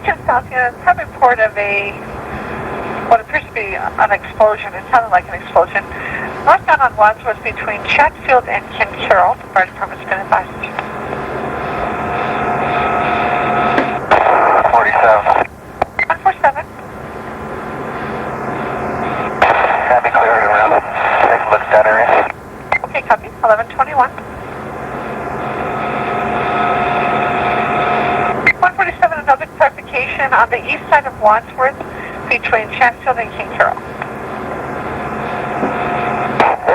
Kitchen South Unit, have a report of what appears to be an explosion. It sounded like an explosion. Northbound on Wadsworth between Chatfield and Kincarroll. The fire department's been advised. 47. 147. Copy, clear it around. Take a look at that area. Okay, copy. 1121. 147, another clarification on the east side of Wadsworth between Chatfield and Kincarroll.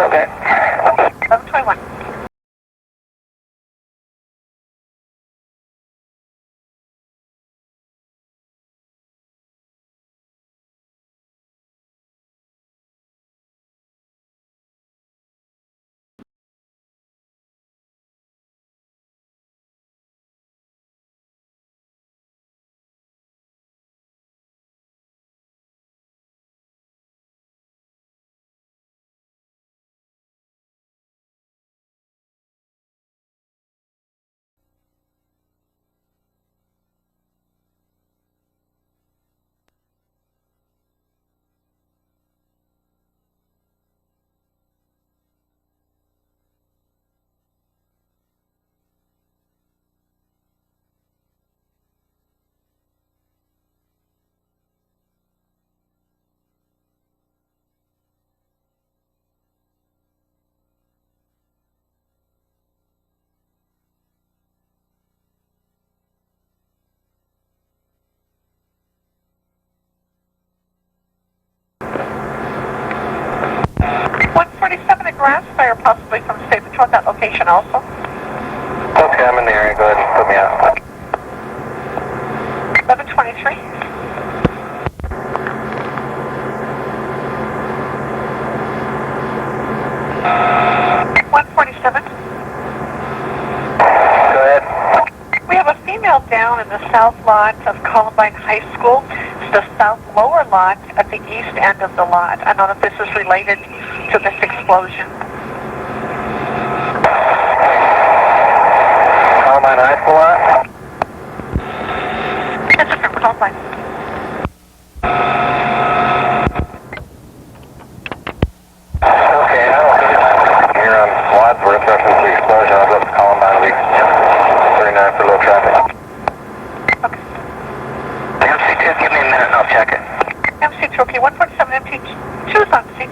Okay. 1121. A grass fire possibly from State Patrol at that location also. Okay, I'm in the area. Go ahead and put me out. 1123. Go ahead. We have a female down in the south lot of Columbine High School. It's the south lower lot at the east end of the lot. I don't know if this is related to this explosion. Columbine High School lot? It's from Columbine. Okay, I don't see it here on Wadsworth reference to the explosion. I'll go up to Columbine. I'll be 39 for low traffic. Okay. MC2, give me a minute and I'll check it. MC2, okay, 147 MT2 is on scene.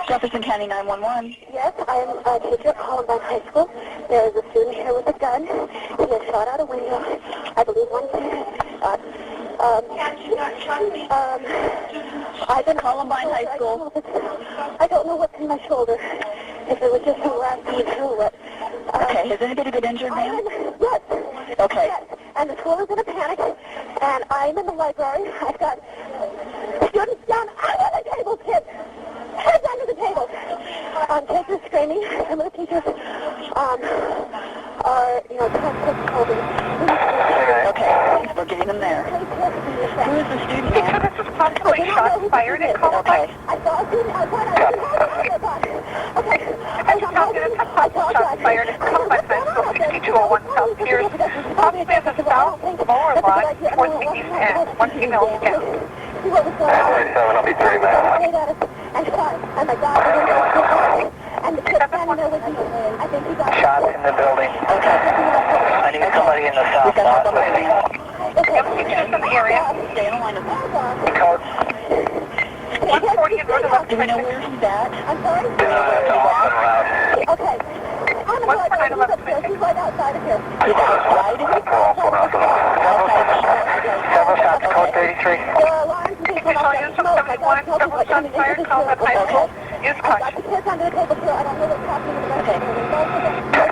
Jefferson County 911. Yes, I am a teacher at Columbine High School. There is a student here with a gun. He has shot out a window. I believe one kid. I've been Columbine High School. I don't know what's in my shoulder. If it was just some last beat through it. Okay, has anybody been injured, ma'am? Yes. Okay. Yes. And the school is in a panic. And I'm in the library. I've got students down under the tables, kids. Heads under the tables. Kids are screaming. Some of the teachers are, holding. Okay, we're getting them there. Who is the student, So ma'am? this is possibly shots fired at Columbine. I saw a student. I thought I was okay. I just found it at possible shots fired at Columbine High School, 6201 South Pierce. Possibly at the south lower lot towards the east end. One female down. See what was going on. 47, I'll be 30 minutes. And shot. And my God, and the kid 141. I think he got Shots in the building. Okay. I need somebody in the south We've got lot help on with the me. way, MC2 is in the area. Stay on the line with us. Code. 140 and road 11. Do we know where he's at? I'm sorry? Austin route. Okay. I'm going to go ahead. He's right outside of here. He's outside? Several shots at code 33. There are alarms and things If you saw use from 71, several shots fired, call that high school. Use I've got caution. the kids under the table too. I don't know what's happening in the rest of the room.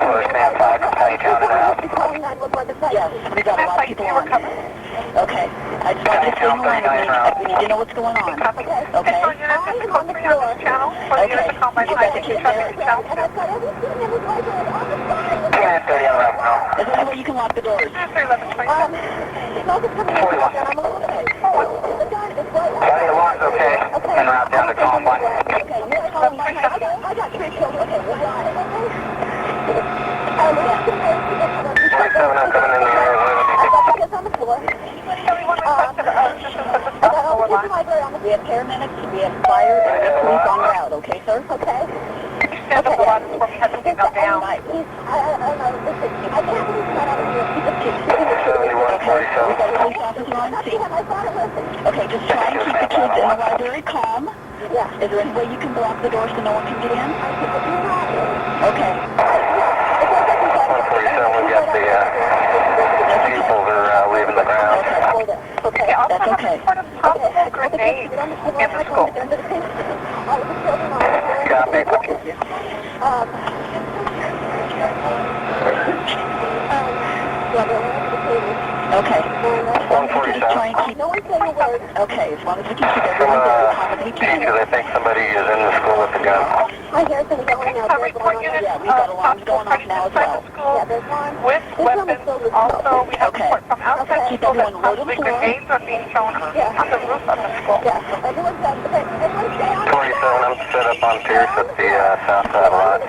First man 5 from County Town and out. Calling 911 to say. Yes, we got a lot of people on. Okay. I just want you to stay on the line with me. We need to know what's going on. Copy. Okay. Control units, this is code 3 on this channel. For the units to call my side, you traffic channel And I've got everything in his library on the side. 30 on route now. Is this where you can lock the doors? 31127. Smoke is coming in and I'm a little bit. The gun is right outside. Got the alarms okay. En route down to Columbine. Okay, you're Columbine. I got 3 children. Okay, we're fine. We have to wait to get to the 47, I'm coming in the area. I've got the kids on the floor. Everyone requested assistance at the I stop got all lower the kids in the line. library on the We have paramedics, we have fire, and we have police on route, okay, sir? Okay. You stand up a lot, it's where we had to signal down. I don't know. Listen, I can't believe he's not out of here. He just keeps 71, 47. We got a police officer on scene. I thought it was. Okay, just try and keep the kids in the library calm. Yeah. Is there any way you can block the doors so no one can get in? Okay. 147, we've got the pupils are leaving the ground. Okay. They also That's have okay. reported possible grenades in the school. Copy. Okay. As long as we can just try and keep... No one's saying a word. Okay, as long as we can keep From everyone there as calm as we can. teachers, I think somebody is in the school with the gun. I hear things going out there. Report units Yeah, we've got alarms possible going off presence now as inside well. the school Yeah, there's one. with weapons. Also, we have Okay. report from outside the Keep school that everyone low to the possibly floor. grenades are being thrown Yeah. on the roof of the school. Yeah, everyone's done. Okay, everyone stay on 47, I'm set up on Pierce at the south side lot.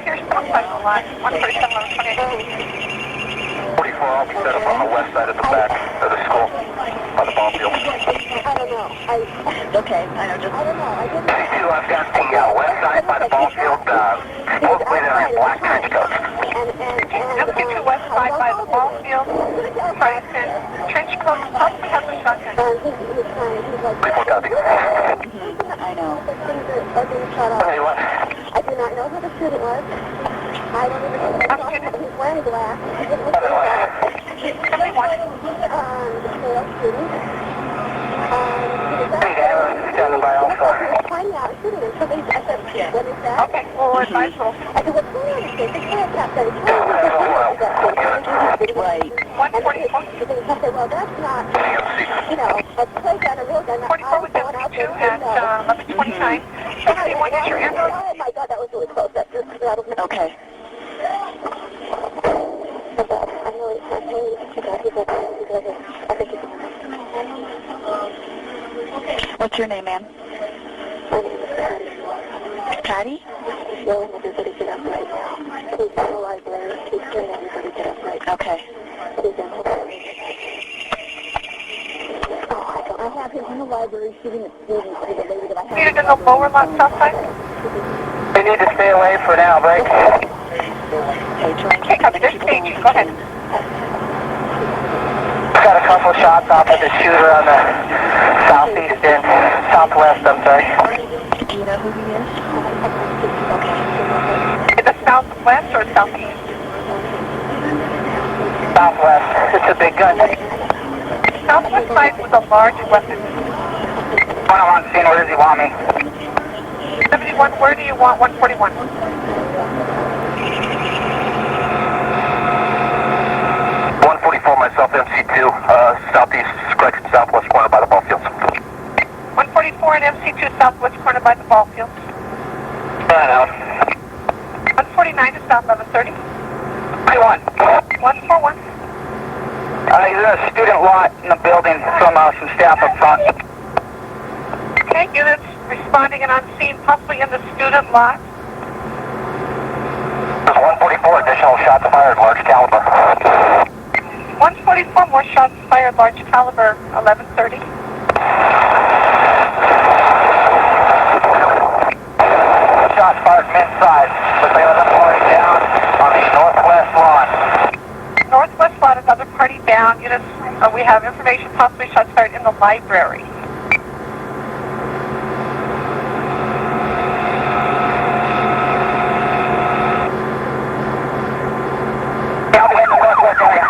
Here's one side of the line, 137, 128. 44, I'll be set up on the west side of the back of the school, by the ball field. I don't know. Okay, I know, just... I don't know. I didn't. 62, I've got the west side by the ball field, supposedly they're in black trench coats. MC2 west side by the ball field, Franklin, trench coat, possibly has a shotgun. People copy. I know. Hey, what? I do not know who the student was. I don't even know if he's wearing glass. He didn't look like that. Everyone. The male student. Hey, Dan, standing by also. Finding out shooting him. So I said, what is that? Okay, well, we're advised we'll... I said, what's going on? He said, the cat said, it's Right. 144. I said, well, that's not, you know, a playgun, a real gun. 44 with MC2 at 1129. 61 is your ambulance. Oh my God, that was really close. That just rattled me. Okay. What's your name, ma'am? Patty? Yelling everybody get up right now. Please go to the library. Keep hearing everybody get up right now. Okay. Please don't. Oh, I have him in the library shooting at students. To the lady that I have. Needed in the lower lot south side? We need to stay away for now, break. Okay, try and Okay, keep copy. as This many people stage, going go as you ahead. Got a couple shots off of the shooter on the southeast and southwest, I'm sorry. can. Do you know who he is? Okay. In the southwest or southeast? Southwest. It's a big gun. Southwest side with a large weapon. When I'm on scene, where does he want me? 71, where do you want 141? 144, myself, MC2, southeast, correction, southwest corner by the ball fields. 144 and MC2 southwest corner by the ball fields. Burn out. 149 to stop 1130. 21. 141. He's in a student lot in the building from some staff up front. Okay, units responding and on scene, possibly in the student lot. There's 144 additional shots fired, large caliber. 144 more shots fired, large caliber, 1130. Shot shots fired from inside. Looks like another party down on the northwest lawn. Northwest lot, another party down. Units, we have information, possibly shots fired in the library. Yeah, I'll be in the northwest area.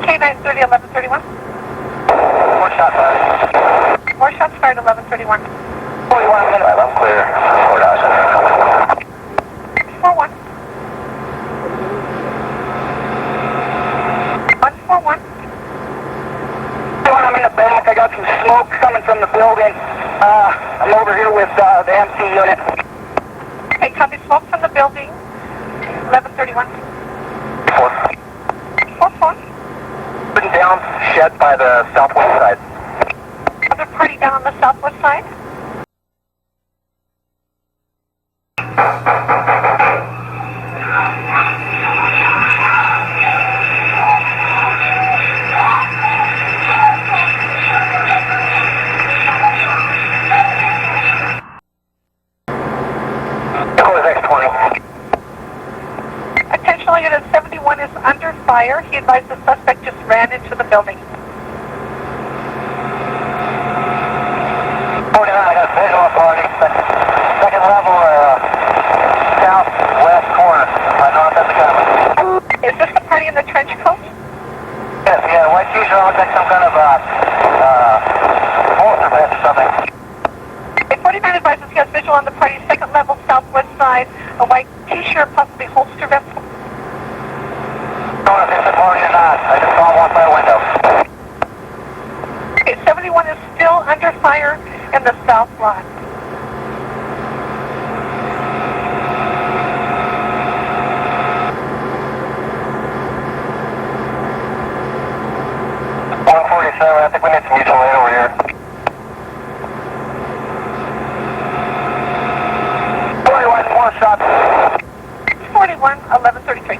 K-930, 1131. More shots fired. More shots fired, 1131. 41 minutes. I'm clear. 41. 141. I'm in the back. I got some smoke coming from the building. I'm over here with the MC unit. Okay, copy, smoke from the building. 1131. 44. Putting down shed by the southwest side. Other party down on the southwest side. Attention all units, 71 is under fire. He advised the suspect just ran into the building. I got a visual party. Second level, southwest corner. I know if that's the cover. Is this the party in the trench coat? Yes, yeah, white t-shirt looks like some kind of holster vest or something. A 49 advises he has visual on the party's second level southwest side, a white t-shirt, possibly holster vest. I don't know if it's a party or not. I just saw him walk by a window. Okay, 71 is still under fire in the south lot. I think we need some mutual aid over here. 41, more shots. 41, 1133.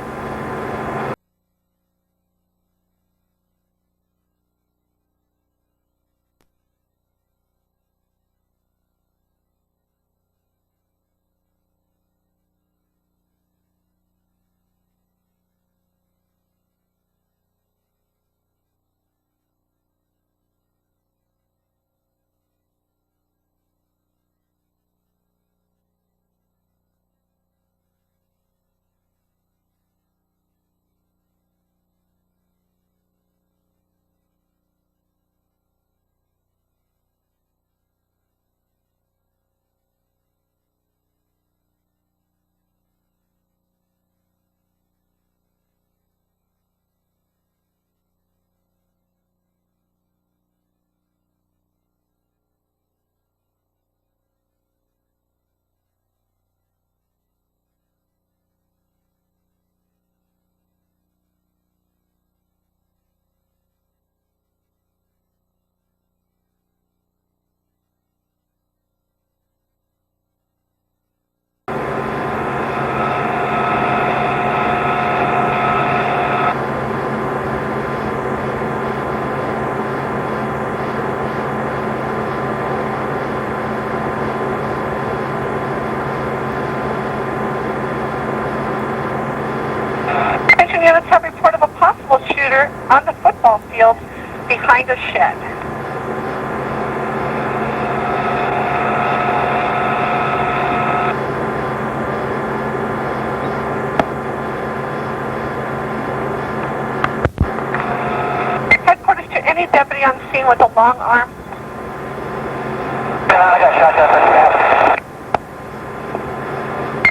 Units have report of a possible shooter on the football field behind a shed. Headquarters to any deputy on scene with a long arm. I got shot at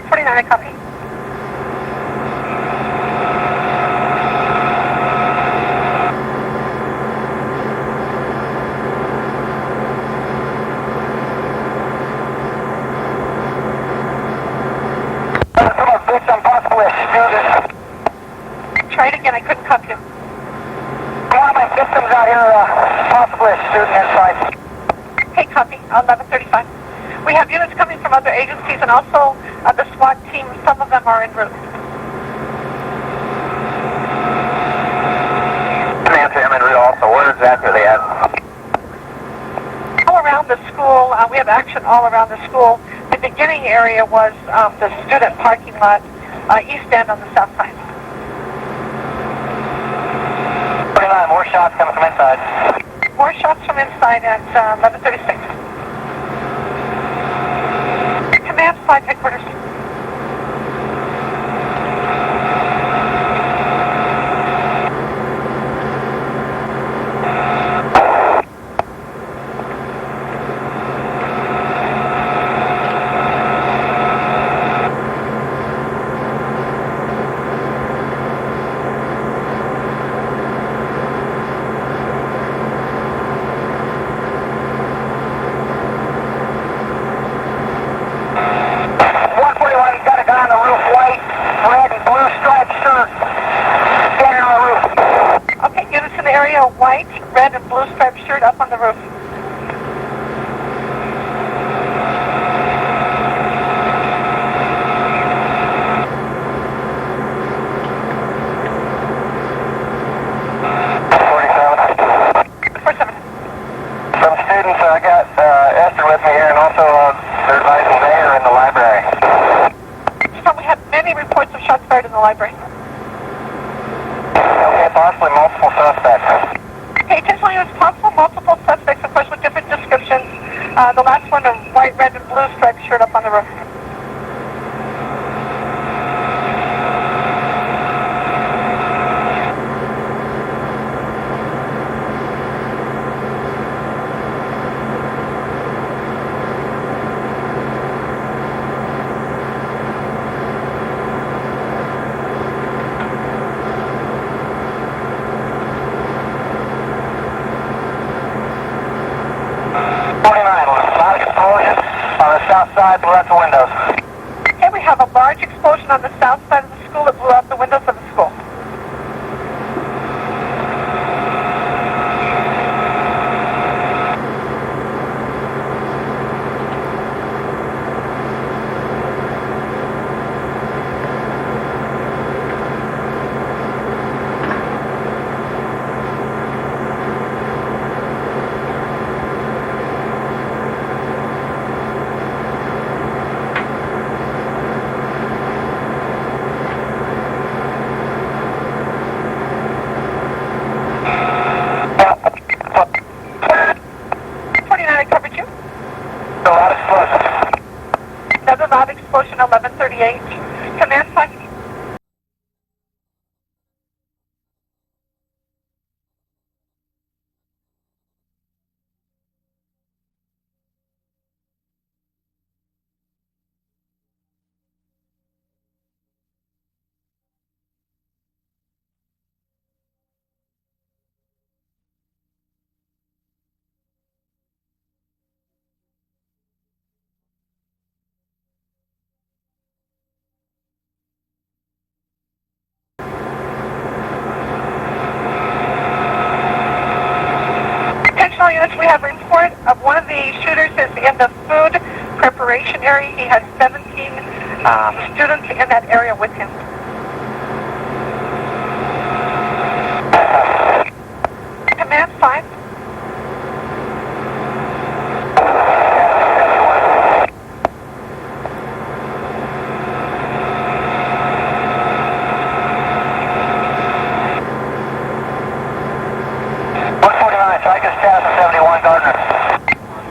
49, I copy. Some possibly a student. Try it again, I couldn't copy you. One of my victims out here, possibly a student inside. Okay, copy, 1135. We have units coming from other agencies and also the SWAT team. Some of them are en route. Nancy, I'm en route also. Where exactly are they at? All around the school, we have action all around the school. The beginning area was the student parking lot, east end on the south side. 49, more shots coming from inside. More shots from inside at 11:36. Command 5 headquarters. White, red, and blue striped shirt up on the roof. Some students, I got Esther with me here, and also they're advising they are in the library. So we have many reports of shots fired in the library. Okay, possibly multiple suspects. Okay, attention units, possible multiple suspects, of course, with different descriptions. The last one, a white, red, and blue striped shirt up on the roof. South side blew out the windows. Okay, we have a large explosion on the south side of the school that blew out the windows of the school. Another loud explosion, 11:38. Command 5. Units, we have a report of one of the shooters is in the food preparation area. He has 17 students in that area with him. Command 5. Ticus Task 71 Gardner.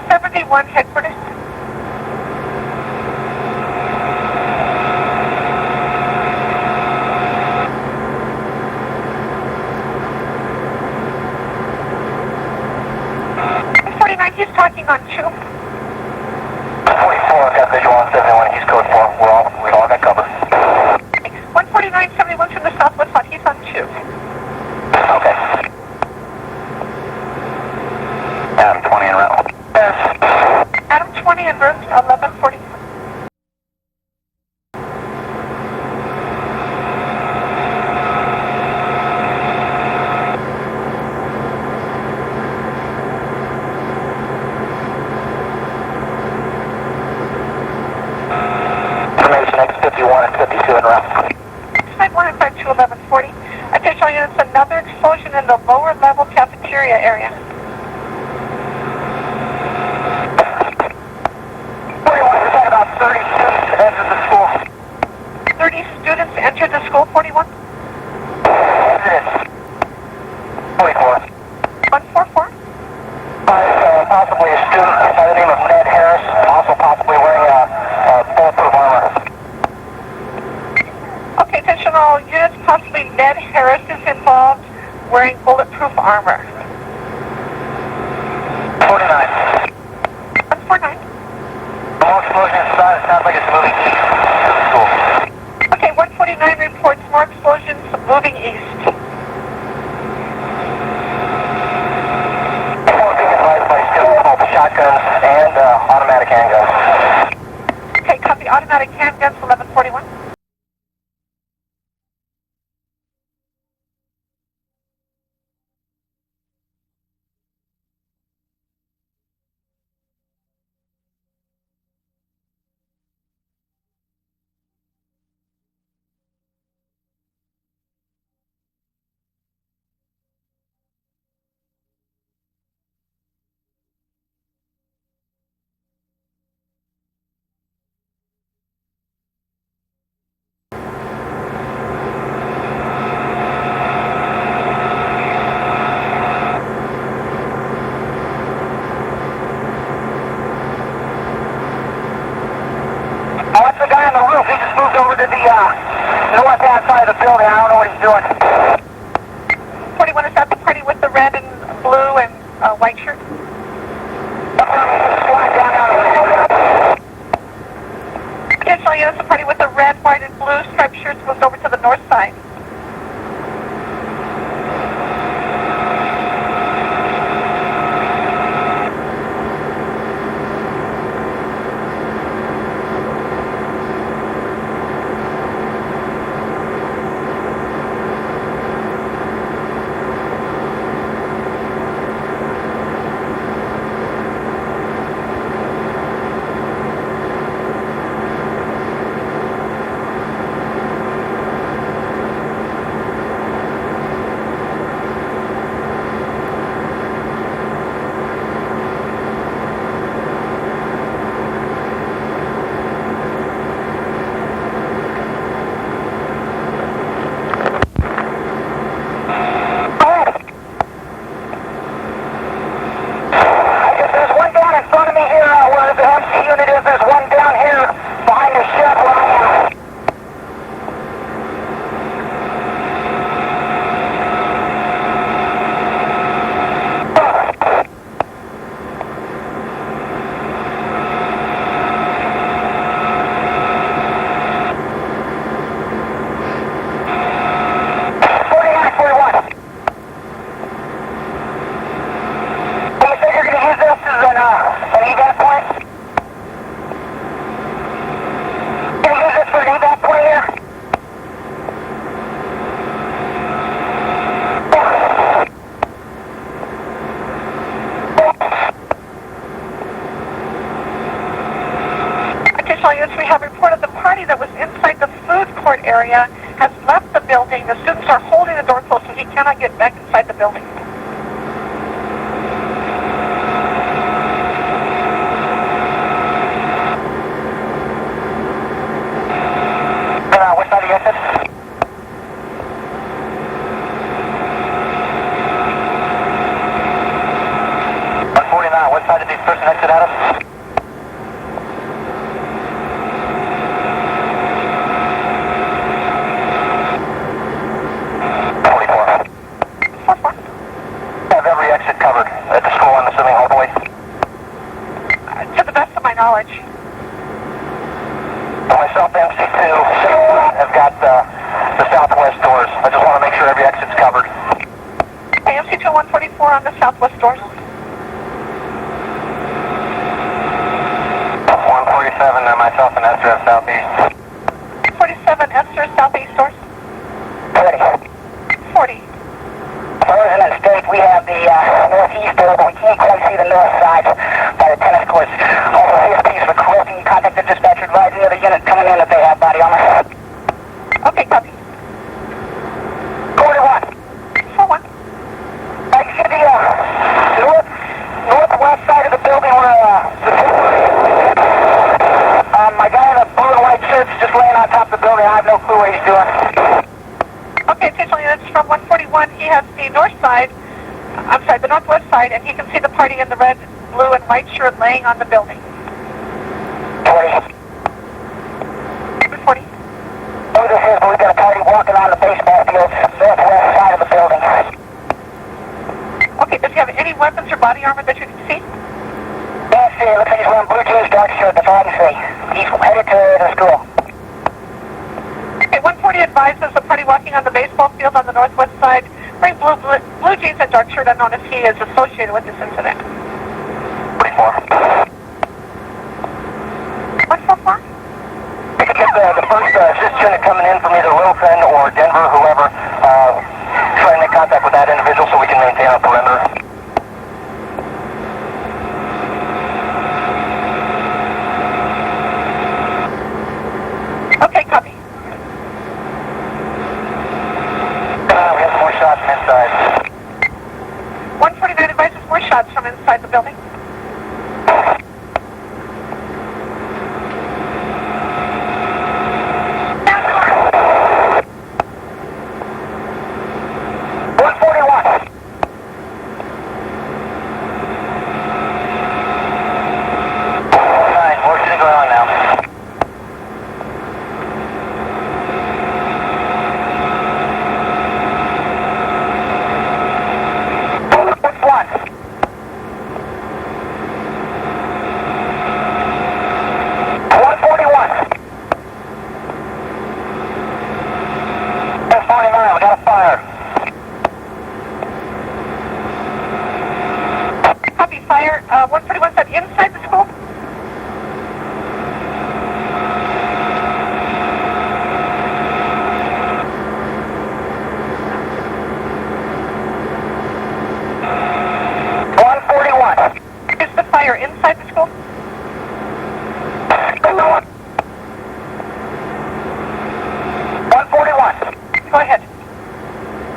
71 headquarters. He's talking on 2. 44, got visual on 71, he's code 4. We all got cover. 149, 71 from the southwest spot, he's on 2. Okay. Adam 20 en route. Yes. Adam 20 en route, 11:40. X51 and 52 en route. 51 and 52, 11:40. Additional units, another explosion in the lower level cafeteria area. 41, about 30 144. 144? Possibly a student by the name of Ned Harris, also possibly wearing bulletproof armor. Okay, attention all units, possibly Ned Harris is involved wearing bulletproof armor. 49. 149. More explosion inside. It sounds like it's moving east to the school. Okay, 149 reports more explosions moving east. More being advised by students both shotguns and automatic handguns. Okay, copy automatic handguns, 1141. Oh, that's the guy on the roof. He just moved over to the north-hand side of the building. I don't know what he's doing. 41, is that the party with the red and blue and white shirt? Additionally, yes, the party with the red, white, and blue striped shirts moved over to the north side. We have reported the party that was inside the food court area has left the building. The students are holding the door closed so he cannot get back inside the building. What side of the exit? What side did this person exit out of? Have every exit covered at the school, I'm assuming, hopefully? To the best of my knowledge. Myself, MC2, have got the southwest doors. I just want to make sure every exit's covered. Okay, MC2 144 on the southwest doors. 147, myself and Esther have southeast. 47 Esther southeast doors. 40. 40. Further in the state, we have the northeast door, but we can't quite see the north side by the tennis courts. Also, CSPs requesting you contact the dispatcher advising the other unit coming in if they have body armor. Okay, copy. 41. 41. I can see the northwest side of the building where my guy in the blue and white shirt's just laying on top of the building. I have no clue what he's doing. Okay, attention units from 141. He has the north side I'm sorry, the northwest side, and he can see the party in the red, blue, and white shirt laying on the building. 40. 40. Oh, this is, we've got a party walking on the baseball field, northwest side of the building. Okay, does he have any weapons or body armor that you can see? Can't see, looks like he's wearing blue jeans, dark shirt, that's all I can see. He's headed to the school. Okay, 140 advises the party walking on the baseball field on the northwest side, wearing blue jeans and dark shirt, unknown if he is associated with this incident. 44. 144? We could get the first assist unit coming in from either Wilson or Denver, whoever, try and make contact with that individual so we can maintain our perimeter. Okay, copy. We have more shots from inside. 149 advises more shots from inside the building. Copy, fire. 141 said inside the school. Is the fire inside the school? 141. Go ahead.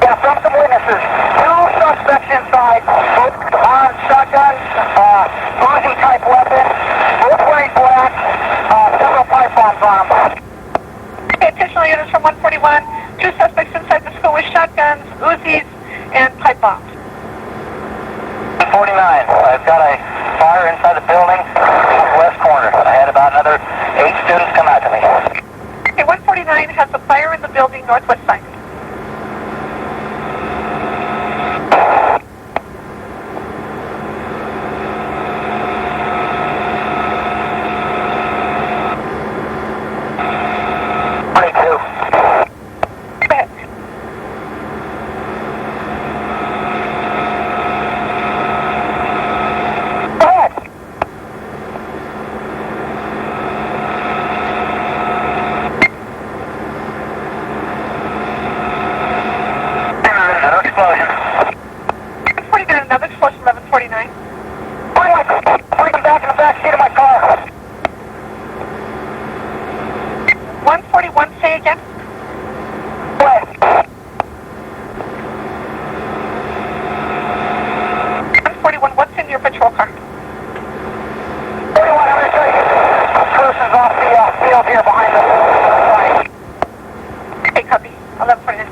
Yeah, from some witnesses. Two suspects inside. Both armed shotguns, Uzi type weapon, both wearing black, several pipe bombs on them. Okay, additional units from 141. Two suspects inside the school with shotguns, Uzis, and pipe bombs. 49. I've got a fire inside the building, west corner. I had about another 8 students come out to me. Okay, 149 has a fire in the building, northwest side. Another explosion, 1149. Bring them back in the back seat of my car. 141, say again. West. 141, what's in your patrol car? 41, I'm going to tell you. Person's off the field here behind us. Okay, copy. 1149.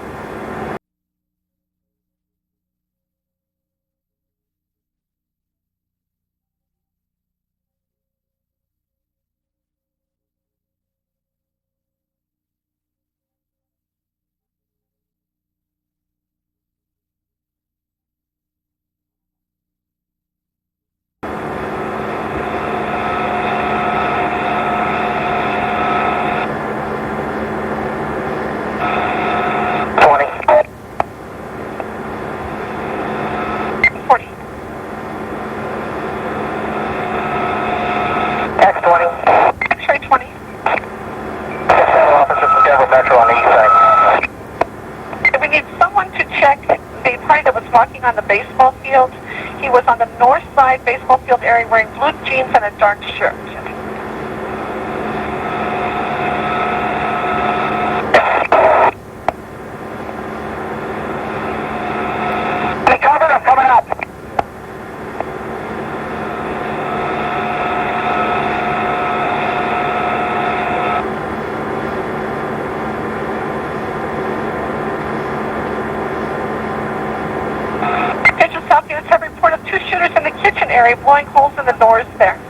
X-ray 20. Officer from Denver Metro on the east side. We need someone to check the party that was walking on the baseball field. He was on the north side baseball field area wearing blue jeans and a dark shirt. Any cover? I'm coming up. area, blowing holes in the doors there.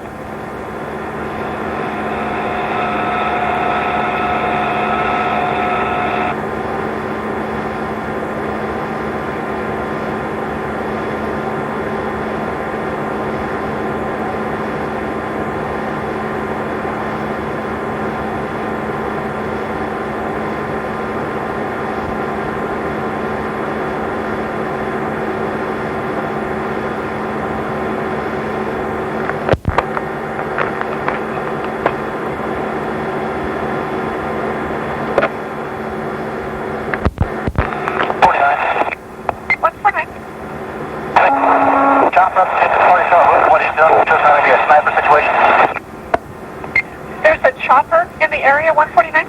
There's a chopper in the area, 149.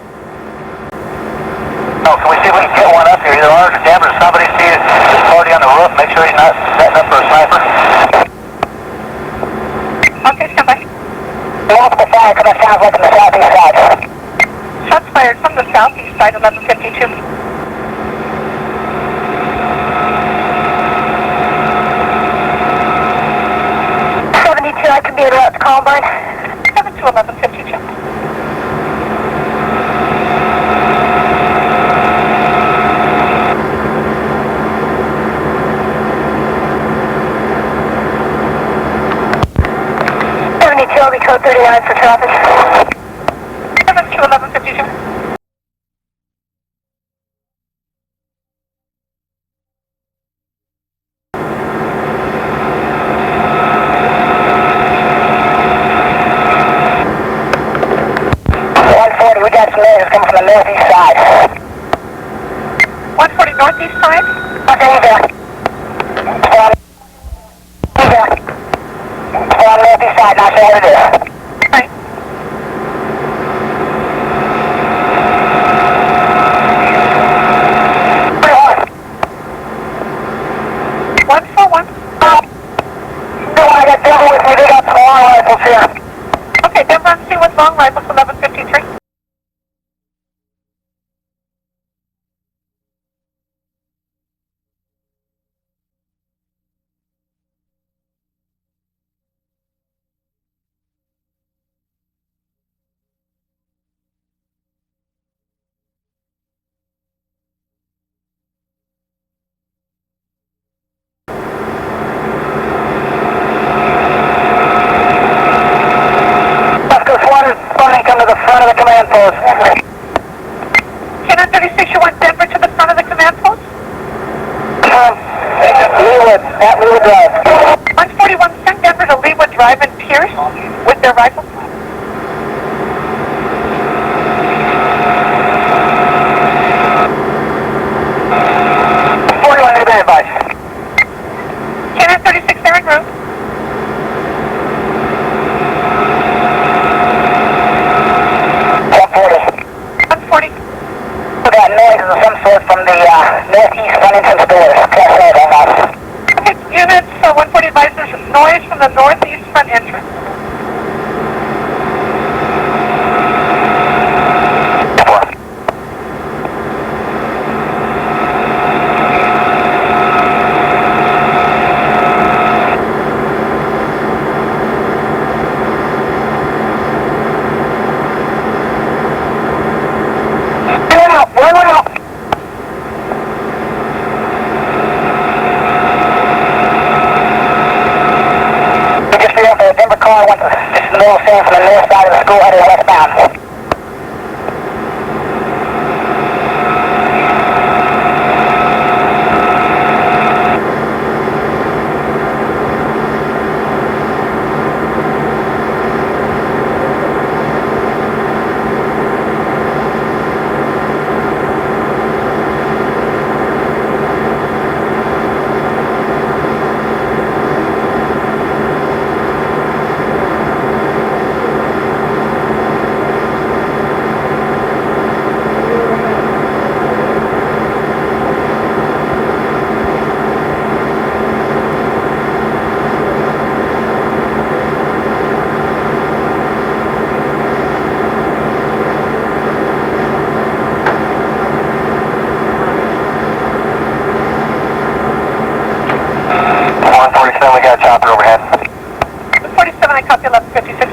Oh, can we see if we can get one up here? Either ours or Denver, or somebody see this party on the roof. Make sure he's not setting up for a sniper. Okay, stand by. Multiple fire coming sounds like from the southeast side. Shots fired from the southeast side, 1152. I can be en route to Columbine. 7 to 1152. I'll be code 39 for traffic. 7 to 1152. We got some lasers coming from the northeast side. 140 northeast side. Okay, he's there. He's there. Still on the northeast side, not sure what it is. Right. Pretty hard. 141. I got Denver with me. They got some long rifles here. Okay, Denver on C with long rifles, 1153. Let's go, Swat is running, come to the front of the command post. 1036, you want Denver to the front of the command post? Leeward, at Leeward Drive. 141, send Denver to Leeward Drive and Pierce with their rifles. Advice. 1036, they're en route. That noise of some sort from the northeast front entrance doors. Can't say anything else. Okay, units, 140 advisors, noise from the northeast front entrance. Denver car went to just the middle stand from the north side of the school headed westbound. We got a chopper overhead. copy 1156.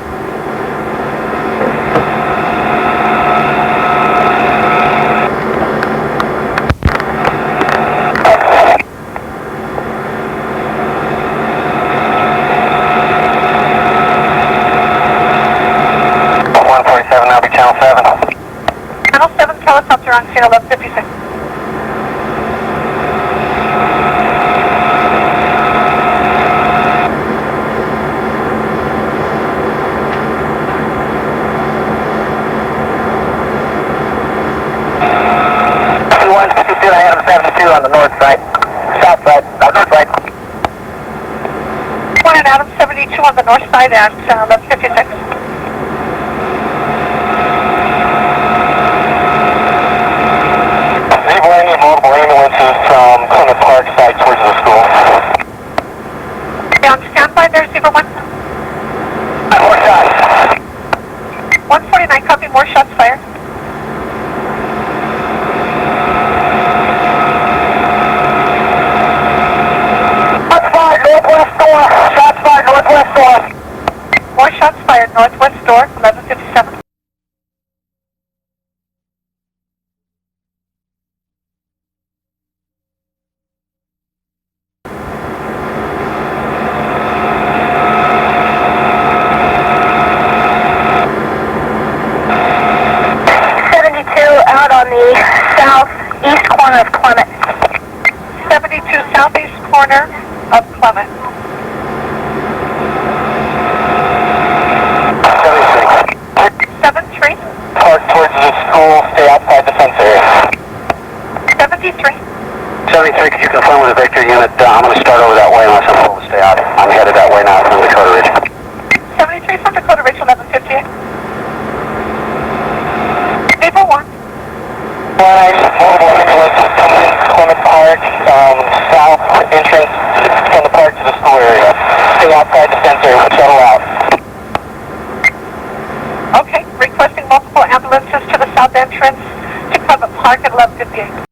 That'll be channel 7. Channel 7 helicopter on scene 1156. Adam 72 on the north side. South side. North side. One at Adam 72 on the north side at 1156. Anybody need multiple ambulances from Plymouth Park side towards the school? Okay, on standby there, Zebra 1. More shots. 149, copy, more shots fired. Northwest door. Shots fired, northwest door. More shots fired, northwest door, 1157. Out on the southeast corner of Clement. 72 southeast corner of Clement. 73. Park towards the school, stay outside the fence area. 73. 73, could you confirm with the Victor unit? I'm going to start over that way unless I'm told to stay out. I'm headed that way now from Dakota Ridge. 73 from Dakota Ridge, 1158. April 1. Multiple ambulances coming in Plymouth Park, south entrance from the park to the school area. Stay outside the fence area, shuttle out. Okay, requesting multiple ambulances to the south entrance to Clement Park at 1158.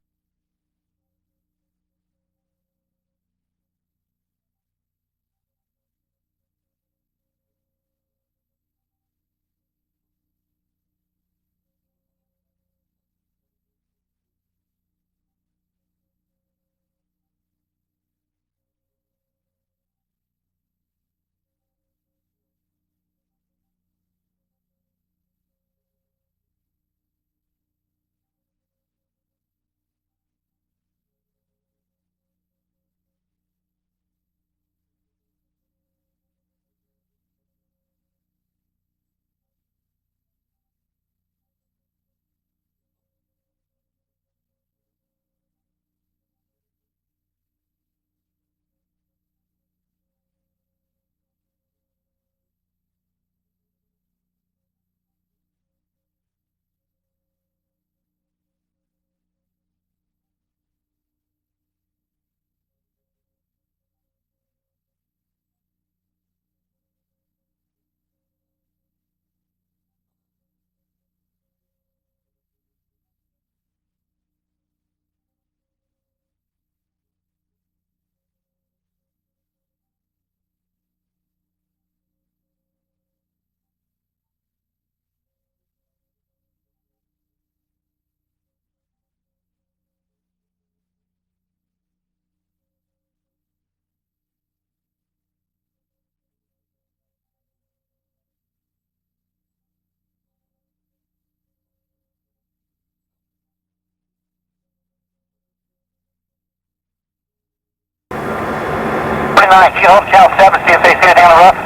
Can you hold channel 7, see if they see anything on the roof?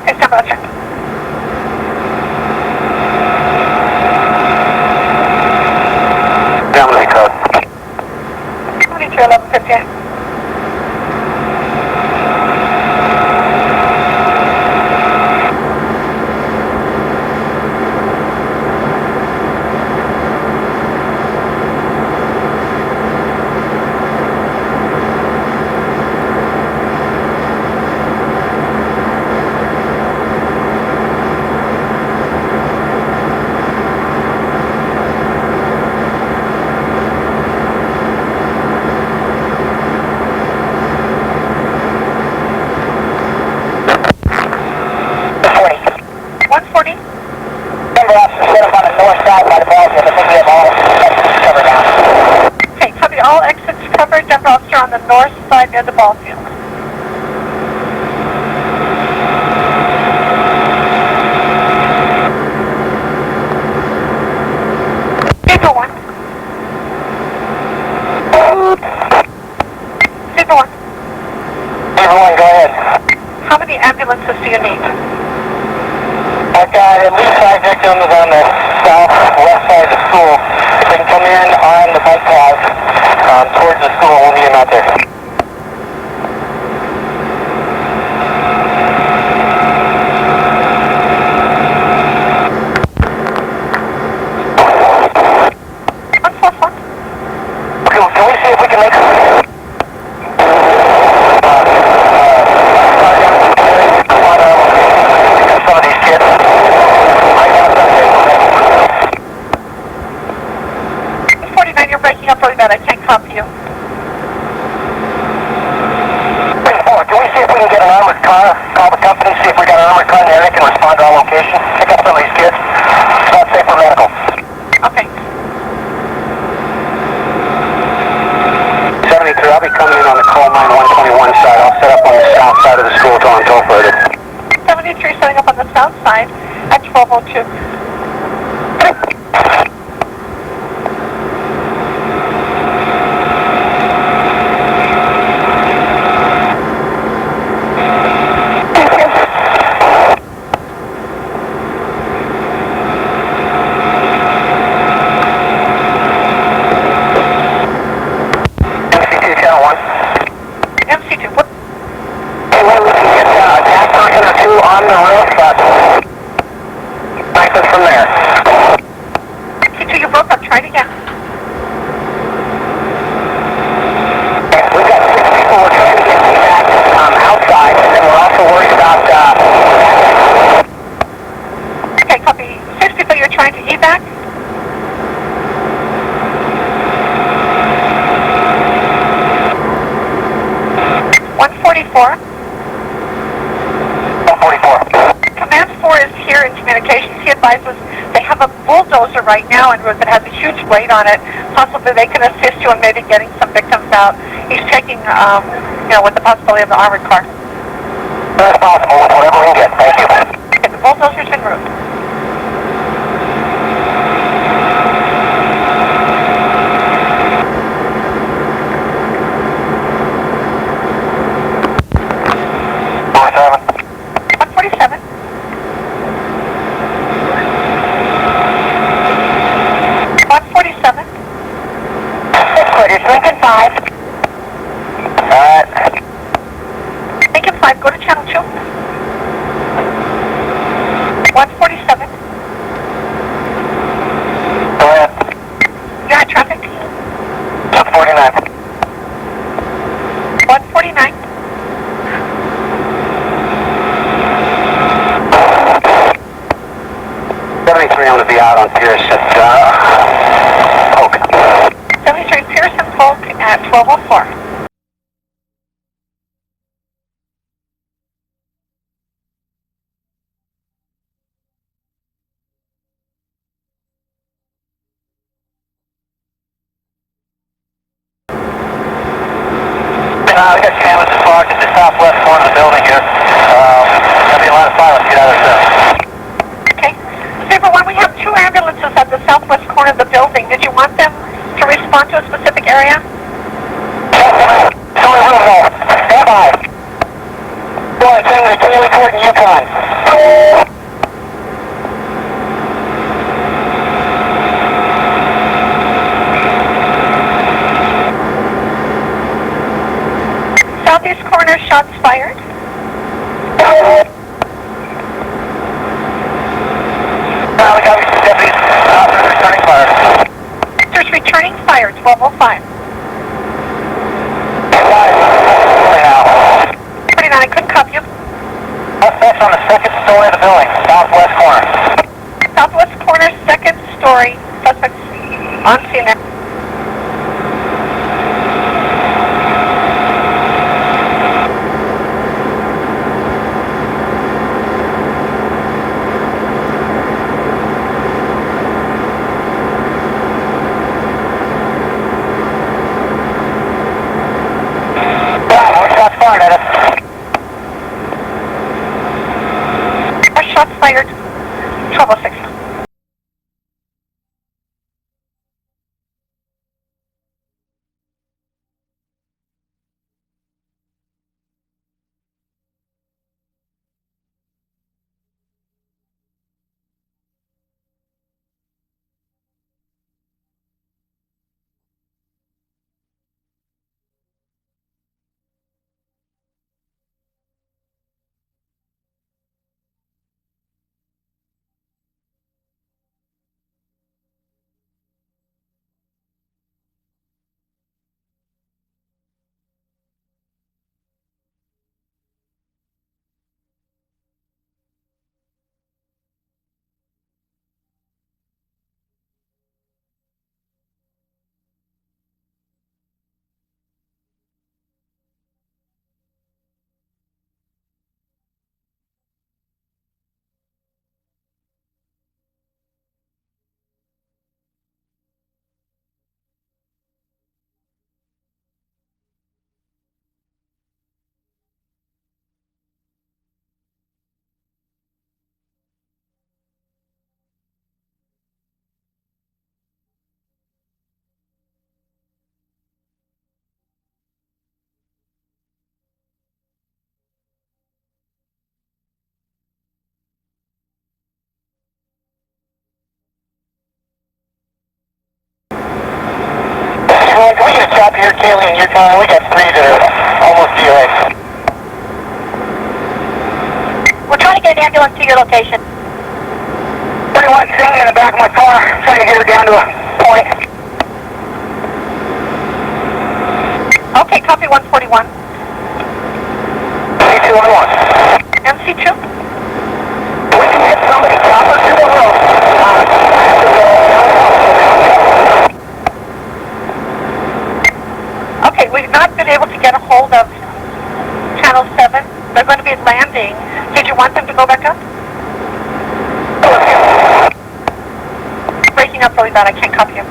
Okay, stand by, check. Yeah, I'm going to be code. 72, 1158. ball field. Zebra 1. Zebra 1. Everyone, go ahead. How many ambulances do you need? I've got at least 5 victims on the southwest side of the school. If they can come in on the bike path towards the school, we'll need them out there. Okay, well, can we see if we can make some of these kids? You're breaking up really bad. I can't copy you. 3-4, can we see if we can get an armored car? Call the company, see if we got an armored car in the area that can respond to our location. Pick up some of these kids. It's not safe for medical. Okay. 73, I'll be coming in on the Columbine 121 side. I'll set up on the south side of the school till I'm told further. 73 setting up on the south side at 1202. On the roof, nice and from there. Until you broke up, try it again. We've got 6 people we're trying to get back outside, and then we're also worried about Okay, copy. 6 people you're trying to evac. .144. Command 4 is here in communications. He advises they have a bulldozer right now en route that has a huge weight on it. Possibly they can assist you in maybe getting some victims out. He's checking, with the possibility of the armored car. That's possible, with whatever we can get. Thank you. Okay, the bulldozer's en route. Lincoln 5. Lincoln 5, go to channel 2. 147. Go ahead. You had traffic? 249. 149. I'm going to be out on Pierce at Polk. 73 Pearson Polk at 1204. We got cameras as far as the southwest corner of the building here. There'll be a lot of pilots get out of there. Okay. Zebra 1, we have 2 ambulances at the southwest corner of the building. Did you want them to respond to a specific area? Stand by. Go ahead, can you report in Yukon? Southeast corner, shots fired. We got deputies returning fire. Officers returning fire, 1205. 39, I couldn't copy you. Suspects on the second story of the building, southwest corner. Southwest corner, second story. Suspects on scene there. Shots fired. 1206. Can we get a stop here, Kaylee, in your time? We got 3 that are almost DOA. We're trying to get an ambulance to your location. 31 sitting in the back of my car, trying to get her down to a point. Okay, copy 141. C211. MC2? We can get somebody chopper to the road. Okay, we've not been able to get a hold of Channel 7. They're going to be landing. Did you want them to go back up? Breaking up really bad. I can't copy you.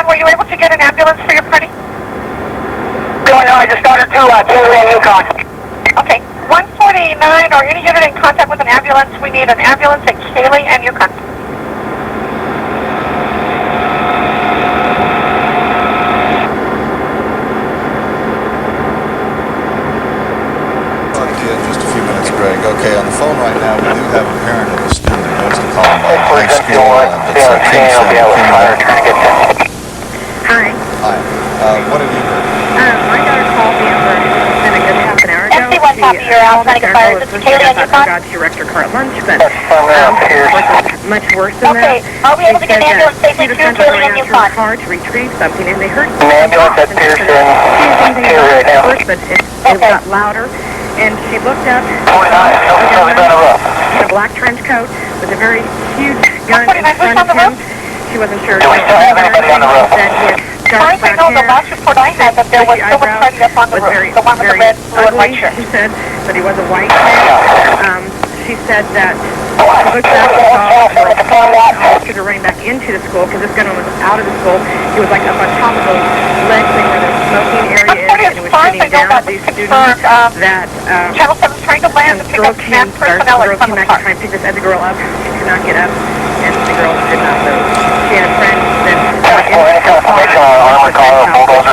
Were you able to get an ambulance for your party? No, I just started to Kaylee and Yukon. Okay, 149 or any unit in contact with an ambulance, we need an ambulance at Kaylee and Yukon. Talk to you in just a few minutes, Greg. Okay, on the phone right now, we do have a parent of a student that goes to Columbine High School, and it's King Sam. Hi. Hi. What have you heard? My daughter called me over in a good half an hour ago. MC what's happening? You're out trying to fire. This is Kaylee and Yukon? I she wrecked her car at lunch, but much worse than Okay, that. are we able to get an ambulance safely to Kaylee and Yukon? Car to retrieve something, and they heard An ambulance at Pearson here right now. but it got louder, and she looked up. 49, something about a roof. In a black trench coat with a very huge gun in 149, who's front on of the him. roof? She wasn't sure. Do we still have anybody on the roof? That he had As far as I know, the last report I had that there was someone tied up on the roof, the one with the red, blue, and white shirt. She said, but he was a white man. She said that she looked up and saw the shooter running back into the school because this gunman was out of the school. He was like up on top of the ledge thing where the smoking area is, and it was shooting down at these students. That Channel 7's trying to land and pick up command personnel the at girl came back to try and pick this other girl up. She could not get up, and the girl did not move. She had a friend that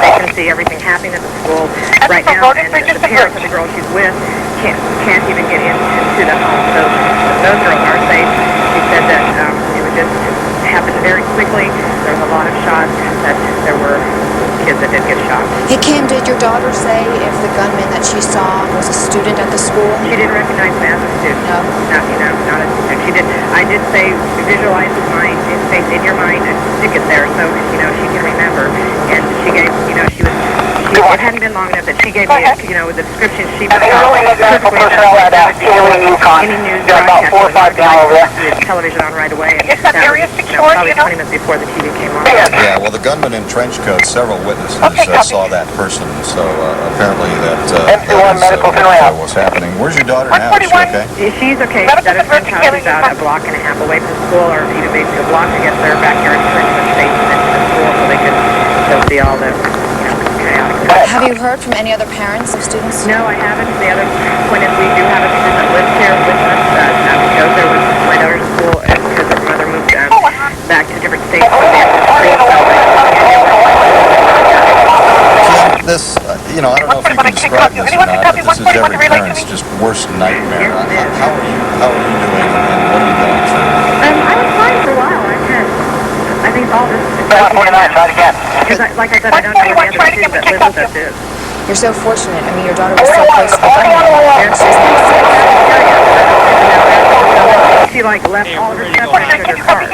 they can see everything happening at the school right now, and the parents of the girl she's with can't even get into the home. So those girls are safe. She said that it would just happen very quickly. There was a lot of shots, that there were kids that did get shot. Hey Kim, did your daughter say if the gunman that she saw was a student at the school? She didn't recognize him as a student. No. Not a student. She did. I did say visualize his mind, his face in your mind, and stick it there so she can remember. And she gave, she was. It hadn't been long enough that she gave Go me, ahead. the description sheet. And they really need medical personnel at Healing, Yukon. Any news Got about 4 or 5 down over there. with television on right away. And Is that area was, secure, probably do you know? 20 minutes before the TV came on. Yeah, well, the gunman in trench coat, several witnesses Okay, copy. saw that person, so apparently that MC1 medical's in route. was happening. Where's your daughter now? Is she 141. okay? She's okay. Medical She's at a friend's emergency house. healing She's out a block and a half away from school, or even basically a block to get their backyard to pretty much face into the school, so they'll see all the, chaotic stuff. Have you heard from any other parents of students? No, I haven't. The other point is we do have a student that lives here with us. Goes there with my daughter's school, and because her mother moved back to different states. So they have to Kim, this, I don't know if you can describe this or not, but this is every parent's just worst nightmare. How are you doing, and what are you going through? I was fine for a while. I think all this is 149, try it again. because, like I said, I don't know what the other students that live with us is. You're so fortunate. I mean, your daughter was so close to the gunman. Yeah, she's not sick. She left all of her stuff in her car.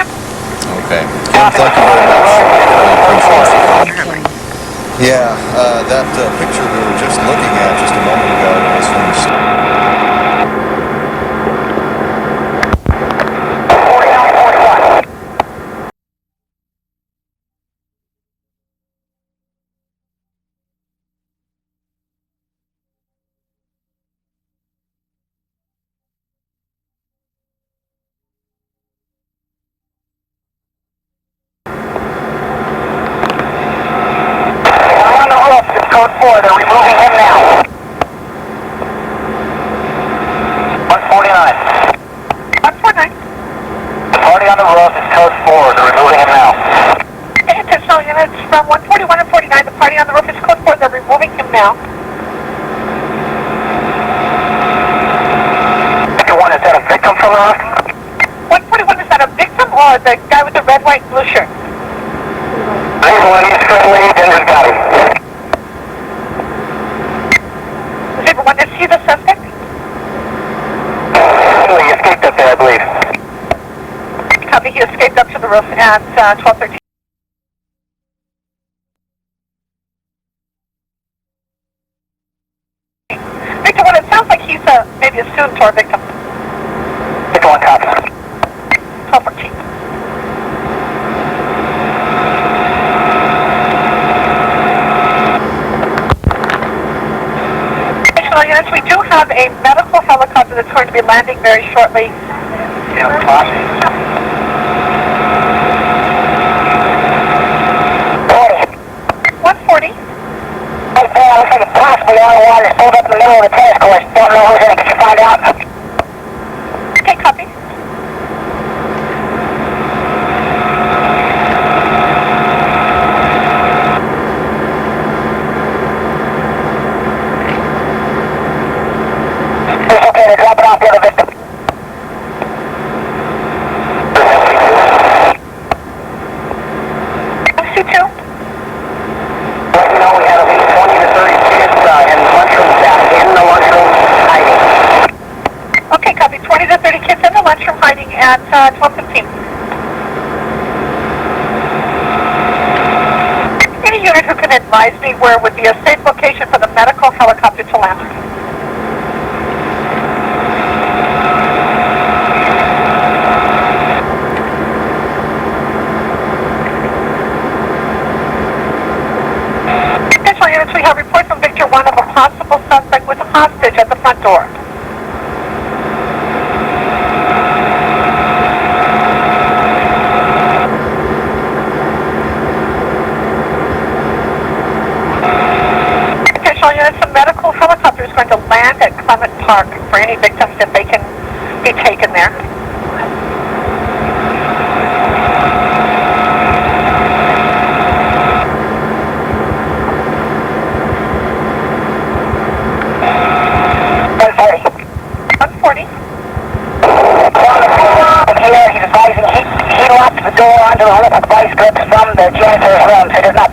Okay. Kim, thank you very much. Really appreciate it. Yeah, that picture we were just looking at just a moment ago was from the... 4941. On the roof, it's code 4. They're removing him now. 149. 149. The party on the roof is code 4. They're removing him now. Additional units from 141 and 49. The party on the roof is code 4. They're removing him now. 51, is that a victim from the roof? 141, is that a victim or the guy with the red, white, blue shirt? He's one, he's friendly, Denver's got him. 01, is he the suspect? He escaped up there, I believe. Copy, he escaped up to the roof at 12:13. Victor, well, it sounds like he's maybe a student or a victim. 51 cops. 12:14. Additional units, we do have a medical helicopter that's going to be landing very shortly. Yeah, boss. 140. Hey, man, looks like it's possibly on one that's pulled up in the middle of the tennis course. Don't know who's in it. Could you find out? Okay, copy. It's okay, they're dropping off the other victim. MC2. Right now we have at least 20 to 30 kids in the lunchroom staff in the lunchroom hiding. Okay, copy. 20 to 30 kids in the lunchroom hiding at 12:15. Any unit who can advise me where would be a safe location for the medical helicopter to land? Additional units, we have reports from Victor 1 of a possible suspect with a hostage at the front door. Additional units, a medical helicopter is going to land at Clement Park for any victims if they can be taken there. He's advising he locked the door onto the electric vice grips from the janitor's room, so there's not...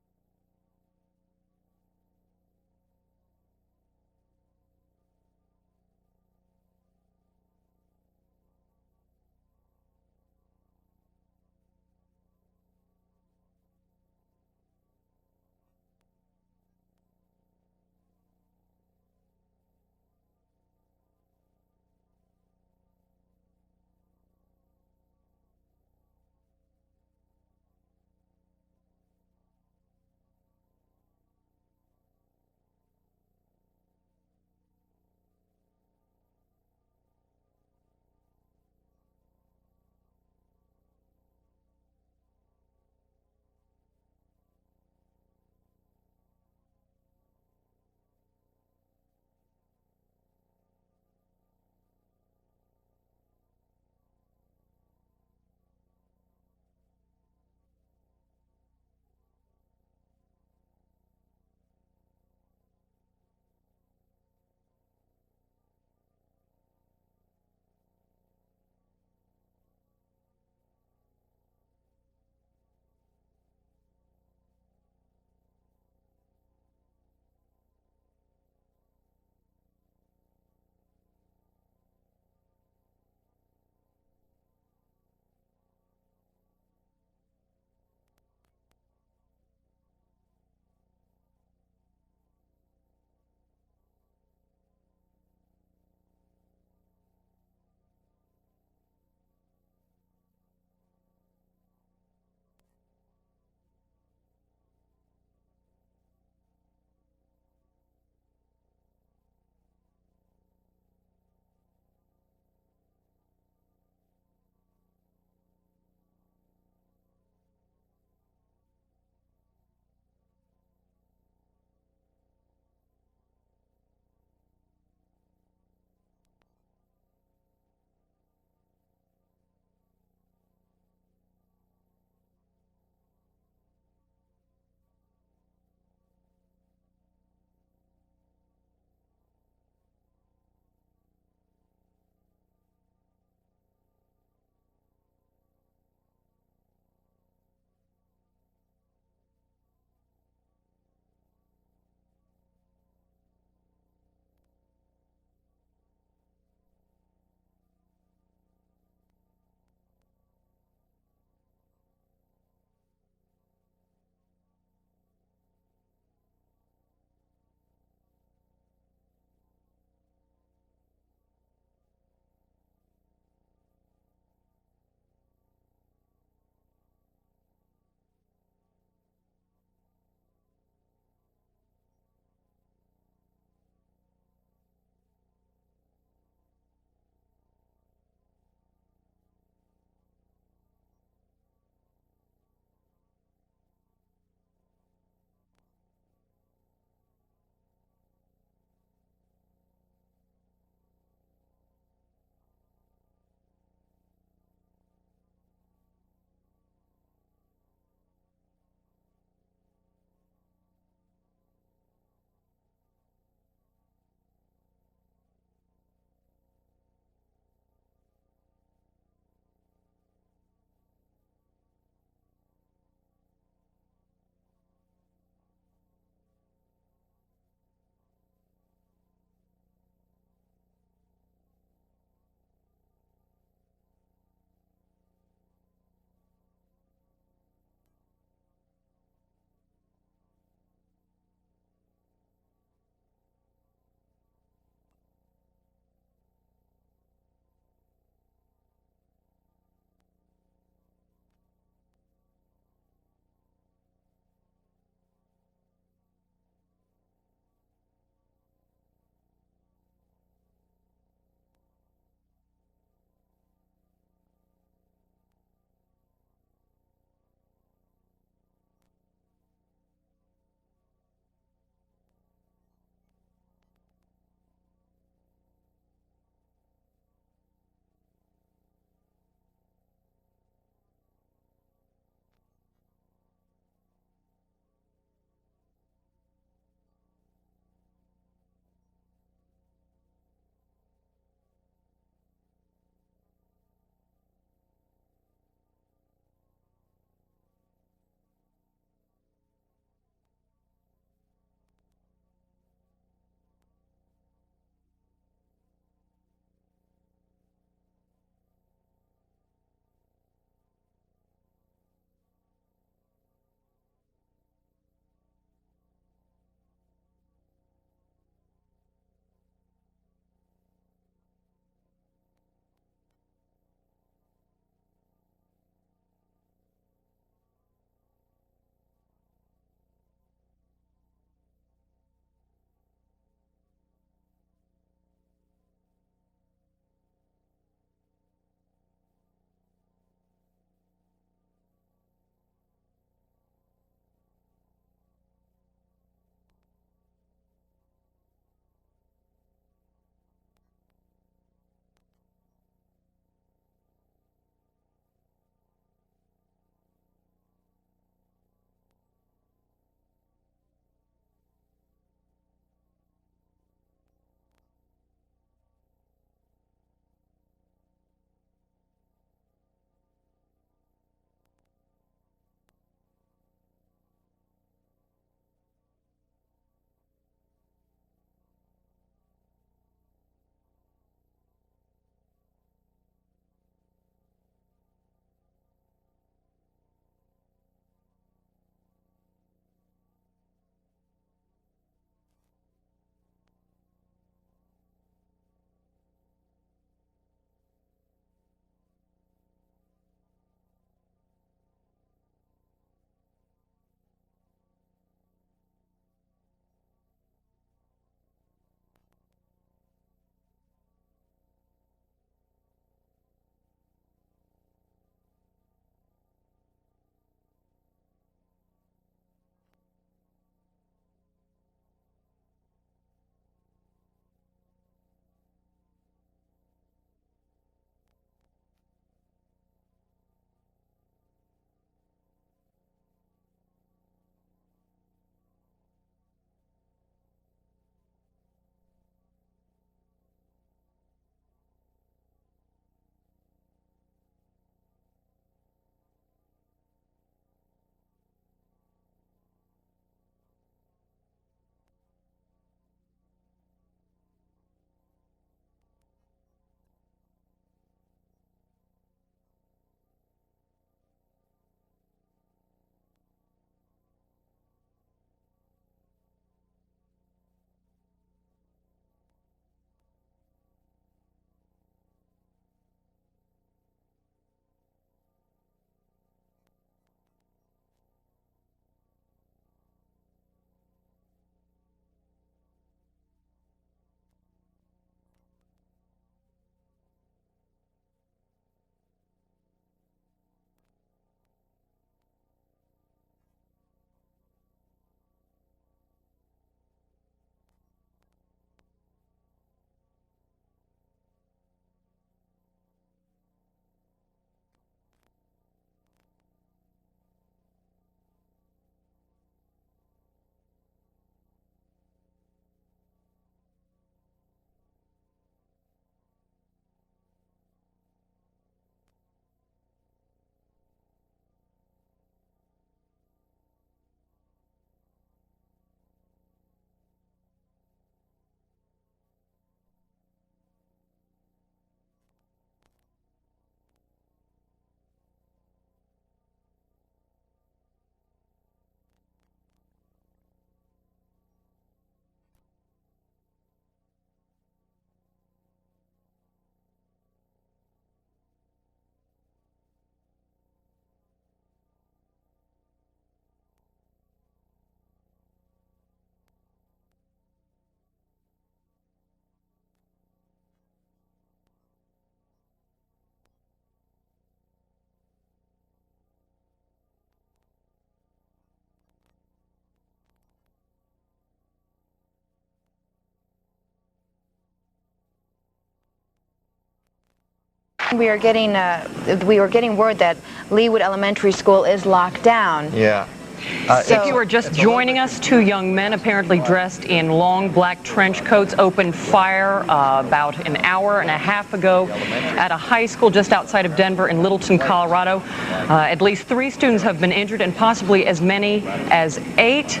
We were getting word that Leewood Elementary School is locked down. Yeah. If you are just joining us, two young men apparently dressed in long black trench coats opened fire about an hour and a half ago at a high school just outside of Denver in Littleton, Colorado. At least 3 students have been injured and possibly as many as 8.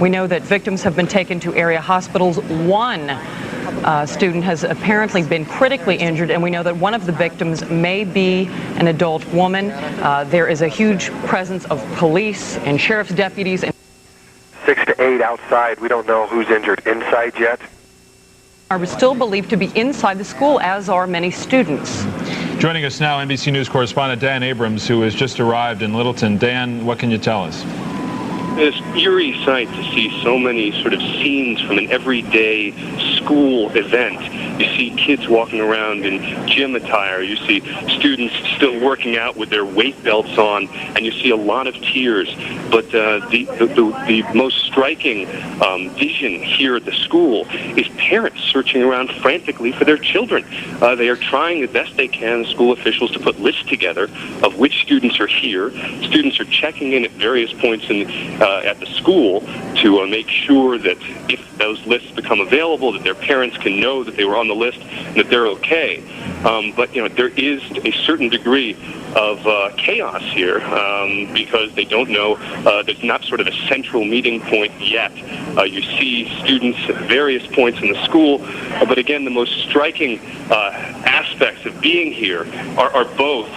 We know that victims have been taken to area hospitals. One student has apparently been critically injured, and we know that one of the victims may be an adult woman. There is a huge presence of police and sheriff's deputies. 6 to 8 outside. We don't know who's injured inside yet. Are still believed to be inside the school, as are many students. Joining us now, NBC News correspondent Dan Abrams, who has just arrived in Littleton. Dan, what can you tell us? It's an eerie sight to see so many sort of scenes from an everyday school event. You see kids walking around in gym attire. You see students still working out with their weight belts on, and you see a lot of tears. But the most striking vision here at the school is parents searching around frantically for their children. They are trying the best they can, school officials, to put lists together of which students are here. Students are checking in at various points at the school to make sure that if those lists become available, that their parents can know that they were on the list and that they're okay. But there is a certain degree of chaos here because they don't know. There's not sort of a central meeting point yet. You see students at various points in the school, but again, the most striking aspects of being here are both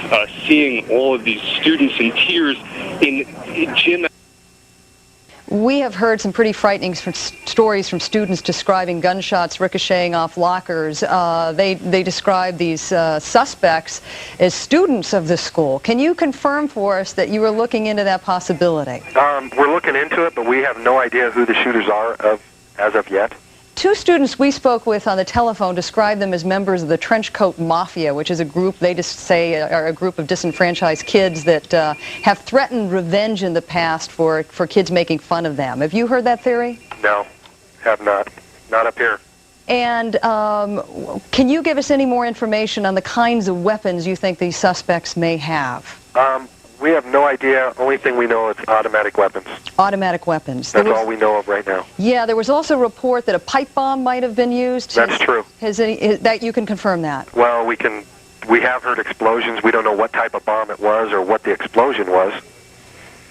seeing all of these students in tears in gym. We have heard some pretty frightening stories from students describing gunshots ricocheting off lockers. They describe these suspects as students of the school. Can you confirm for us that you are looking into that possibility? We're looking into it, but we have no idea who the shooters are as of yet. 2 students we spoke with on the telephone described them as members of the Trenchcoat Mafia, which is a group, they just say, are a group of disenfranchised kids that have threatened revenge in the past for kids making fun of them. Have you heard that theory? No, have not. Not up here. And can you give us any more information on the kinds of weapons you think these suspects may have? We have no idea. Only thing we know is automatic weapons. Automatic weapons. That's all we know of right now. Yeah, there was also a report that a pipe bomb might have been used. That's true. That you can confirm that? Well, we have heard explosions. We don't know what type of bomb it was or what the explosion was.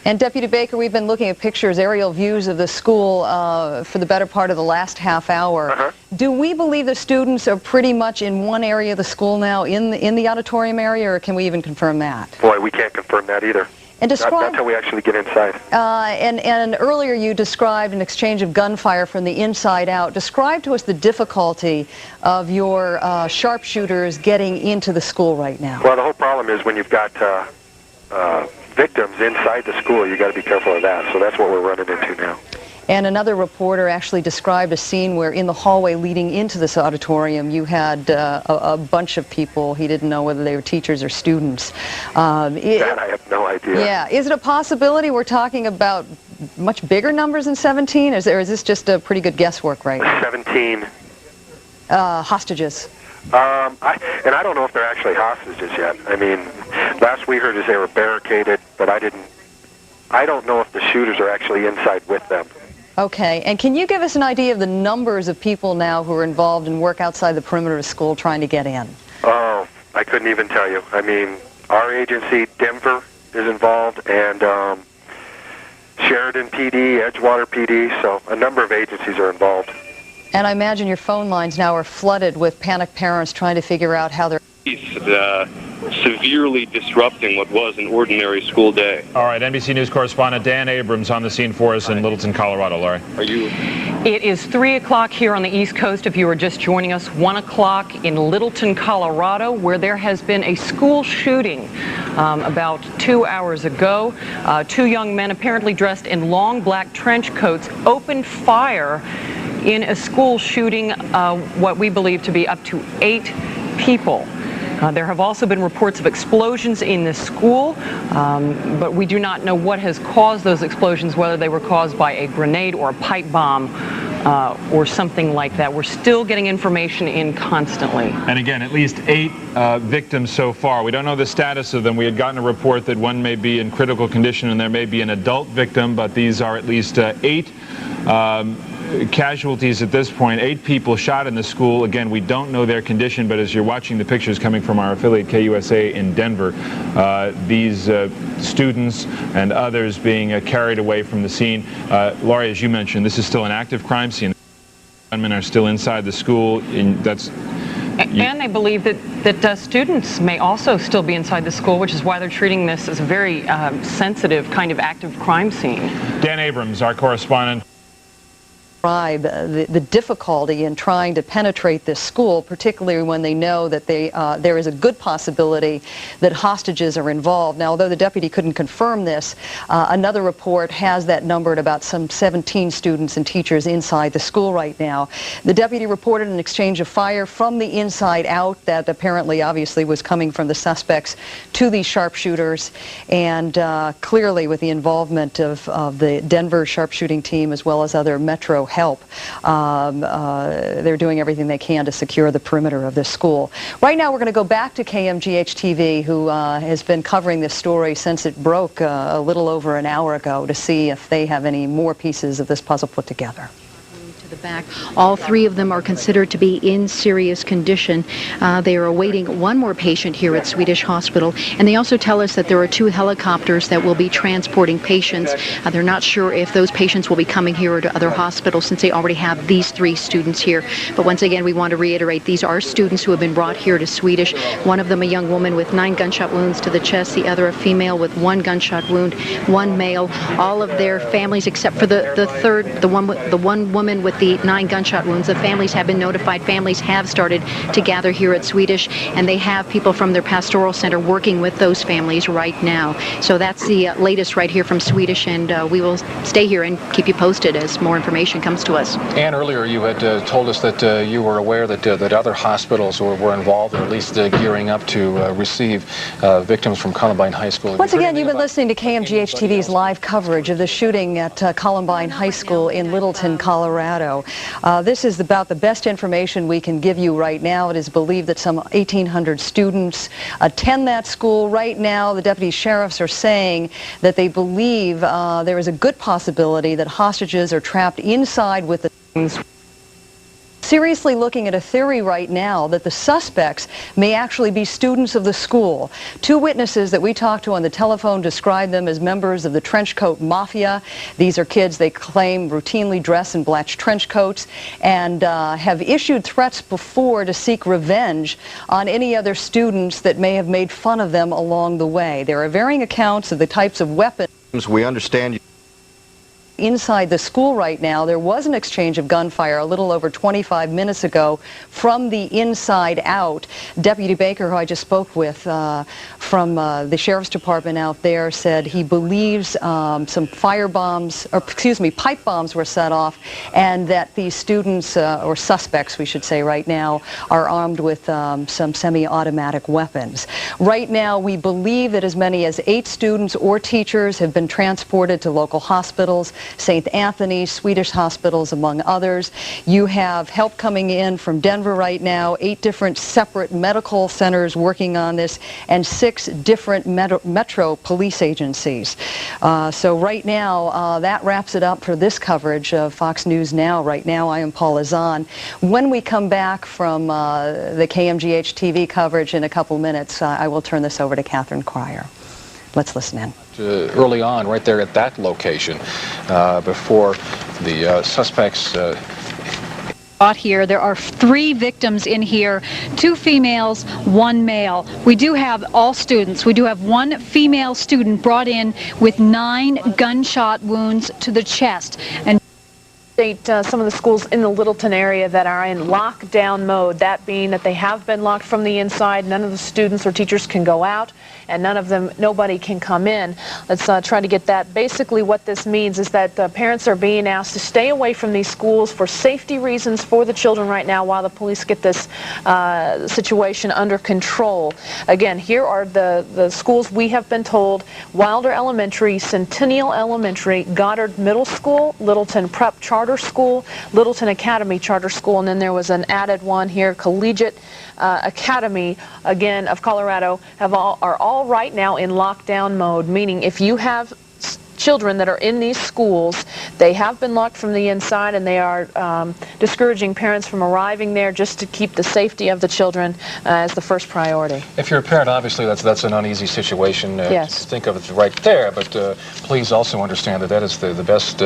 And Deputy Baker, we've been looking at pictures, aerial views of the school for the better part of the last half hour. Do we believe the students are pretty much in one area of the school now, in the auditorium area, or can we even confirm that? Boy, we can't confirm that either. And Not until we actually get inside. And earlier you described an exchange of gunfire from the inside out. Describe to us the difficulty of your sharpshooters getting into the school right now. Well, the whole problem is when you've got victims inside the school, you got to be careful of that. So that's what we're running into now. And another reporter actually described a scene where in the hallway leading into this auditorium you had a bunch of people. He didn't know whether they were teachers or students. That I have no idea. Yeah. Is it a possibility we're talking about much bigger numbers than 17? Or is this just a pretty good guesswork right now? 17. Hostages. I don't know if they're actually hostages yet. I mean, last we heard is they were barricaded, but I don't know if the shooters are actually inside with them. Okay, and can you give us an idea of the numbers of people now who are involved in work outside the perimeter of school trying to get in? Oh, I couldn't even tell you. I mean, our agency, Denver, is involved, and Sheridan PD, Edgewater PD, so a number of agencies are involved. And I imagine your phone lines now are flooded with panicked parents trying to figure out how they're... Severely disrupting what was an ordinary school day. All right, NBC News correspondent Dan Abrams on the scene for us in Littleton, Colorado. Laurie. It is 3 o'clock here on the East Coast. If you are just joining us, 1 o'clock in Littleton, Colorado, where there has been a school shooting about 2 hours ago. 2 young men apparently dressed in long black trench coats opened fire in a school shooting what we believe to be up to 8 people. There have also been reports of explosions in the school, but we do not know what has caused those explosions, whether they were caused by a grenade or a pipe bomb or something like that. We're still getting information in constantly. And again, at least 8 victims so far. We don't know the status of them. We had gotten a report that one may be in critical condition and there may be an adult victim, but these are at least 8 casualties at this point. 8 people shot in the school. Again, we don't know their condition, but as you're watching the pictures coming from our affiliate KUSA in Denver, these students and others being carried away from the scene. Laurie, as you mentioned, this is still an active crime scene. Gunmen are still inside the school. And they believe that students may also still be inside the school, which is why they're treating this as a very sensitive kind of active crime scene. Dan Abrams, our correspondent. The difficulty in trying to penetrate this school, particularly when they know that there is a good possibility that hostages are involved. Now, although the deputy couldn't confirm this, another report has that number at about some 17 students and teachers inside the school right now. The deputy reported an exchange of fire from the inside out that apparently, obviously, was coming from the suspects to these sharpshooters, and clearly with the involvement of the Denver sharpshooting team as well as other Metro help. They're doing everything they can to secure the perimeter of this school. Right now we're going to go back to KMGH-TV, who has been covering this story since it broke a little over an hour ago, to see if they have any more pieces of this puzzle put together. The back. All 3 of them are considered to be in serious condition. They are awaiting one more patient here at Swedish Hospital, and they also tell us that there are 2 helicopters that will be transporting patients. They're not sure if those patients will be coming here or to other hospitals, since they already have these 3 students here. But once again, we want to reiterate, these are students who have been brought here to Swedish. One of them a young woman with 9 gunshot wounds to the chest, the other a female with 1 gunshot wound, 1 male. All of their families, except for the one woman with the 9 gunshot wounds. The families have been notified. Families have started to gather here at Swedish, and they have people from their pastoral center working with those families right now. So that's the latest right here from Swedish, and we will stay here and keep you posted as more information comes to us. And earlier you had told us that you were aware that other hospitals were involved, or at least gearing up to receive victims from Columbine High School. Once again, you've been listening to KMGH-TV's live coverage of the shooting at Columbine High School in Littleton, Colorado. This is about the best information we can give you right now. It is believed that some 1,800 students attend that school. Right now, the deputy sheriffs are saying that they believe there is a good possibility that hostages are trapped inside with the students. Seriously looking at a theory right now that the suspects may actually be students of the school. 2 witnesses that we talked to on the telephone describe them as members of the trenchcoat mafia. These are kids they claim routinely dress in black trench coats and have issued threats before to seek revenge on any other students that may have made fun of them along the way. There are varying accounts of the types of weapons. We understand. Inside the school right now, there was an exchange of gunfire a little over 25 minutes ago from the inside out. Deputy Baker, who I just spoke with from the Sheriff's Department out there, said he believes some pipe bombs were set off, and that these students, or suspects we should say right now, are armed with some semi-automatic weapons. Right now, we believe that as many as 8 students or teachers have been transported to local hospitals. St. Anthony, Swedish hospitals, among others. You have help coming in from Denver right now, 8 different separate medical centers working on this, and 6 different metro police agencies. So right now, that wraps it up for this coverage of Fox News Now. Right now, I am Paula Zahn. When we come back from the KMGH TV coverage in a couple minutes, I will turn this over to Catherine Cryer. Let's listen in. Early on, right there at that location, before the suspects... Here, there are 3 victims in here, 2 females, 1 male. We do have all students. We do have 1 female student brought in with 9 gunshot wounds to the chest. And some of the schools in the Littleton area that are in lockdown mode, that being that they have been locked from the inside. None of the students or teachers can go out, and nobody can come in. Let's try to get that. Basically what this means is that parents are being asked to stay away from these schools for safety reasons for the children right now while the police get this situation under control. Again, here are the schools we have been told: Wilder Elementary, Centennial Elementary, Goddard Middle School, Littleton Prep Charter charter school, Littleton Academy Charter School, and then there was an added one here, Collegiate Academy, again, of Colorado, are all right now in lockdown mode, meaning if you have children that are in these schools, they have been locked from the inside, and they are discouraging parents from arriving there just to keep the safety of the children as the first priority. If you're a parent, obviously that's an uneasy situation yes. to think of it right there, but please also understand that that is the best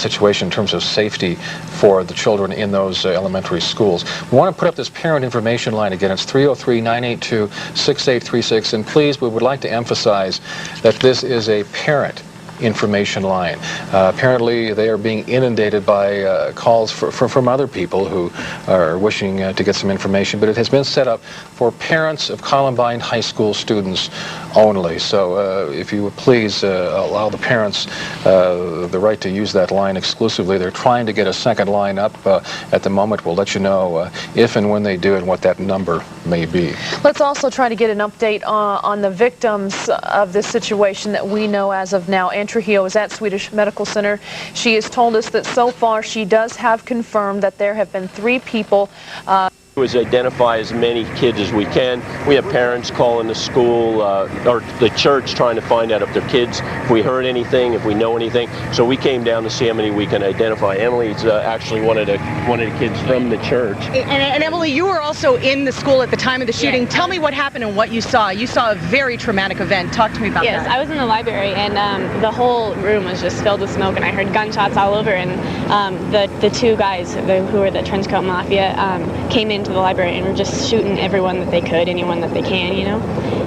situation in terms of safety for the children in those elementary schools. We want to put up this parent information line again. It's 303-982-6836, and please, we would like to emphasize that this is a parent information line. Apparently they are being inundated by calls from other people who are wishing to get some information, but it has been set up for parents of Columbine High School students only. So if you would please allow the parents the right to use that line exclusively. They're trying to get a second line up at the moment. We'll let you know if and when they do and what that number may be. Let's also try to get an update on the victims of this situation that we know as of now. Trujillo is at Swedish Medical Center. She has told us that so far she does have confirmed that there have been 3 people is identify as many kids as we can. We have parents calling the school or the church trying to find out if their kids, if we heard anything, if we know anything. So we came down to see how many we can identify. Emily's actually one of the kids from the church. And Emily, you were also in the school at the time of the shooting. Yes. Tell me what happened and what you saw. You saw a very traumatic event. Talk to me about that. Yes, I was in the library, and the whole room was just filled with smoke, and I heard gunshots all over, and the 2 guys who were the trenchcoat mafia came into the library and were just shooting everyone that they could, anyone that they can, you know.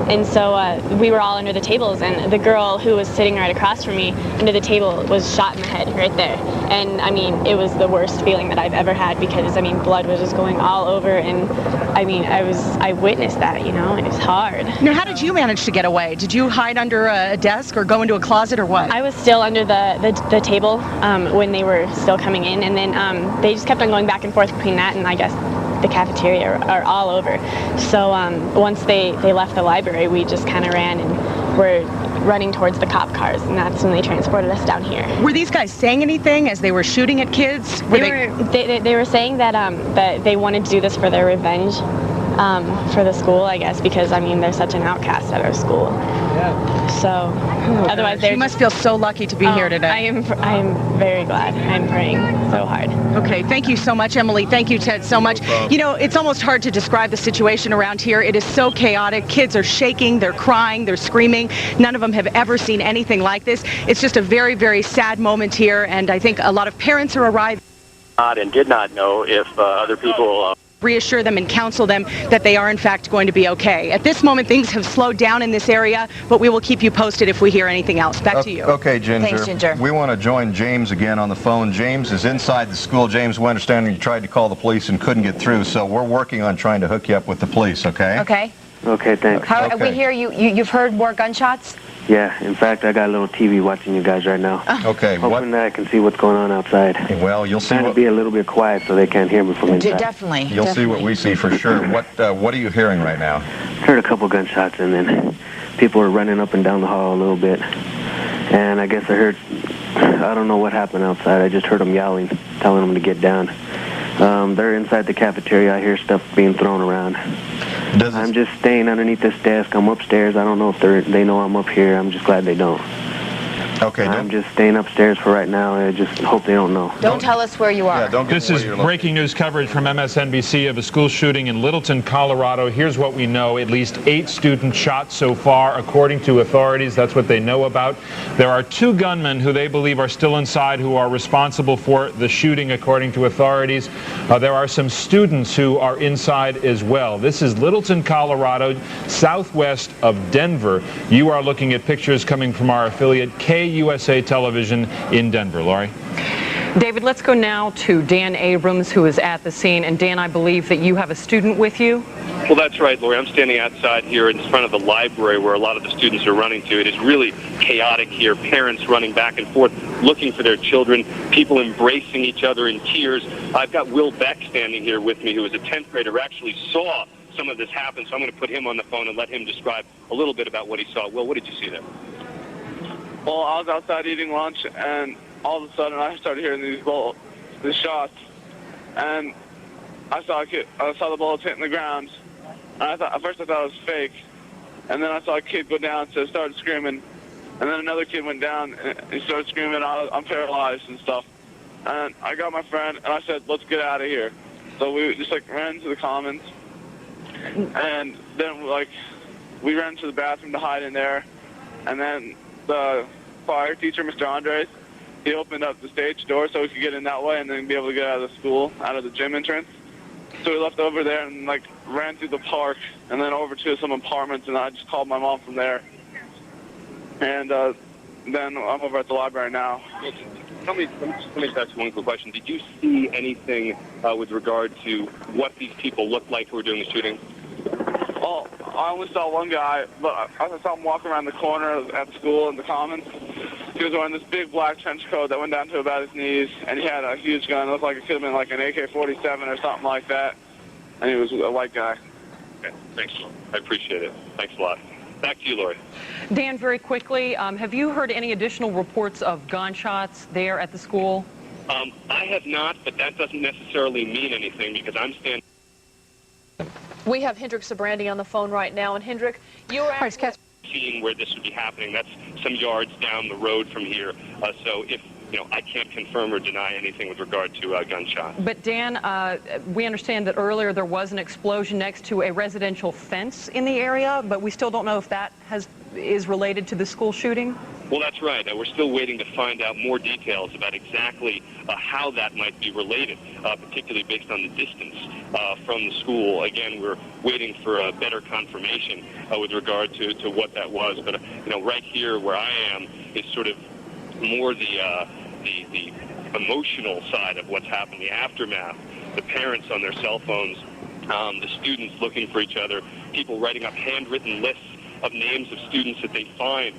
And so we were all under the tables, and the girl who was sitting right across from me under the table was shot in the head right there. And I mean, it was the worst feeling that I've ever had, because I mean, blood was just going all over, and I mean, I witnessed that, you know. It was hard. Now, how did you manage to get away? Did you hide under a desk or go into a closet or what? I was still under the table when they were still coming in, and then they just kept on going back and forth between that and I guess the cafeteria are all over. So once they left the library, we just kind of ran and were running towards the cop cars, and that's when they transported us down here. Were these guys saying anything as they were shooting at kids? They were saying that that they wanted to do this for their revenge for the school, I guess, because I mean, they're such an outcast at our school. Yeah. So otherwise, you must feel so lucky to be here today. I am very glad. I'm praying so hard. Okay, thank you so much, Emily. Thank you, Ted, so much. You know, it's almost hard to describe the situation around here. It is so chaotic. Kids are shaking, they're crying, they're screaming. None of them have ever seen anything like this. It's just a very, very sad moment here, and I think a lot of parents are arriving. And did not know if other people reassure them and counsel them that they are in fact going to be okay. At this moment, things have slowed down in this area, but we will keep you posted if we hear anything else. Back to you. Okay, Ginger. Thanks, Ginger. We want to join James again on the phone. James is inside the school. James, we understand you tried to call the police and couldn't get through, so we're working on trying to hook you up with the police, okay? Okay. Okay, thanks. We hear you've heard more gunshots? Yeah, in fact, I got a little TV watching you guys right now. Okay. Hoping that I can see what's going on outside. Well, you'll see. Trying to be a little bit quiet so they can't hear me from inside. Definitely. You'll see what we see for sure. What are you hearing right now? Heard a couple gunshots, and then people were running up and down the hall a little bit. And I guess I don't know what happened outside. I just heard them yelling, telling them to get down. They're inside the cafeteria. I hear stuff being thrown around. I'm just staying underneath this desk. I'm upstairs. I don't know if they know I'm up here. I'm just glad they don't. Okay. I'm just staying upstairs for right now. I just hope they don't know. Don't tell us where you are. Yeah, This is breaking news coverage from MSNBC of a school shooting in Littleton, Colorado. Here's what we know. At least 8 students shot so far, according to authorities. That's what they know about. There are 2 gunmen who they believe are still inside who are responsible for the shooting, according to authorities. There are some students who are inside as well. This is Littleton, Colorado, southwest of Denver. You are looking at pictures coming from our affiliate KUSA Television in Denver. Laurie? David, let's go now to Dan Abrams, who is at the scene. And Dan, I believe that you have a student with you? Well, that's right, Lori. I'm standing outside here in front of the library where a lot of the students are running to. It is really chaotic here. Parents running back and forth, looking for their children, people embracing each other in tears. I've got Will Beck standing here with me, who is a 10th grader, who actually saw some of this happen. So I'm going to put him on the phone and let him describe a little bit about what he saw. Will, what did you see there? Well, I was outside eating lunch, and all of a sudden I started hearing these shots, and I saw the bullets hitting the ground. And at first I thought it was fake, and then I saw a kid go down, so I started screaming, and then another kid went down and he started screaming, I'm paralyzed and stuff. And I got my friend and I said, let's get out of here. So we just ran to the commons, and then we ran to the bathroom to hide in there, and then the fire teacher, Mr. Andres, he opened up the stage door so we could get in that way and then be able to get out of the school, out of the gym entrance. So we left over there and ran through the park and then over to some apartments, and I just called my mom from there. And then I'm over at the library now. Let me just ask one quick question. Did you see anything with regard to what these people looked like who were doing the shooting? Well, I only saw one guy, but I saw him walking around the corner at school in the commons. He was wearing this big black trench coat that went down to about his knees, and he had a huge gun. It looked like it could have been like an AK-47 or something like that. And he was a white guy. Okay, thanks. I appreciate it. Thanks a lot. Back to you, Lori. Dan, very quickly, have you heard any additional reports of gunshots there at the school? I have not, but that doesn't necessarily mean anything because I'm standing. We have Hendrik Sabrandi on the phone right now, and Hendrik, you were actually seeing where this would be happening. That's some yards down the road from here. So if I can't confirm or deny anything with regard to gunshots. But Dan, we understand that earlier there was an explosion next to a residential fence in the area, but we still don't know if that is related to the school shooting. Well, that's right. We're still waiting to find out more details about exactly how that might be related, particularly based on the distance from the school. Again, we're waiting for a better confirmation with regard to what that was. But right here where I am is sort of more the emotional side of what's happened, the aftermath, the parents on their cell phones, the students looking for each other, people writing up handwritten lists of names of students that they find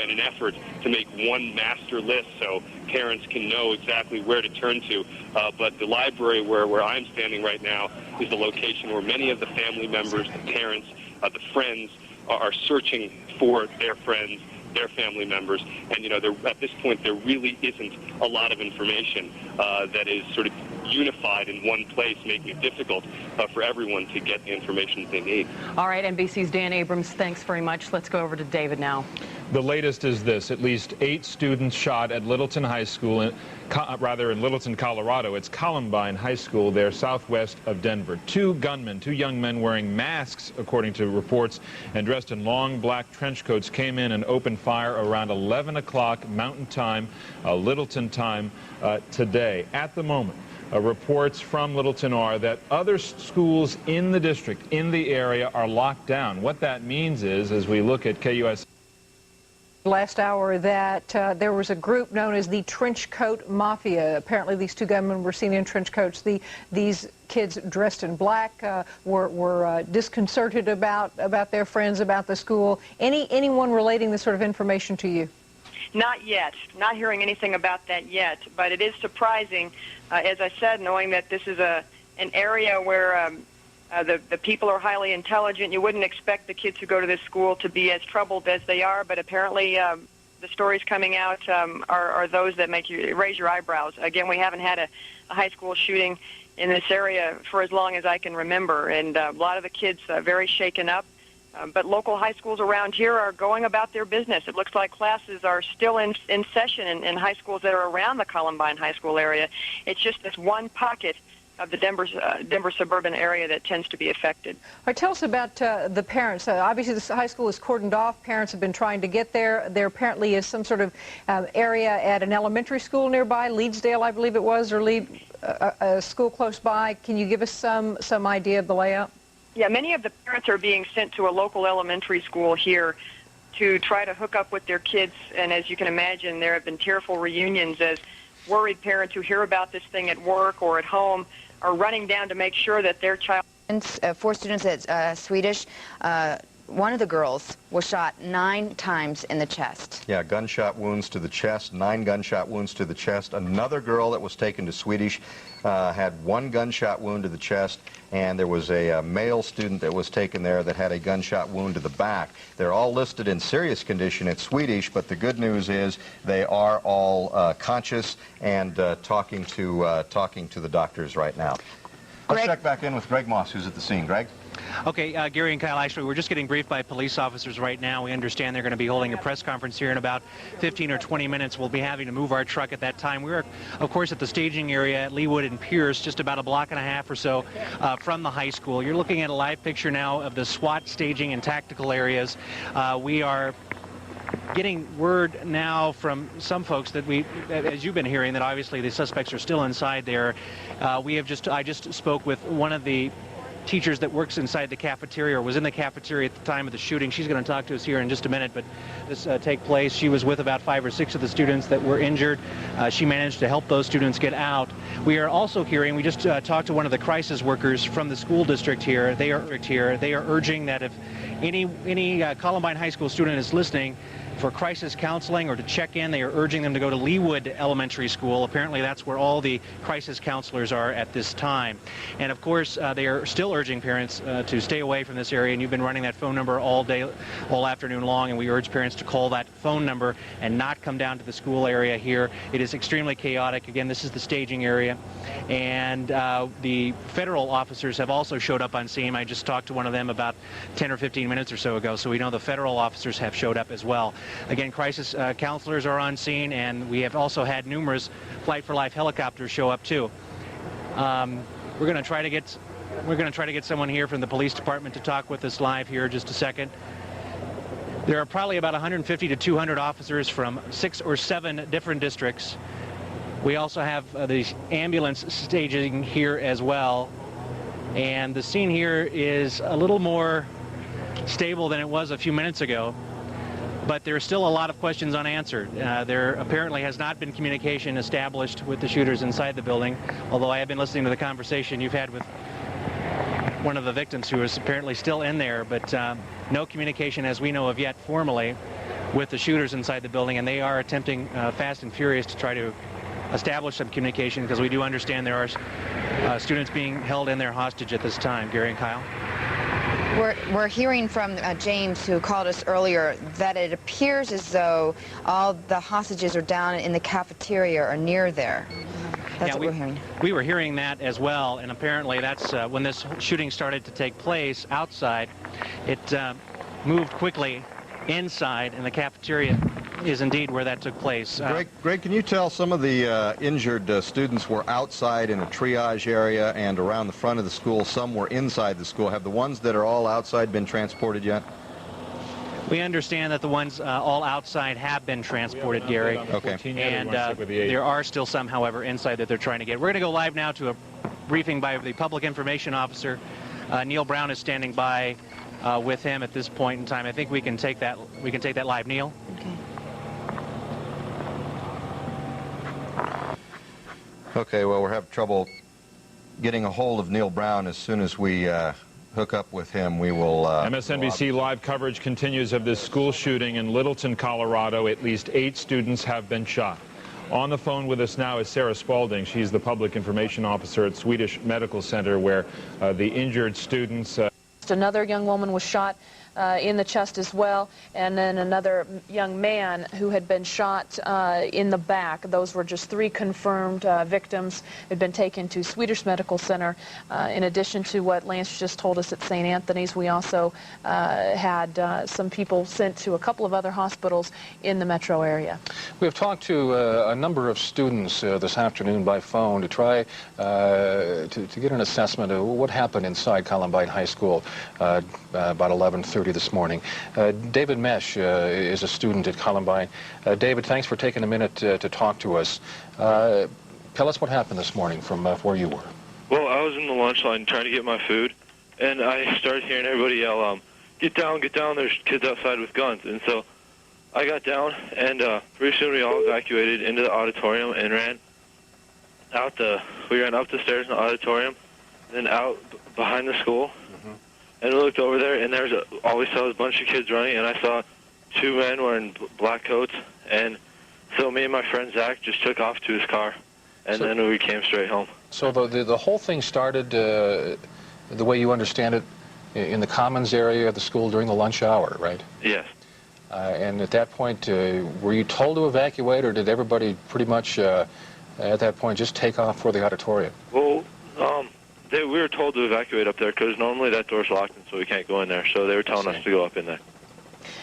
in an effort to make one master list so parents can know exactly where to turn to. But the library where I'm standing right now is the location where many of the family members, the parents, the friends are searching for their friends, their family members, and at this point there really isn't a lot of information that is sort of unified in one place, making it difficult for everyone to get the information that they need. All right, NBC's Dan Abrams, thanks very much. Let's go over to David now. The latest is this: at least 8 students shot at Littleton High School, in Littleton, Colorado. It's Columbine High School there, southwest of Denver. 2 young men wearing masks, according to reports, and dressed in long black trench coats came in and opened fire around 11 o'clock Mountain Time, Littleton time today. At the moment, reports from Littleton are that other schools in the district, in the area, are locked down. What that means is, as we look at KUS last hour, that there was a group known as the Trench Coat Mafia. Apparently these 2 gunmen were seen in trench coats. These kids dressed in black were disconcerted about their friends, about the school. Anyone relating this sort of information to you? Not yet. Not hearing anything about that yet. But it is surprising, as I said, knowing that this is an area where the people are highly intelligent. You wouldn't expect the kids who go to this school to be as troubled as they are, but apparently the stories coming out are those that make you raise your eyebrows. Again, we haven't had a high school shooting in this area for as long as I can remember, and a lot of the kids very shaken up. But local high schools around here are going about their business. It looks like classes are still in session in high schools that are around the Columbine High School area. It's just this one pocket of the Denver suburban area that tends to be affected. All right, tell us about the parents. Obviously, this high school is cordoned off. Parents have been trying to get there. There apparently is some sort of area at an elementary school nearby, Leedsdale, I believe it was, or a school close by. Can you give us some idea of the layout? Yeah, many of the parents are being sent to a local elementary school here to try to hook up with their kids, and as you can imagine, there have been tearful reunions as worried parents who hear about this thing at work or at home are running down to make sure that their child... 4 students at Swedish one of the girls was shot 9 times in the chest. Yeah, gunshot wounds to the chest, 9 gunshot wounds to the chest. Another girl that was taken to Swedish had 1 gunshot wound to the chest, and there was a male student that was taken there that had a gunshot wound to the back. They're all listed in serious condition at Swedish, but the good news is they are all conscious and talking to the doctors right now. Let's check back in with Greg Moss, who's at the scene. Greg? Okay, Gary and Kyle, actually, we're just getting briefed by police officers right now. We understand they're going to be holding a press conference here in about 15 or 20 minutes. We'll be having to move our truck at that time. We're, of course, at the staging area at Leawood and Pierce, just about a block and a half or so from the high school. You're looking at a live picture now of the SWAT staging and tactical areas. We are getting word now from some folks that as you've been hearing, that obviously the suspects are still inside there. I just spoke with one of the teachers that works inside the cafeteria, or was in the cafeteria at the time of the shooting. She's going to talk to us here in just a minute, but this take place. She was with about 5 or 6 of the students that were injured. She managed to help those students get out. We are also hearing, we just talked to one of the crisis workers from the school district here. They are urging that if any Columbine High School student is listening for crisis counseling or to check in, they are urging them to go to Leawood Elementary School. Apparently that's where all the crisis counselors are at this time. And of course, they are still urging parents to stay away from this area, and you've been running that phone number all afternoon long, and we urge parents to call that phone number and not come down to the school area here. It is extremely chaotic. Again, this is the staging area, and the federal officers have also showed up on scene. I just talked to one of them about 10 or 15 minutes or so ago, so we know the federal officers have showed up as well. Again, crisis counselors are on scene, and we have also had numerous Flight for Life helicopters show up too. We're going to try to get someone here from the police department to talk with us live here in just a second. There are probably about 150 to 200 officers from 6 or 7 different districts. We also have the ambulance staging here as well, and the scene here is a little more stable than it was a few minutes ago. But there are still a lot of questions unanswered. There apparently has not been communication established with the shooters inside the building, although I have been listening to the conversation you've had with one of the victims who is apparently still in there, but no communication as we know of yet formally with the shooters inside the building, and they are attempting fast and furious to try to establish some communication, because we do understand there are students being held in there hostage at this time. Gary and Kyle? We're hearing from James, who called us earlier, that it appears as though all the hostages are down in the cafeteria or near there. That's what we're hearing. We were hearing that as well, and apparently that's when this shooting started to take place outside. It moved quickly inside, and the cafeteria is indeed where that took place. Greg, can you tell some of the injured students were outside in a triage area and around the front of the school? Some were inside the school. Have the ones that are all outside been transported yet? We understand that the ones all outside have been transported, Gary. Okay. And there are still some, however, inside that they're trying to get. We're going to go live now to a briefing by the Public Information Officer. Neil Brown is standing by with him at this point in time. I think we can take that. We can take that live, Neil. Okay. Okay, well, we're having trouble getting a hold of Neil Brown. As soon as we hook up with him, we will... MSNBC live coverage continues of this school shooting in Littleton, Colorado. At least 8 students have been shot. On the phone with us now is Sarah Spalding. She's the public information officer at Swedish Medical Center, where the injured students... Another young woman was shot in the chest as well, and then another young man who had been shot in the back. Those were just 3 confirmed victims who had been taken to Swedish Medical Center. In addition to what Lance just told us at St. Anthony's, we also had some people sent to a couple of other hospitals in the metro area. We have talked to a number of students this afternoon by phone to try to get an assessment of what happened inside Columbine High School about 11:30 this morning. David Mesh is a student at Columbine. David, thanks for taking a minute to talk to us. Tell us what happened this morning from where you were. Well, I was in the lunch line trying to get my food, and I started hearing everybody yell, get down, there's kids outside with guns. And so I got down, and pretty soon we all evacuated into the auditorium and we ran up the stairs in the auditorium, then out behind the school. and we looked over there, and all we saw was a bunch of kids running, and I saw 2 men wearing black coats, and so me and my friend Zach just took off to his car, and then we came straight home. So the whole thing started, the way you understand it, in the commons area of the school during the lunch hour, right? Yes. And at that point, were you told to evacuate, or did everybody pretty much at that point just take off for the auditorium? Well, we were told to evacuate up there because normally that door's locked, and so we can't go in there. So they were telling us to go up in there.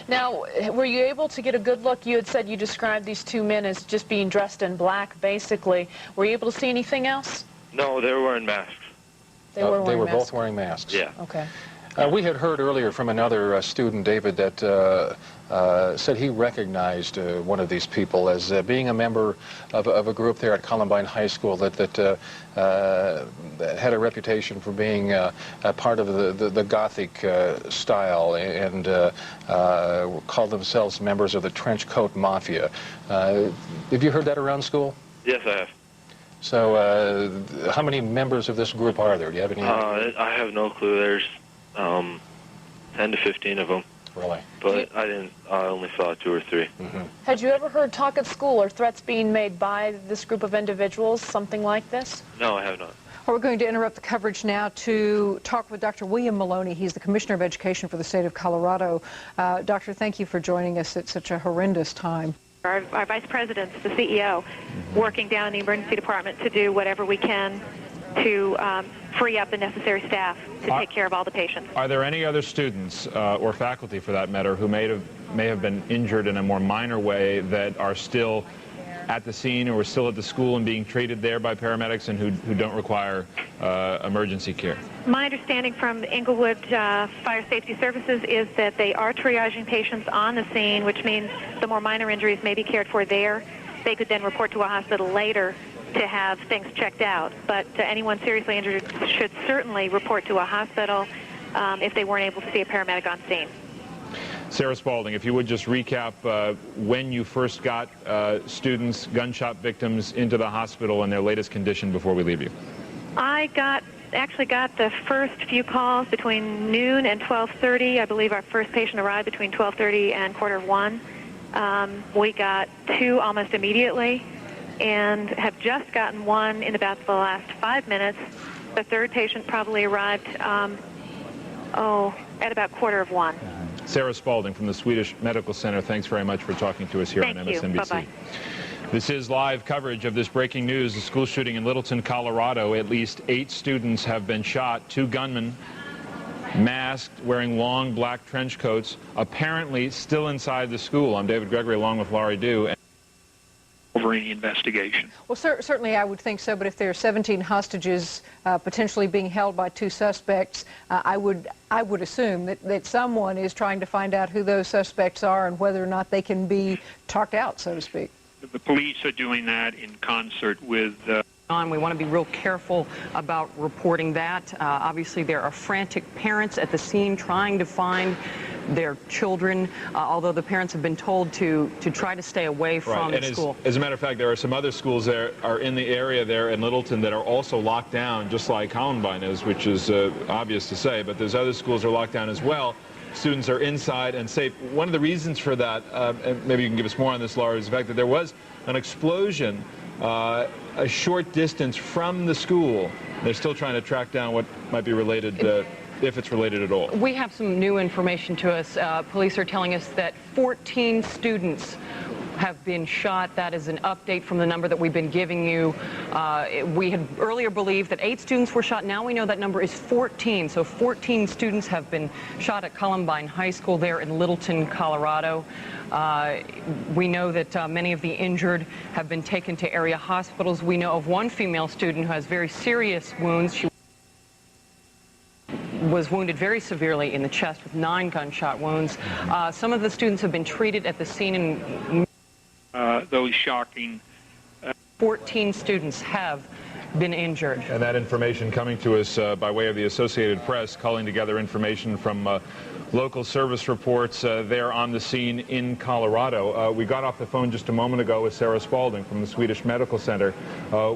Now, were you able to get a good look? You had said you described these 2 men as just being dressed in black, basically. Were you able to see anything else? No, they were wearing masks. They were wearing masks. Both wearing masks. Yeah. Okay. We had heard earlier from another student, David, that said he recognized one of these people as being a member of a group there at Columbine High School that had a reputation for being a part of the Gothic style and called themselves members of the Trench Coat Mafia. Have you heard that around school? Yes, I have. So how many members of this group are there? Do you have any idea? I have no clue. There's 10 to 15 of them. Really? But I only saw 2 or 3. Mm-hmm. Had you ever heard talk at school or threats being made by this group of individuals, something like this? No, I have not. Well, we're going to interrupt the coverage now to talk with Dr. William Maloney. He's the Commissioner of Education for the state of Colorado. Doctor, thank you for joining us at such a horrendous time. Our vice president's the CEO, working down in the emergency department to do whatever we can to free up the necessary staff to take care of all the patients. Are there any other students or faculty, for that matter, who may have been injured in a more minor way that are still at the scene or still at the school and being treated there by paramedics and who don't require emergency care? My understanding from Inglewood Fire Safety Services is that they are triaging patients on the scene, which means the more minor injuries may be cared for there. They could then report to a hospital later to have things checked out. But anyone seriously injured should certainly report to a hospital if they weren't able to see a paramedic on scene. Sarah Spalding, if you would just recap when you first got students, gunshot victims, into the hospital and their latest condition before we leave you. I actually got the first few calls between noon and 12:30. I believe our first patient arrived between 12:30 and 1:15. We got 2 almost immediately and have just gotten 1 in about the last 5 minutes. The 3rd patient probably arrived at about 1:15. Sarah Spalding from the Swedish Medical Center, thanks very much for talking to us here on MSNBC. Bye-bye. This is live coverage of this breaking news, the school shooting in Littleton, Colorado. At least 8 students have been shot. 2 gunmen, masked, wearing long black trench coats, apparently still inside the school. I'm David Gregory along with Laurie Dew. Over any investigation. Well, certainly I would think so, but if there are 17 hostages potentially being held by 2 suspects, I would assume that someone is trying to find out who those suspects are and whether or not they can be talked out, so to speak. The police are doing that in concert with... We want to be real careful about reporting that. Obviously, there are frantic parents at the scene trying to find their children, although the parents have been told to try to stay away from the school. As a matter of fact, there are some other schools that are in the area there in Littleton that are also locked down, just like Columbine is, which is obvious to say, but there's other schools that are locked down as well. Students are inside and safe. One of the reasons for that, and maybe you can give us more on this, Laura, is the fact that there was an explosion a short distance from the school. They're still trying to track down what might be related, if it's related at all. We have some new information to us. Police are telling us that 14 students have been shot. That is an update from the number that we've been giving you. We had earlier believed that 8 students were shot. Now we know that number is 14. So 14 students have been shot at Columbine High School there in Littleton, Colorado. We know that many of the injured have been taken to area hospitals. We know of 1 female student who has very serious wounds. She was wounded very severely in the chest with 9 gunshot wounds. Some of the students have been treated at the scene and those shocking. 14 students have been injured. And that information coming to us by way of the Associated Press, culling together information from local service reports there on the scene in Colorado. We got off the phone just a moment ago with Sarah Spalding from the Swedish Medical Center,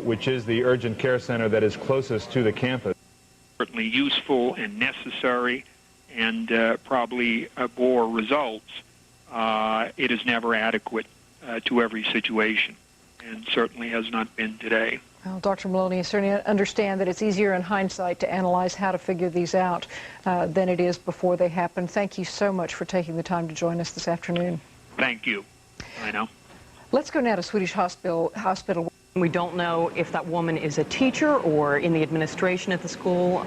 which is the urgent care center that is closest to the campus. Certainly useful and necessary. and probably bore results, it is never adequate to every situation, and certainly has not been today. Well, Dr. Maloney, I certainly understand that it's easier in hindsight to analyze how to figure these out than it is before they happen. Thank you so much for taking the time to join us this afternoon. Thank you. I know. Let's go now to Swedish Hospital. We don't know if that woman is a teacher or in the administration at the school.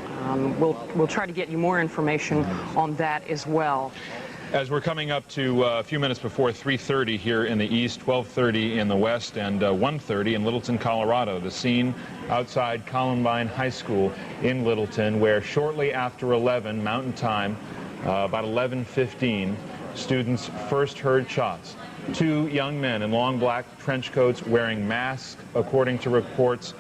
We'll try to get you more information on that as well. As we're coming up to a few minutes before 3:30 here in the east, 12:30 in the west, and 1:30 in Littleton, Colorado. The scene outside Columbine High School in Littleton, where shortly after 11 Mountain Time, about 11:15, students first heard shots. Two young men in long black trench coats wearing masks, according to reports,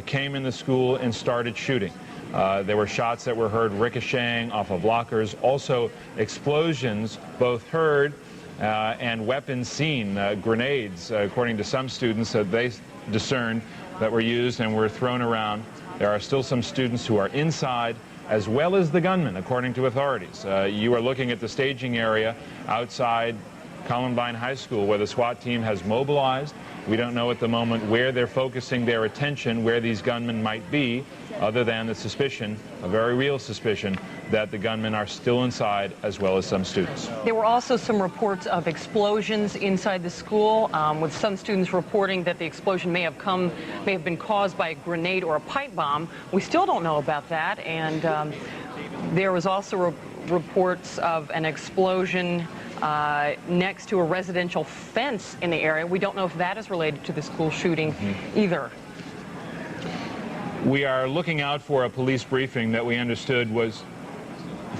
came in the school and started shooting. There were shots that were heard ricocheting off of lockers. Also, explosions both heard and weapons seen, grenades, according to some students that they discerned, that were used and were thrown around. There are still some students who are inside, as well as the gunman, according to authorities. You are looking at the staging area outside Columbine High School, where the SWAT team has mobilized. We don't know at the moment where they're focusing their attention, where these gunmen might be, other than the suspicion, a very real suspicion, that the gunmen are still inside, as well as some students. There were also some reports of explosions inside the school, with some students reporting that the explosion may have been caused by a grenade or a pipe bomb. We still don't know about that, and there was also reports of an explosion next to a residential fence in the area. We don't know if that is related to the school shooting either. We are looking out for a police briefing that we understood was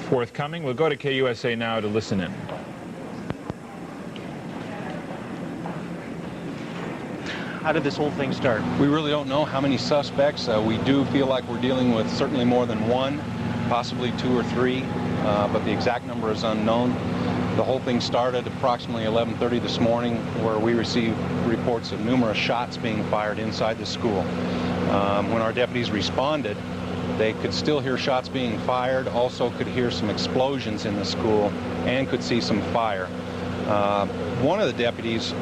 forthcoming. We'll go to KUSA now to listen in. How did this whole thing start? We really don't know how many suspects. We do feel like we're dealing with certainly more than one, possibly two or three, but the exact number is unknown. The whole thing started approximately 11:30 this morning, where we received reports of numerous shots being fired inside the school. When our deputies responded, they could still hear shots being fired, also could hear some explosions in the school, and could see some fire. One of the deputies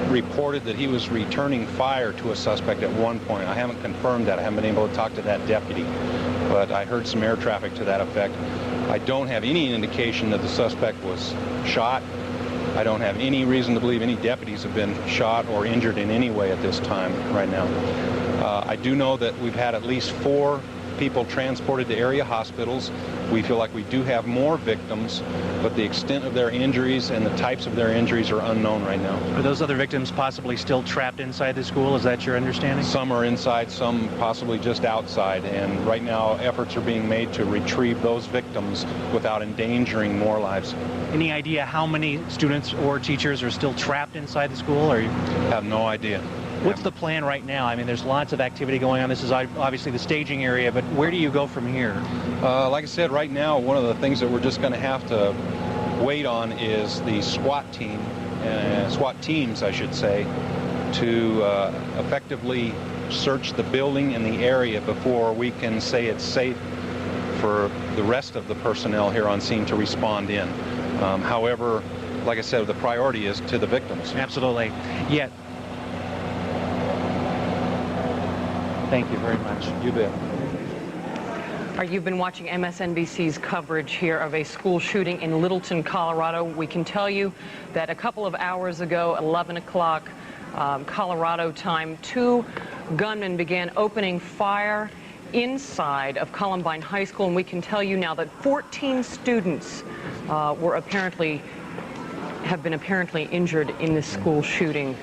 reported that he was returning fire to a suspect at one point. I haven't confirmed that. I haven't been able to talk to that deputy, but I heard some air traffic to that effect. I don't have any indication that the suspect was shot. I don't have any reason to believe any deputies have been shot or injured in any way at this time right now. I do know that we've had at least 4 people transported to area hospitals. We feel like we do have more victims, but the extent of their injuries and the types of their injuries are unknown right now. Are those other victims possibly still trapped inside the school? Is that your understanding? Some are inside, some possibly just outside, and right now efforts are being made to retrieve those victims without endangering more lives. Any idea how many students or teachers are still trapped inside the school? Or you have no idea. What's the plan right now? I mean, there's lots of activity going on. This is obviously the staging area, but where do you go from here? Like I said, right now, one of the things that we're just going to have to wait on is the SWAT team, SWAT teams, I should say, to effectively search the building and the area before we can say it's safe for the rest of the personnel here on scene to respond in. However, like I said, the priority is to the victims. Absolutely. Yet. Thank you very much. You bet. You've been watching MSNBC's coverage here of a school shooting in Littleton, Colorado. We can tell you that a couple of hours ago, 11 o'clock Colorado time, 2 gunmen began opening fire inside of Columbine High School, and we can tell you now that 14 students have been apparently injured in this school shooting.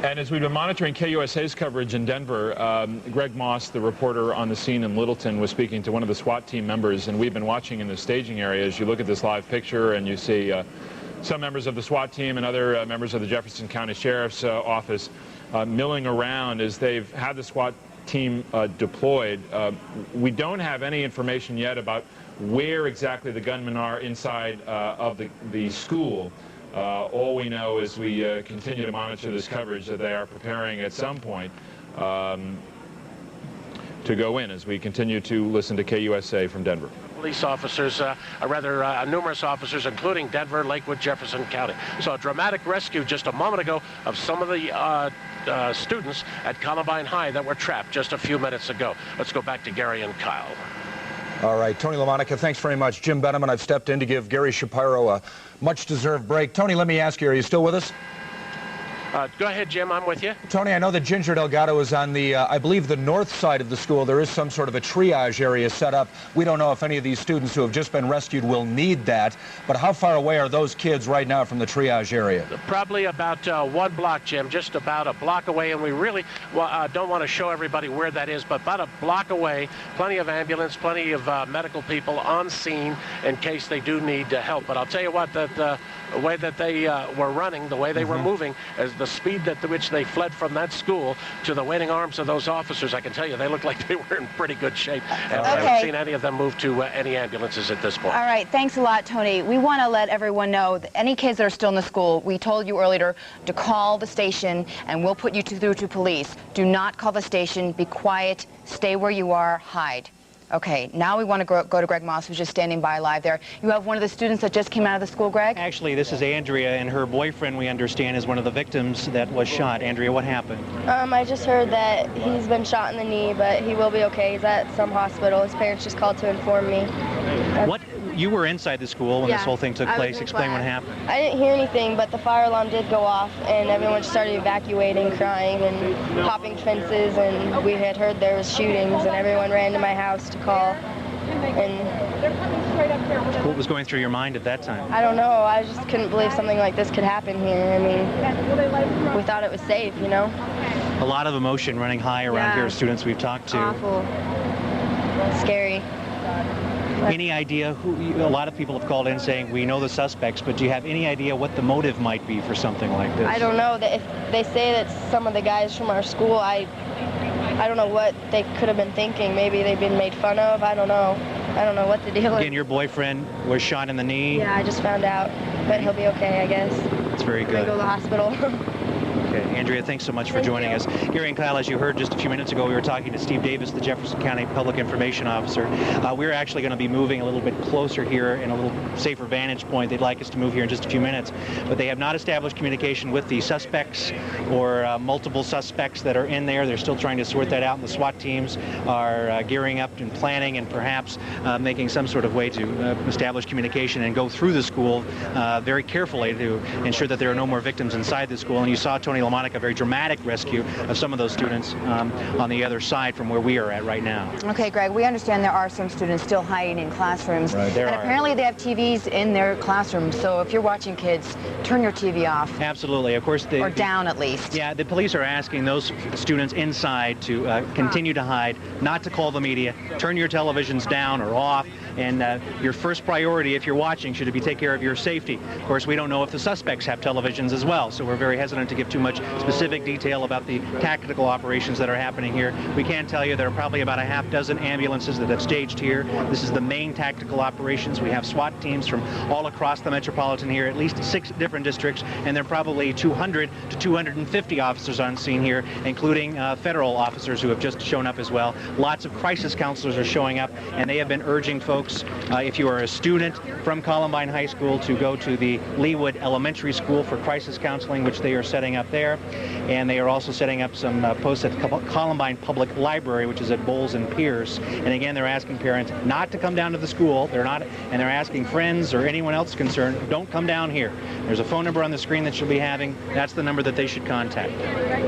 And as we've been monitoring KUSA's coverage in Denver, Greg Moss, the reporter on the scene in Littleton, was speaking to one of the SWAT team members, and we've been watching in the staging area. As you look at this live picture and you see some members of the SWAT team and other members of the Jefferson County Sheriff's Office milling around as they've had the SWAT team deployed. We don't have any information yet about where exactly the gunmen are inside of the school. All we know is we continue to monitor this coverage that they are preparing at some point to to go in as we continue to listen to KUSA from Denver. Police officers, numerous officers, including Denver, Lakewood, Jefferson County. So a dramatic rescue just a moment ago of some of the students at Columbine High that were trapped just a few minutes ago. Let's go back to Gary and Kyle. All right, Tony LaMonica, thanks very much. Jim Benham, and I've stepped in to give Gary Shapiro a much-deserved break. Tony, let me ask you, are you still with us? Go ahead, Jim. I'm with you. Tony, I know that Ginger Delgado is on the, I believe, the north side of the school. There is some sort of a triage area set up. We don't know if any of these students who have just been rescued will need that. But how far away are those kids right now from the triage area? Probably about 1 block, Jim, just about a block away. And we really don't want to show everybody where that is, but about a block away. Plenty of ambulance, plenty of medical people on scene in case they do need help. But I'll tell you what, that the way that they were running, the way they were moving, as the speed at which they fled from that school to the waiting arms of those officers, I can tell you they looked like they were in pretty good shape. And I haven't seen any of them move to any ambulances at this point. All right, thanks a lot, Tony. We want to let everyone know that any kids that are still in the school, we told you earlier to call the station and we'll put you through to police. Do not call the station. Be quiet. Stay where you are. Hide. Okay, now we want to go to Greg Moss, who's just standing by live there. You have one of the students that just came out of the school, Greg? Actually, this is Andrea, and her boyfriend, we understand, is one of the victims that was shot. Andrea, what happened? I just heard that he's been shot in the knee, but he will be okay. He's at some hospital. His parents just called to inform me. You were inside the school when this whole thing took place. Explain what happened. I didn't hear anything, but the fire alarm did go off, and everyone started evacuating, crying, and hopping fences, and we had heard there was shootings, and everyone ran to my house to call. And what was going through your mind at that time? I don't know. I just couldn't believe something like this could happen here. I mean, we thought it was safe, you know? A lot of emotion running high around here, students we've talked to. Awful. Scary. Any idea who? A lot of people have called in saying we know the suspects, but do you have any idea what the motive might be for something like this? I don't know. If they say that some of the guys from our school, I don't know what they could have been thinking. Maybe they've been made fun of. I don't know. I don't know what the deal is. Again, your boyfriend was shot in the knee. Yeah, I just found out, but he'll be okay, I guess. That's very good. I'm gonna go to the hospital. Okay, Andrea, thanks so much for joining us. Gary and Kyle, as you heard just a few minutes ago, we were talking to Steve Davis, the Jefferson County Public Information Officer. We're actually going to be moving a little bit closer here in a little safer vantage point. They'd like us to move here in just a few minutes, but they have not established communication with the suspects or multiple suspects that are in there. They're still trying to sort that out, and the SWAT teams are gearing up and planning and perhaps making some sort of way to establish communication and go through the school very carefully to ensure that there are no more victims inside the school. And you saw Tony LaMonica, a very dramatic rescue of some of those students on the other side from where we are at right now. Okay, Greg, we understand there are some students still hiding in classrooms. Right, and apparently they have TVs in their classrooms, so if you're watching kids, turn your TV off. Absolutely, of course. Or down at least. Yeah, the police are asking those students inside to continue to hide, not to call the media, turn your televisions down or off, and your first priority if you're watching should be take care of your safety. Of course, we don't know if the suspects have televisions as well, so we're very hesitant to give too much specific detail about the tactical operations that are happening here. We can tell you there are probably about a half dozen ambulances that have staged here. This is the main tactical operations. We have SWAT teams from all across the metropolitan here, at least 6 different districts, and there are probably 200 to 250 officers on scene here, including federal officers who have just shown up as well. Lots of crisis counselors are showing up, and they have been urging folks, if you are a student from Columbine High School, to go to the Leawood Elementary School for crisis counseling, which they are setting up there. And they are also setting up some posts at the Columbine Public Library, which is at Bowles and Pierce. And again, they're asking parents not to come down to the school. They're asking friends or anyone else concerned, don't come down here. There's a phone number on the screen that you'll be having. That's the number that they should contact.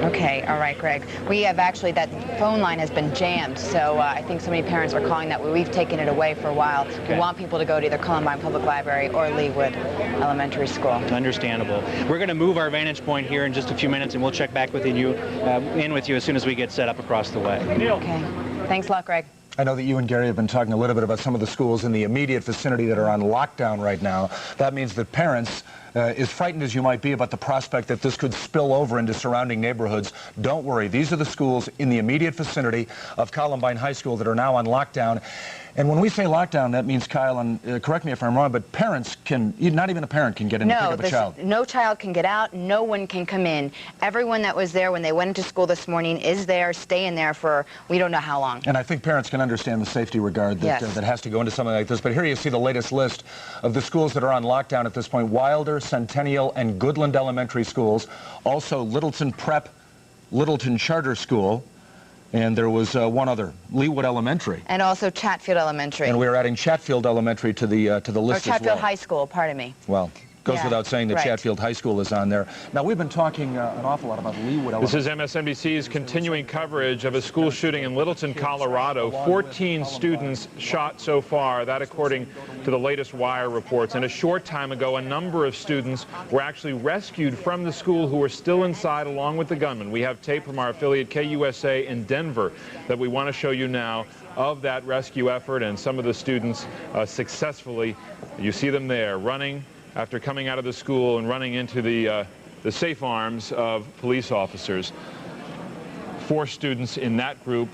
Okay, all right, Greg. We have actually, that phone line has been jammed, so I think so many parents are calling that. We've taken it away for a while. Okay. We want people to go to either Columbine Public Library or Leawood Elementary School. Understandable. We're going to move our vantage point here in just a few minutes, and we'll check back with you as soon as we get set up across the way. Okay. Thanks a lot, Greg. I know that you and Gary have been talking a little bit about some of the schools in the immediate vicinity that are on lockdown right now. That means that parents, as frightened as you might be about the prospect that this could spill over into surrounding neighborhoods, don't worry. These are the schools in the immediate vicinity of Columbine High School that are now on lockdown. And when we say lockdown, that means, Kyle, and correct me if I'm wrong, but parents can, not even a parent can get in and pick up a child. No child can get out. No one can come in. Everyone that was there when they went into school this morning is there, staying there for we don't know how long. And I think parents can understand the safety regard that, that has to go into something like this. But here you see the latest list of the schools that are on lockdown at this point. Wilder, Centennial, and Goodland Elementary Schools. Also Littleton Prep, Littleton Charter School. And there was one other, Leawood Elementary. And also Chatfield Elementary. And we're adding Chatfield Elementary to the list as well. Chatfield High School, pardon me. Well, goes without saying that Chatfield High School is on there. Now, we've been talking an awful lot about Leawood Elementary. This is MSNBC's continuing coverage of a school shooting in Littleton, Colorado. 14 students shot so far, that according to the latest Wire reports. And a short time ago, a number of students were actually rescued from the school who were still inside along with the gunman. We have tape from our affiliate KUSA in Denver that we want to show you now of that rescue effort, and some of the students successfully, you see them there, running after coming out of the school and running into the safe arms of police officers. 4 students in that group.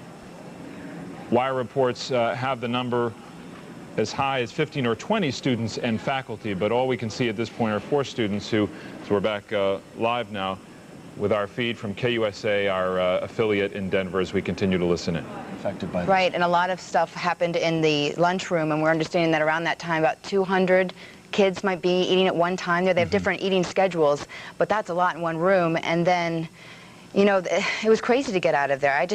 Wire reports have the number as high as 15 or 20 students and faculty, but all we can see at this point are 4 students who, so we're back live now with our feed from KUSA, our affiliate in Denver, as we continue to listen in. Affected by this. Right, and a lot of stuff happened in the lunchroom, and we're understanding that around that time about 200 kids might be eating at one time there. They have different eating schedules, but that's a lot in one room. And then, you know, it was crazy to get out of there. I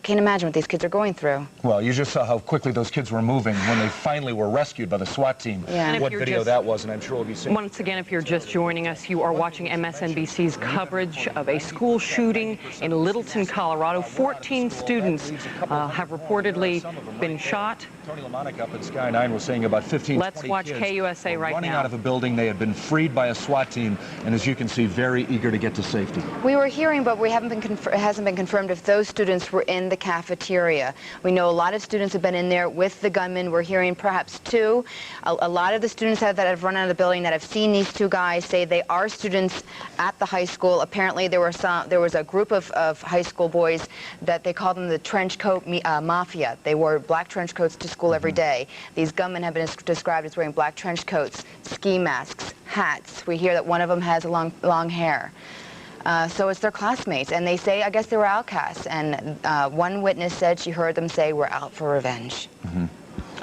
can't imagine what these kids are going through. Well, you just saw how quickly those kids were moving when they finally were rescued by the SWAT team. Yeah. What video that was, and I'm sure we'll be seeing. Once again, if you're just joining us, you are watching MSNBC's coverage of a school shooting in Littleton, Colorado. 14 students have reportedly been shot. Tony Lamonik up at Sky 9 was saying about 15 to 20 Let's watch kids KUSA right running now. out of a building. They had been freed by a SWAT team, and as you can see, very eager to get to safety. We were hearing, but it hasn't been confirmed if those students were in the cafeteria. We know a lot of students have been in there with the gunman. We're hearing perhaps 2. A lot of the students that have run out of the building that have seen these 2 guys say they are students at the high school. Apparently there was a group of high school boys that they call them the trench coat mafia. They wore black trench coats to school every day. These gunmen have been described as wearing black trench coats, ski masks, hats. We hear that one of them has long hair. So it's their classmates, and they say, I guess they were outcasts. And one witness said she heard them say, we're out for revenge.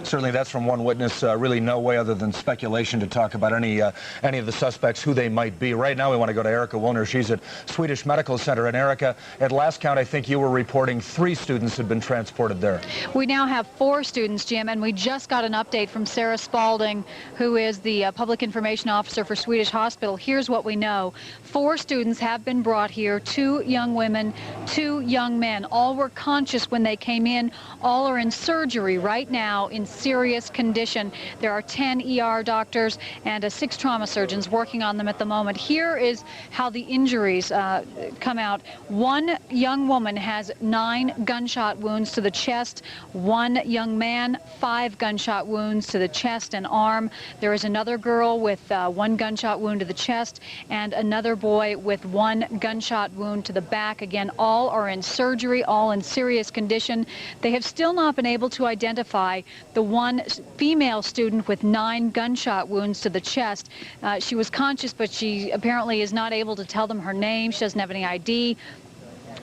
Certainly that's from one witness. Really no way other than speculation to talk about any of the suspects, who they might be. Right now we want to go to Erica Woolner. She's at Swedish Medical Center. And Erica, at last count, I think you were reporting 3 students had been transported there. We now have 4 students, Jim, and we just got an update from Sarah Spalding, who is the Public Information Officer for Swedish Hospital. Here's what we know. 4 students have been brought here, 2 young women, 2 young men. All were conscious when they came in. All are in surgery right now in serious condition. There are 10 ER doctors and 6 trauma surgeons working on them at the moment. Here is how the injuries come out. One young woman has 9 gunshot wounds to the chest. One young man, 5 gunshot wounds to the chest and arm. There is another girl with 1 gunshot wound to the chest, and another boy with 1 gunshot wound to the back. Again, all are in surgery, all in serious condition. They have still not been able to identify the one female student with 9 gunshot wounds to the chest. She was conscious, but she apparently is not able to tell them her name. She doesn't have any ID.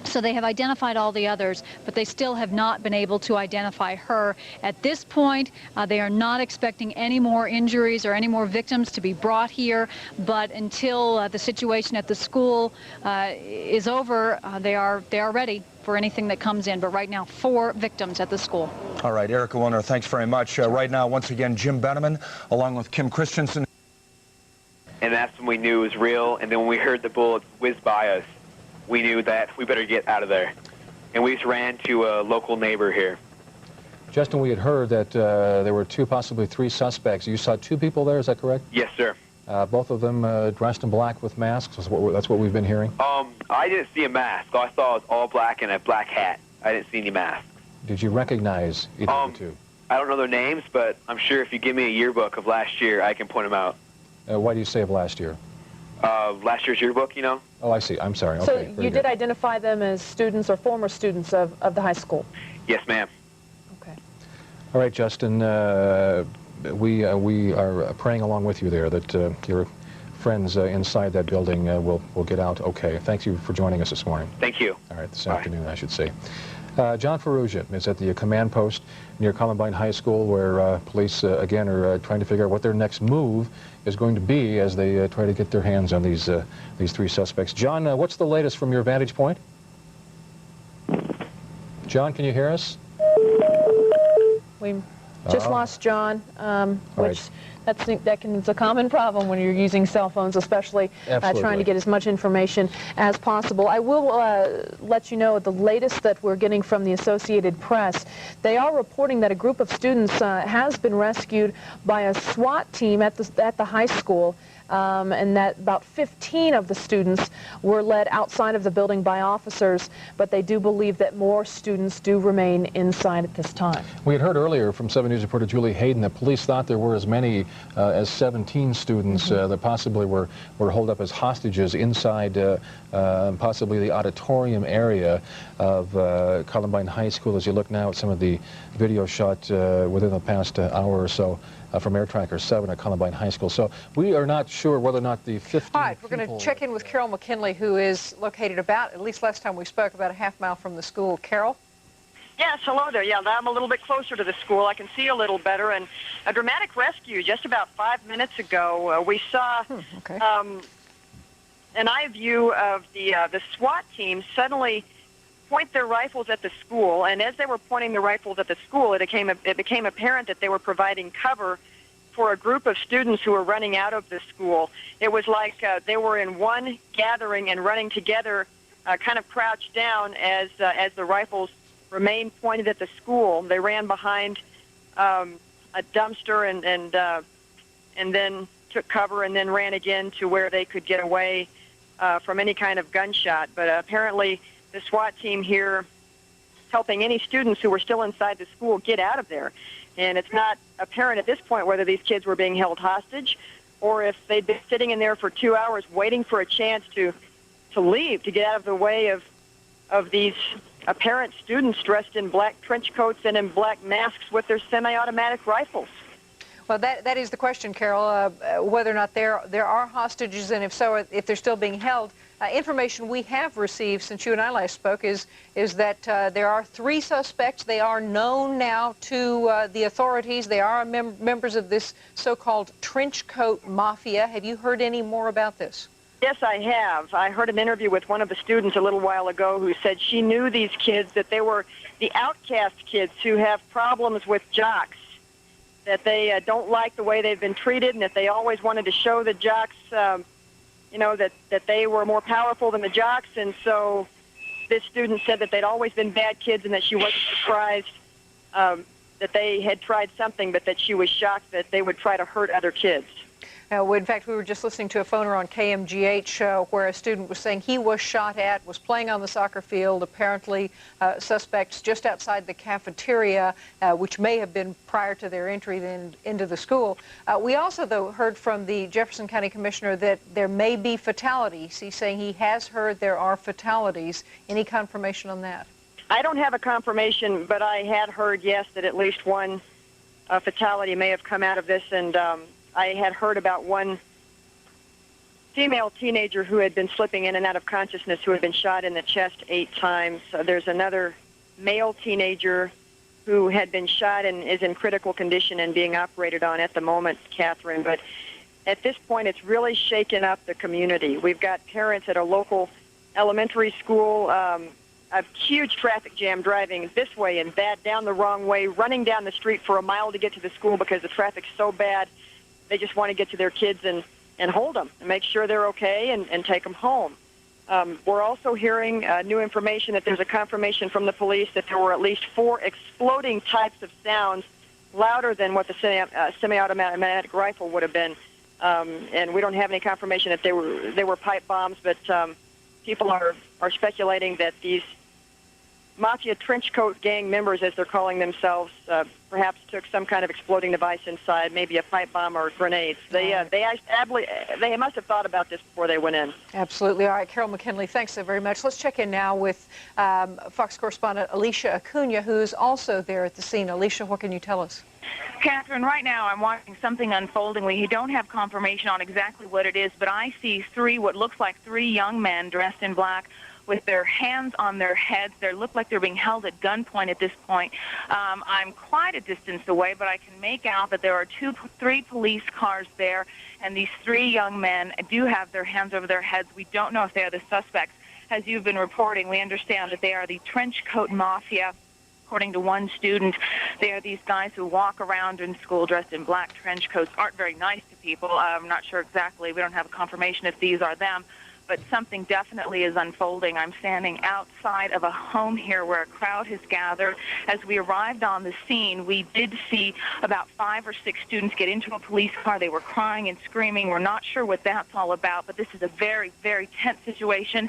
So they have identified all the others, but they still have not been able to identify her. At this point, they are not expecting any more injuries or any more victims to be brought here, but until the situation at the school is over, they are ready for anything that comes in. But right now, 4 victims at the school. All right, Erica Woolner, thanks very much. Right now, once again, Jim Beneman, along with Kim Christensen. And that's when we knew it was real, and then when we heard the bullets whiz by us, we knew that we better get out of there. And we just ran to a local neighbor here. Justin, we had heard that there were 2, possibly 3 suspects. You saw 2 people there, is that correct? Yes, sir. Both of them dressed in black with masks? That's what we've been hearing? I didn't see a mask. All I saw was all black and a black hat. I didn't see any masks. Did you recognize either of the 2? I don't know their names, but I'm sure if you give me a yearbook of last year, I can point them out. Why do you say of last year? Last year's yearbook, you know? Oh, I see. I'm sorry. So Okay, you did identify them as students or former students of the high school? Yes, ma'am. Okay. All right, Justin, we are praying along with you there that your friends inside that building will get out okay. Thank you for joining us this morning. Thank you. All right, this afternoon, I should say. John Ferrugia is at the command post near Columbine High School, where police, again, are trying to figure out what their next move is going to be as they try to get their hands on these three suspects. John, what's the latest from your vantage point? John, can you hear us? We just lost John, which it's a common problem when you're using cell phones, especially trying to get as much information as possible. I will let you know the latest that we're getting from the Associated Press. They are reporting that a group of students has been rescued by a SWAT team at the high school. And that about 15 of the students were led outside of the building by officers, but they do believe that more students do remain inside at this time. We had heard earlier from 7 News reporter Julie Hayden that police thought there were as many as 17 students that possibly were holed up as hostages inside possibly the auditorium area of Columbine High School. As you look now at some of the video shot within the past hour or so from Air Tracker 7 at Columbine High School. So we are not sure whether or not the 15 All right, we're going to check in with Carol McKinley, who is located about, at least last time we spoke, about a half-mile from the school. Carol? Yes, hello there. Yeah, I'm a little bit closer to the school. I can see a little better. And a dramatic rescue just about 5 minutes ago. We saw an eye view of the SWAT team suddenly point their rifles at the school, and as they were pointing the rifles at the school, it became apparent that they were providing cover for a group of students who were running out of the school. It was like they were in one gathering and running together, kind of crouched down as the rifles remained pointed at the school. They ran behind a dumpster and then took cover and then ran again to where they could get away from any kind of gunshot. But apparently the SWAT team here helping any students who were still inside the school get out of there. And it's not apparent at this point whether these kids were being held hostage or if they'd been sitting in there for 2 hours waiting for a chance to leave, to get out of the way of these apparent students dressed in black trench coats and in black masks with their semi-automatic rifles. Well, that is the question, Carol, whether or not there are hostages, and if so, if they're still being held. Information we have received since you and I last spoke is that there are 3 suspects. They are known now to the authorities. They are members of this so-called trench coat mafia. Have you heard any more about this? Yes, I have. I heard an interview with one of the students a little while ago who said she knew these kids, that they were the outcast kids who have problems with jocks, that they don't like the way they've been treated, and that they always wanted to show the jocks, that they were more powerful than the jocks. And so this student said that they'd always been bad kids and that she wasn't surprised that they had tried something, but that she was shocked that they would try to hurt other kids. In fact, we were just listening to a phoner on KMGH where a student was saying he was shot at, was playing on the soccer field, apparently suspects just outside the cafeteria, which may have been prior to their entry into the school. We also, though, heard from the Jefferson County Commissioner that there may be fatalities. He's saying he has heard there are fatalities. Any confirmation on that? I don't have a confirmation, but I had heard, yes, that at least one fatality may have come out of this, and I had heard about one female teenager who had been slipping in and out of consciousness, who had been shot in the chest 8 times. There's another male teenager who had been shot and is in critical condition and being operated on at the moment, Catherine. But at this point, it's really shaken up the community. We've got parents at a local elementary school, a huge traffic jam driving this way and that, down the wrong way, running down the street for a mile to get to the school because the traffic's so bad. They just want to get to their kids and hold them and make sure they're okay and take them home. We're also hearing new information that there's a confirmation from the police that there were at least 4 exploding types of sounds louder than what the semi-automatic rifle would have been. And we don't have any confirmation that they were pipe bombs, but people are speculating that these mafia trench coat gang members, as they're calling themselves, perhaps took some kind of exploding device inside, maybe a pipe bomb or grenades. They must have thought about this before they went in. Absolutely. All right, Carol McKinley, thanks so very much. Let's check in now with Fox correspondent Alicia Acuna, who is also there at the scene. Alicia, what can you tell us? Catherine, right now I'm watching something unfolding. We don't have confirmation on exactly what it is, but I see what looks like three young men dressed in black with their hands on their heads. They look like they're being held at gunpoint at this point. I'm quite a distance away, but I can make out that there are three police cars there, and these three young men do have their hands over their heads. We don't know if they are the suspects. As you've been reporting, we understand that they are the trench coat mafia. According to one student, they are these guys who walk around in school dressed in black trench coats, aren't very nice to people. I'm not sure exactly. We don't have a confirmation if these are them, but something definitely is unfolding. I'm standing outside of a home here where a crowd has gathered. As we arrived on the scene, we did see about 5 or 6 students get into a police car. They were crying and screaming. We're not sure what that's all about, but this is a very, very tense situation.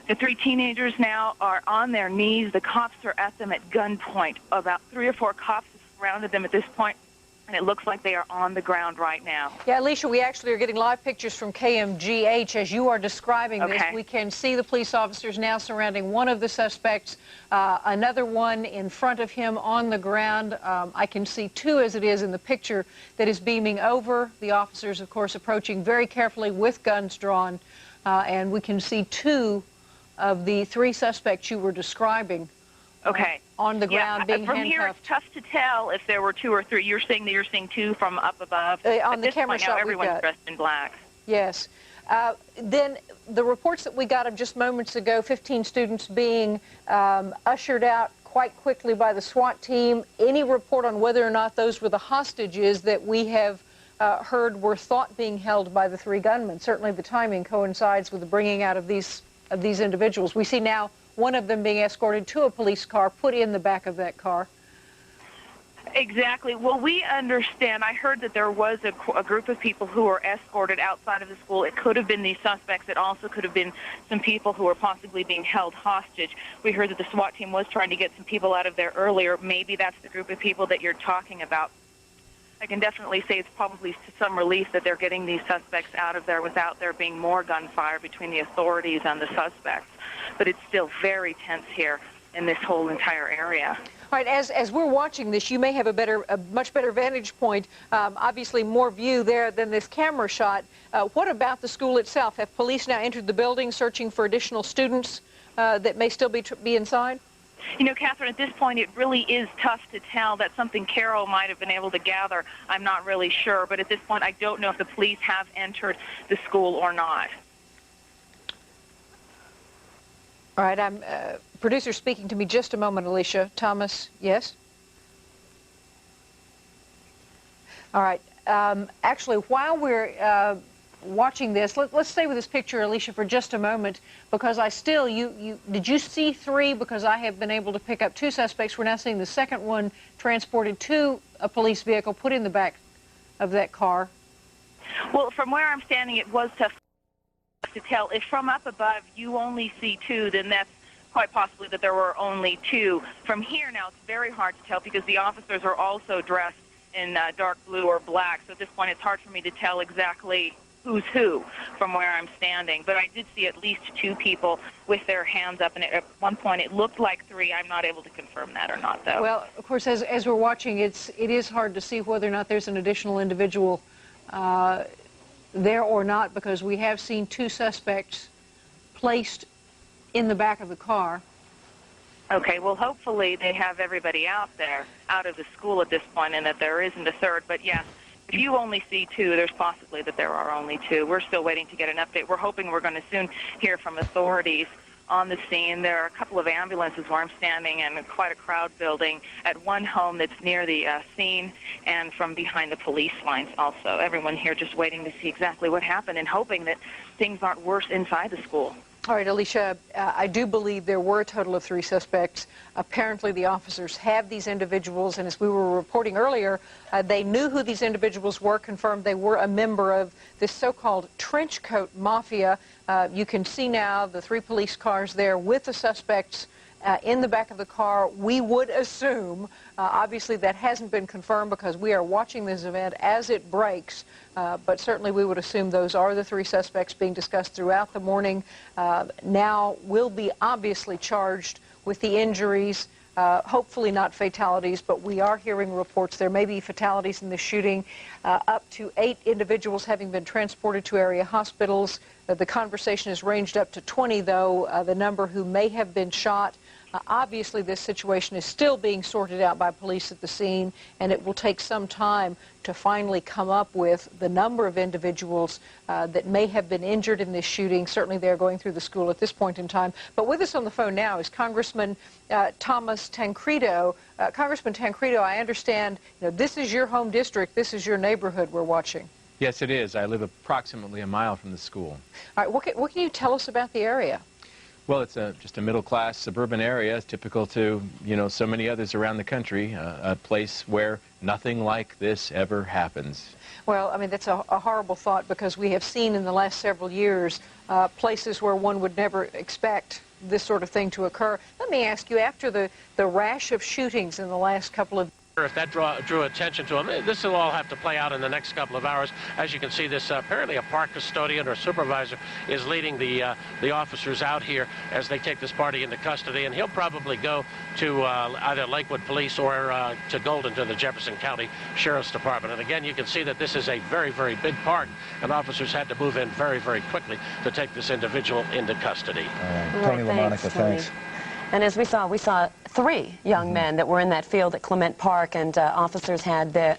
The 3 teenagers now are on their knees. The cops are at them at gunpoint. About 3 or 4 cops have surrounded them at this point, and it looks like they are on the ground right now. Yeah, Alicia, we actually are getting live pictures from KMGH as you are describing this. Okay. We can see the police officers now surrounding one of the suspects, another one in front of him on the ground. I can see 2 as it is in the picture that is beaming over. The officers, of course, approaching very carefully with guns drawn. And we can see 2 of the 3 suspects you were describing. Okay. On the ground, being from handcuffed. here, it's tough to tell if there were 2 or 3. You're saying that you're seeing 2 from up above. On the camera point shot now, we've everyone's got. dressed in black. Yes. Then the reports that we got of just moments ago, 15 students being ushered out quite quickly by the SWAT team. Any report on whether or not those were the hostages that we have heard were thought being held by the 3 gunmen? Certainly the timing coincides with the bringing out of these individuals. We see now one of them being escorted to a police car, put in the back of that car. Exactly. Well, we understand. I heard that there was a group of people who were escorted outside of the school. It could have been these suspects. It also could have been some people who were possibly being held hostage. We heard that the SWAT team was trying to get some people out of there earlier. Maybe that's the group of people that you're talking about. I can definitely say it's probably to some relief that they're getting these suspects out of there without there being more gunfire between the authorities and the suspects. But it's still very tense here in this whole entire area. All right, as we're watching this, you may have a much better vantage point, obviously more view there than this camera shot. What about the school itself? Have police now entered the building searching for additional students that may still be inside? You know, Catherine, at this point, it really is tough to tell. That's something Carol might have been able to gather. I'm not really sure. But at this point, I don't know if the police have entered the school or not. All right, producer speaking to me just a moment, Alicia. Thomas, yes? All right. Actually, while we're watching this, let's stay with this picture, Alicia, for just a moment, because I still, did you see 3? Because I have been able to pick up 2 suspects. We're now seeing the second one transported to a police vehicle, put in the back of that car. Well, from where I'm standing, it was tough to tell. If from up above you only see 2, then that's quite possibly that there were only 2. From here now, it's very hard to tell because the officers are also dressed in dark blue or black. So at this point, it's hard for me to tell exactly who's who from where I'm standing. But I did see at least 2 people with their hands up, and at one point it looked like 3. I'm not able to confirm that or not, though. Well, of course, as we're watching, it is hard to see whether or not there's an additional individual there or not, because we have seen 2 suspects placed in the back of the car. Okay, well, hopefully they have everybody out there, out of the school at this point, and that there isn't a third. But yes, if you only see 2, there's possibly that there are only 2. We're still waiting to get an update. We're hoping we're going to soon hear from authorities on the scene. There are a couple of ambulances where I'm standing and quite a crowd building at one home that's near the scene and from behind the police lines also. Everyone here just waiting to see exactly what happened and hoping that things aren't worse inside the school. All right, Alicia, I do believe there were a total of 3 suspects. Apparently the officers have these individuals, and as we were reporting earlier, they knew who these individuals were, confirmed they were a member of this so-called trench coat mafia. You can see now the 3 police cars there with the suspects in the back of the car. We would assume, obviously that hasn't been confirmed because we are watching this event as it breaks, but certainly we would assume those are the 3 suspects being discussed throughout the morning. Now will be obviously charged with the injuries. Hopefully not fatalities, but we are hearing reports there may be fatalities in the shooting, up to 8 individuals having been transported to area hospitals. The conversation has ranged up to 20, though, the number who may have been shot. Obviously, this situation is still being sorted out by police at the scene, and it will take some time to finally come up with the number of individuals that may have been injured in this shooting. Certainly, they're going through the school at this point in time. But with us on the phone now is Congressman Thomas Tancredo. Congressman Tancredo, I understand this is your home district. This is your neighborhood we're watching. Yes, it is. I live approximately a mile from the school. All right, what can you tell us about the area? Well, it's just a middle-class suburban area, typical to, so many others around the country, a place where nothing like this ever happens. Well, I mean, that's a horrible thought because we have seen in the last several years places where one would never expect this sort of thing to occur. Let me ask you, after the rash of shootings in the last couple of If that drew attention to him, this will all have to play out in the next couple of hours. As you can see, this apparently a park custodian or supervisor is leading the officers out here as they take this party into custody, and he'll probably go to either Lakewood Police or to Golden, to the Jefferson County Sheriff's Department. And again, you can see that this is a very, very big park, and officers had to move in very, very quickly to take this individual into custody. Tony LaMonica, thanks. And as we saw 3 young men that were in that field at Clement Park, and officers had their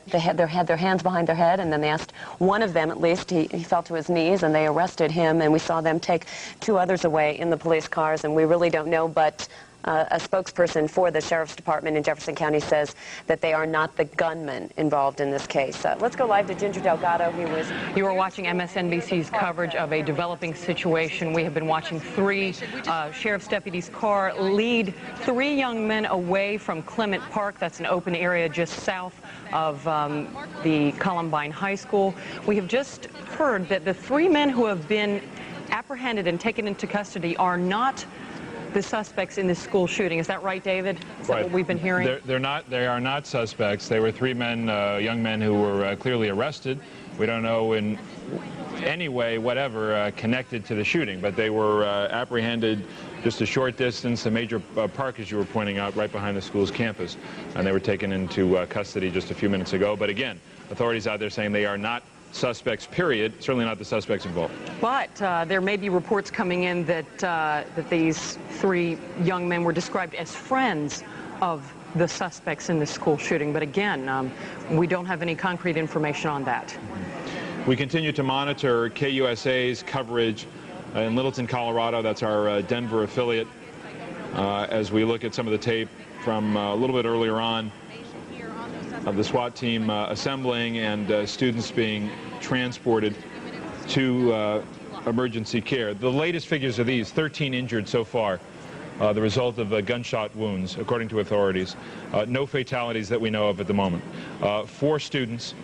hands behind their head, and then they asked one of them, at least, he fell to his knees, and they arrested him, and we saw them take 2 others away in the police cars, and we really don't know, but a spokesperson for the Sheriff's Department in Jefferson County says that they are not the gunmen involved in this case. Let's go live to Ginger Delgado. You are watching MSNBC's coverage of a developing situation. We have been watching 3 sheriff's deputies' car lead 3 young men away from Clement Park. That's an open area just south of the Columbine High School. We have just heard that the 3 men who have been apprehended and taken into custody are not the suspects in this school shooting. Is that right, David? Is that what we've been hearing? They are not suspects. They were 3 men, young men who were clearly arrested. We don't know in any way, whatever, connected to the shooting, but they were apprehended just a short distance, the major park, as you were pointing out, right behind the school's campus, and they were taken into custody just a few minutes ago. But again, authorities out there saying they are not suspects, period, certainly not the suspects involved. But there may be reports coming in that these 3 young men were described as friends of the suspects in the school shooting. But again, we don't have any concrete information on that. We continue to monitor KUSA's coverage in Littleton, Colorado. That's our Denver affiliate. As we look at some of the tape from a little bit earlier on of the SWAT team assembling and students being transported to emergency care. The latest figures are these: 13 injured so far, the result of gunshot wounds, according to authorities. No fatalities that we know of at the moment. 4 students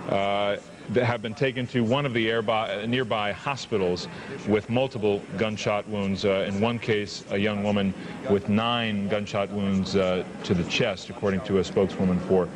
that have been taken to one of the nearby hospitals with multiple gunshot wounds. In one case, a young woman with 9 gunshot wounds to the chest, according to a spokeswoman for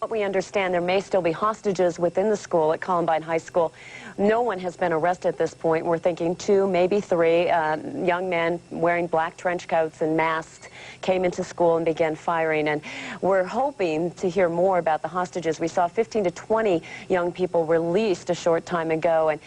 What we understand, there may still be hostages within the school at Columbine High School. No one has been arrested at this point. We're thinking 2, maybe 3 young men wearing black trench coats and masks came into school and began firing. And we're hoping to hear more about the hostages. We saw 15 to 20 young people released a short time ago. And,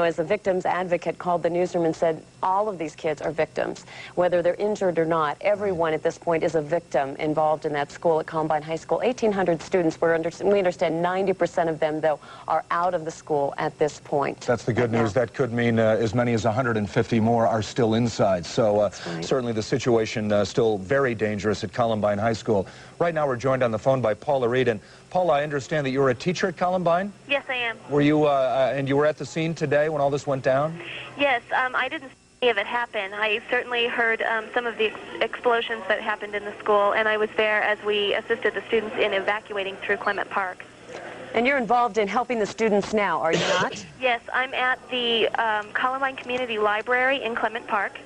as a victim's advocate called the newsroom and said, all of these kids are victims, whether they're injured or not. Everyone at this point is a victim involved in that school at Columbine High School. 1,800 students. We understand 90% of them, though, are out of the school at this point. That's the good news. That could mean as many as 150 more are still inside. So certainly the situation still very dangerous at Columbine High School. Right now we're joined on the phone by Paula Reed. And Paula, I understand that you're a teacher at Columbine? Yes, I am. Were you, and you were at the scene today when all this went down? Yes, I didn't see any of it happen. I certainly heard some of the explosions that happened in the school, and I was there as we assisted the students in evacuating through Clement Park. And you're involved in helping the students now, are you not? Yes, I'm at the Columbine Community Library in Clement Park,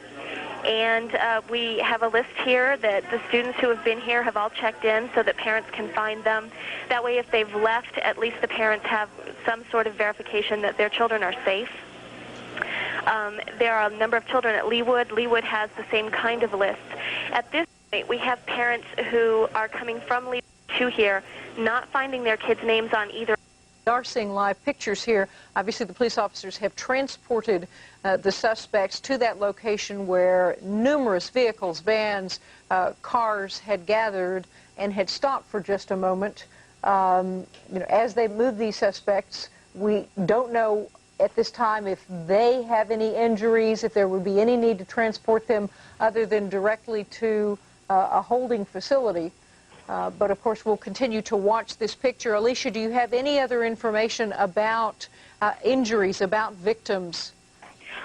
And we have a list here that the students who have been here have all checked in so that parents can find them. That way, if they've left, at least the parents have some sort of verification that their children are safe. There are a number of children at Leawood. Leawood has the same kind of list. At this point, we have parents who are coming from Leawood to here, not finding their kids' names on either. We are seeing live pictures here. Obviously, the police officers have transported the suspects to that location where numerous vehicles, vans, cars had gathered and had stopped for just a moment. As they move these suspects, we don't know at this time if they have any injuries, if there would be any need to transport them other than directly to a holding facility. But of course, we'll continue to watch this picture. Alicia, do you have any other information about injuries, about victims?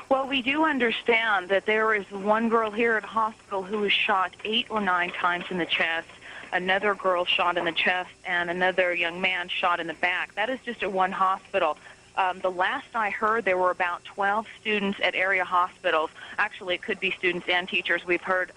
Well, we do understand that there is one girl here at the hospital who was shot 8 or 9 times in the chest, another girl shot in the chest, and another young man shot in the back. That is just at one hospital. The last I heard, there were about 12 students at area hospitals. Actually, it could be students and teachers. We've heard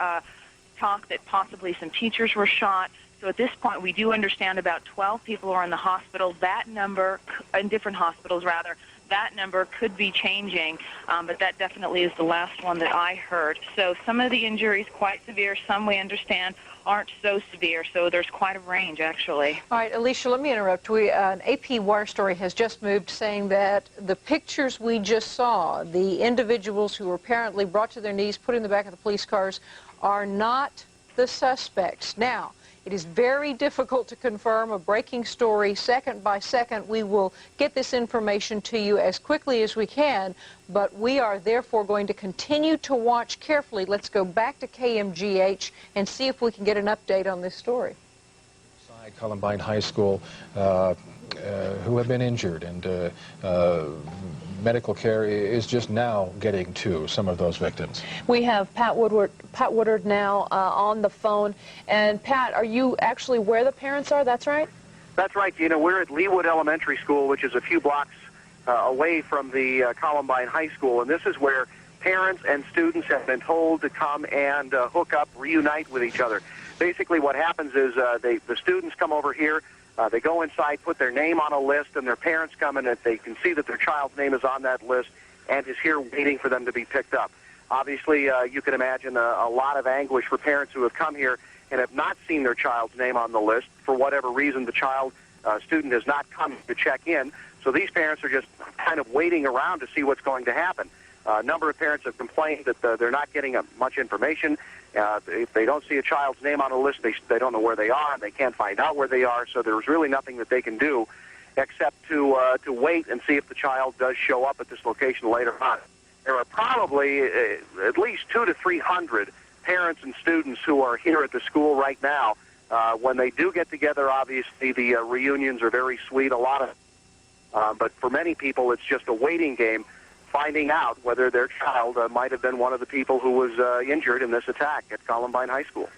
talk that possibly some teachers were shot. So at this point, we do understand about 12 people are in the hospital. That number, in different hospitals rather, that number could be changing, but that definitely is the last one that I heard. So some of the injuries quite severe, some we understand aren't so severe, so there's quite a range actually. All right, Alicia, let me interrupt. An AP wire story has just moved saying that the pictures we just saw, the individuals who were apparently brought to their knees, put in the back of the police cars, are not the suspects. Now, it is very difficult to confirm a breaking story second by second. We will get this information to you as quickly as we can, but we are therefore going to continue to watch carefully. Let's go back to KMGH and see if we can get an update on this story. Columbine High School who have been injured, and medical care is just now getting to some of those victims. We have Pat Woodward now on the phone. And Pat, are you actually where the parents are? That's right? That's right, Gina. We're at Leawood Elementary School, which is a few blocks away from the Columbine High School, and this is where parents and students have been told to come and hook up, reunite with each other. Basically what happens is the students come over here, they go inside, put their name on a list, and their parents come in and they can see that their child's name is on that list and is here waiting for them to be picked up. Obviously, you can imagine a lot of anguish for parents who have come here and have not seen their child's name on the list. For whatever reason, the student has not come to check in. So these parents are just kind of waiting around to see what's going to happen. A number of parents have complained that they're not getting much information. If they don't see a child's name on a list, they don't know where they are, and they can't find out where they are, so there's really nothing that they can do except to wait and see if the child does show up at this location later on. There are probably at least 200 to 300 parents and students who are here at the school right now. When they do get together, obviously the reunions are very sweet, a lot of but for many people it's just a waiting game, finding out whether their child might have been one of the people who was injured in this attack at Columbine High School.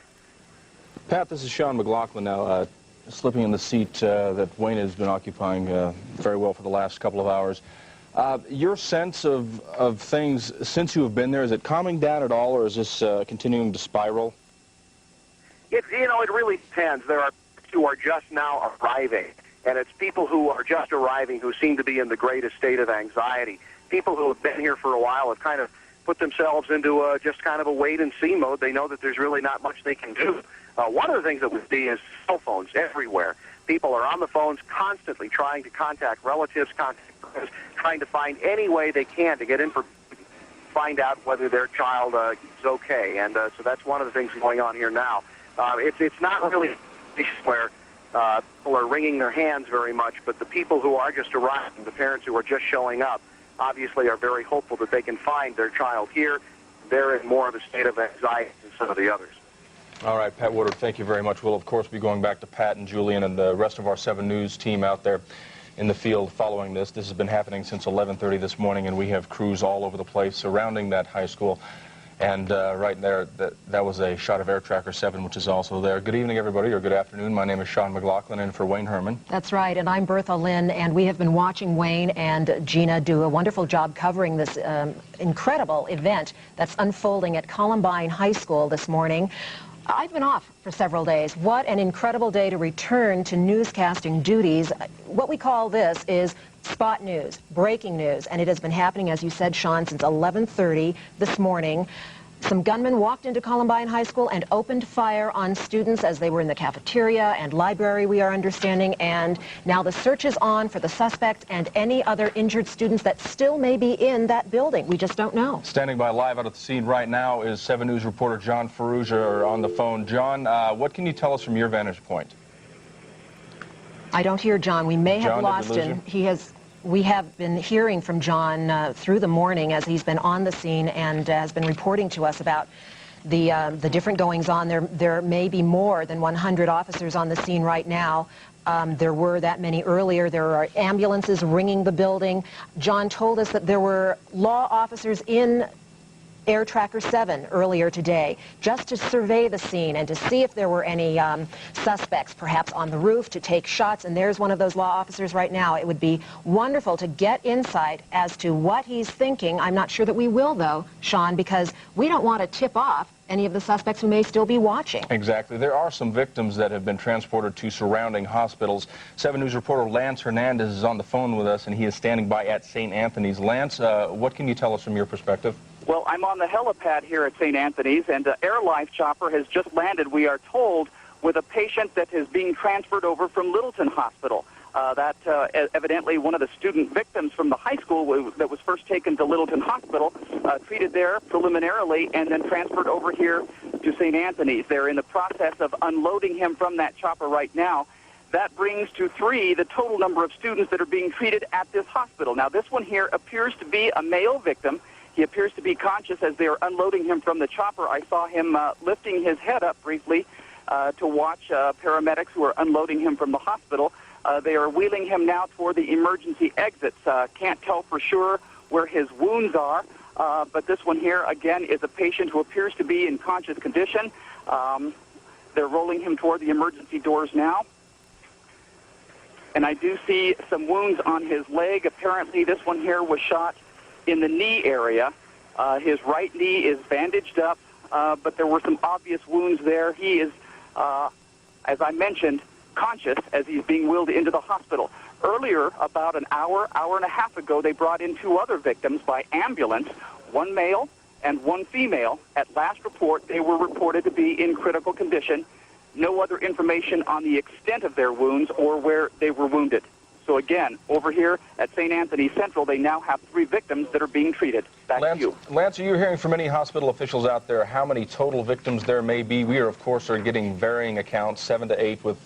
Pat, this is Sean McLaughlin now, slipping in the seat that Wayne has been occupying very well for the last couple of hours. Your sense of things since you have been there, is it calming down at all, or is this continuing to spiral? It really depends. There are people who are just now arriving, and it's people who are just arriving who seem to be in the greatest state of anxiety. People who have been here for a while have kind of put themselves into just kind of a wait-and-see mode. They know that there's really not much they can do. One of the things that we see is cell phones everywhere. People are on the phones constantly trying to contact relatives, trying to find any way they can to get information, find out whether their child is okay. And so that's one of the things going on here now. It's not really where people are wringing their hands very much, but the people who are just arriving, the parents who are just showing up, obviously are very hopeful that they can find their child here. They're in more of a state of anxiety than some of the others. All right, Pat Woodward, thank you very much. We'll, of course, be going back to Pat and Julian and the rest of our 7 News team out there in the field following this. This has been happening since 11:30 this morning, and we have crews all over the place surrounding that high school. And right there, that was a shot of Air Tracker 7, which is also there. Good evening, everybody, or good afternoon. My name is Sean McLaughlin, and for Wayne Herman. That's right, and I'm Bertha Lynn, and we have been watching Wayne and Gina do a wonderful job covering this incredible event that's unfolding at Columbine High School this morning. I've been off for several days. What an incredible day to return to newscasting duties. What we call this is spot news, breaking news, and it has been happening, as you said, Sean, since 11:30 this morning. Some gunmen walked into Columbine High School and opened fire on students as they were in the cafeteria and library, we are understanding, and now the search is on for the suspect and any other injured students that still may be in that building. We just don't know. Standing by live out at the scene right now is 7 News reporter John Ferrugia on the phone. John, what can you tell us from your vantage point? I don't hear John. We may have lost him. We have been hearing from John through the morning as he's been on the scene and has been reporting to us about the different goings-on. There may be more than 100 officers on the scene right now. There were that many earlier. There are ambulances ringing the building. John told us that there were law officers in Air Tracker 7 earlier today, just to survey the scene and to see if there were any suspects, perhaps on the roof, to take shots. And there's one of those law officers right now. It would be wonderful to get insight as to what he's thinking. I'm not sure that we will, though, Sean, because we don't want to tip off any of the suspects who may still be watching. Exactly. There are some victims that have been transported to surrounding hospitals. 7 News reporter Lance Hernandez is on the phone with us, and he is standing by at St. Anthony's. Lance, what can you tell us from your perspective? Well, I'm on the helipad here at St. Anthony's, and an Air Life chopper has just landed, we are told, with a patient that is being transferred over from Littleton Hospital. Evidently one of the student victims from the high school that was first taken to Littleton Hospital, treated there preliminarily, and then transferred over here to St. Anthony's. They're in the process of unloading him from that chopper right now. That brings to 3 the total number of students that are being treated at this hospital. Now, this one here appears to be a male victim. He appears to be conscious as they are unloading him from the chopper. I saw him lifting his head up briefly to watch paramedics who are unloading him from the hospital. They are wheeling him now toward the emergency exits. Can't tell for sure where his wounds are, but this one here, again, is a patient who appears to be in conscious condition. They're rolling him toward the emergency doors now. And I do see some wounds on his leg. Apparently, this one here was shot in the knee area. His right knee is bandaged up, but there were some obvious wounds there. He is, as I mentioned, conscious as he's being wheeled into the hospital. Earlier, about an hour and a half ago, they brought in 2 other victims by ambulance, 1 male and 1 female. At last report, they were reported to be in critical condition. No other information on the extent of their wounds or where they were wounded. So again, over here at St. Anthony Central, they now have 3 victims that are being treated. Back to you. Lance, are you hearing from any hospital officials out there how many total victims there may be? We are, of course, getting varying accounts, 7 to 8, with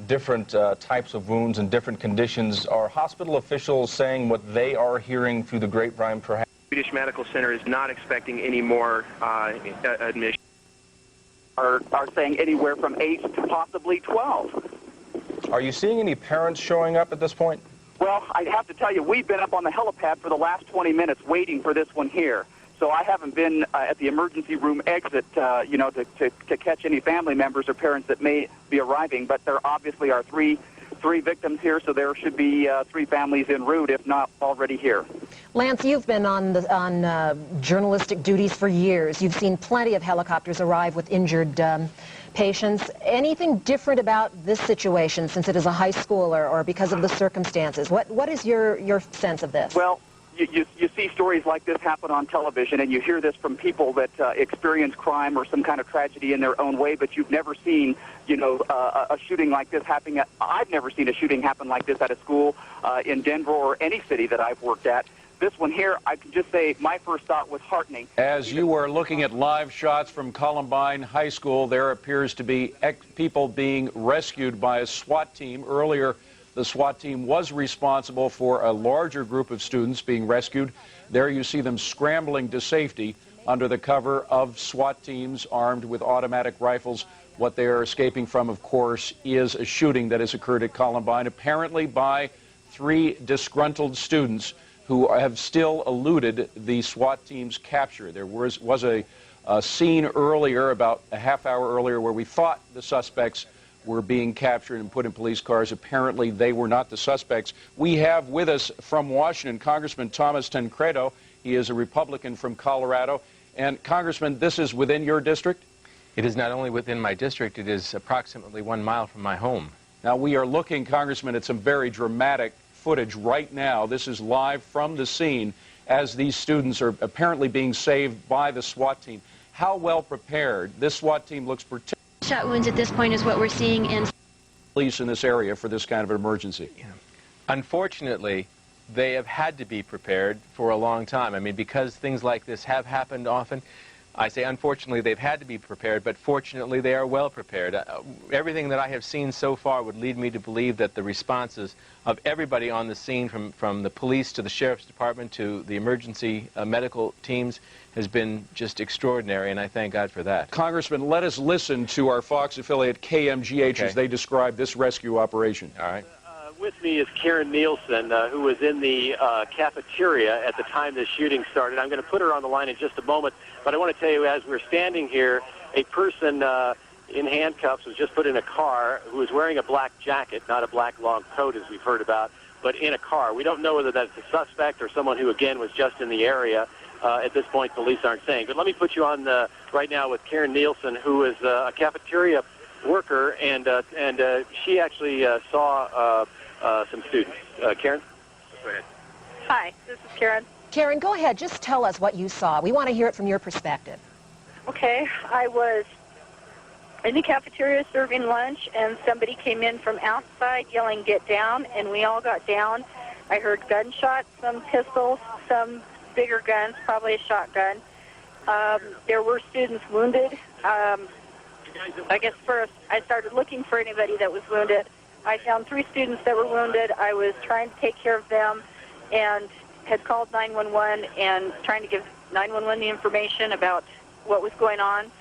different types of wounds and different conditions. Are hospital officials saying what they are hearing through the grapevine, perhaps? Swedish Medical Center is not expecting any more admissions. Are saying anywhere from 8 to possibly 12. Are you seeing any parents showing up at this point? Well, I have to tell you, we've been up on the helipad for the last 20 minutes waiting for this one here. So I haven't been at the emergency room exit, to catch any family members or parents that may be arriving. But there obviously are three victims here, so there should be 3 families en route, if not already here. Lance, you've been on journalistic duties for years. You've seen plenty of helicopters arrive with injured patients. Anything different about this situation since it is a high school or because of the circumstances? What is your sense of this? Well, you see stories like this happen on television, and you hear this from people that experience crime or some kind of tragedy in their own way, but you've never seen, a shooting like this happening. I've never seen a shooting happen like this at a school in Denver or any city that I've worked at. This one here, I can just say my first thought was heartening. As you were looking at live shots from Columbine High School, there appears to be people being rescued by a SWAT team. Earlier, the SWAT team was responsible for a larger group of students being rescued. There you see them scrambling to safety under the cover of SWAT teams armed with automatic rifles. What they are escaping from, of course, is a shooting that has occurred at Columbine, apparently by 3 disgruntled students who have still eluded the SWAT team's capture. There was a scene earlier, about a half hour earlier, where we thought the suspects were being captured and put in police cars. Apparently, they were not the suspects. We have with us from Washington Congressman Thomas Tancredo. He is a Republican from Colorado. And Congressman, this is within your district? It is not only within my district, it is approximately 1 mile from my home. Now, we are looking, Congressman, at some very dramatic footage right now. This is live from the scene as these students are apparently being saved by the SWAT team. How well prepared? This SWAT team looks particularly... Shot wounds at this point is what we're seeing in police in this area for this kind of an emergency. Yeah. Unfortunately, they have had to be prepared for a long time. I mean, because things like this have happened often. I say unfortunately they've had to be prepared, but fortunately they are well prepared. Everything that I have seen so far would lead me to believe that the responses of everybody on the scene, from the police to the sheriff's department to the emergency medical teams, has been just extraordinary, and I thank God for that. Congressman, let us listen to our Fox affiliate KMGH as they describe this rescue operation. All right. With me is Karen Nielsen, who was in the cafeteria at the time this shooting started. I'm going to put her on the line in just a moment, but I want to tell you, as we're standing here, a person in handcuffs was just put in a car who was wearing a black jacket, not a black long coat as we've heard about, but in a car. We don't know whether that's a suspect or someone who, again, was just in the area. At this point, police aren't saying. But let me put you on right now with Karen Nielsen, who is a cafeteria worker, and she actually saw some students. Karen? Go ahead. Hi, this is Karen. Karen, go ahead. Just tell us what you saw. We want to hear it from your perspective. Okay, I was in the cafeteria serving lunch, and somebody came in from outside yelling, "Get down," and we all got down. I heard gunshots, some pistols, some bigger guns, probably a shotgun. There were students wounded. I guess first I started looking for anybody that was wounded. I found 3 students that were wounded. I was trying to take care of them and had called 911 and trying to give 911 the information about what was going on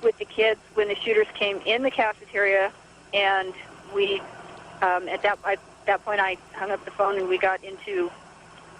with the kids when the shooters came in the cafeteria. And we, at that point, I hung up the phone and we got into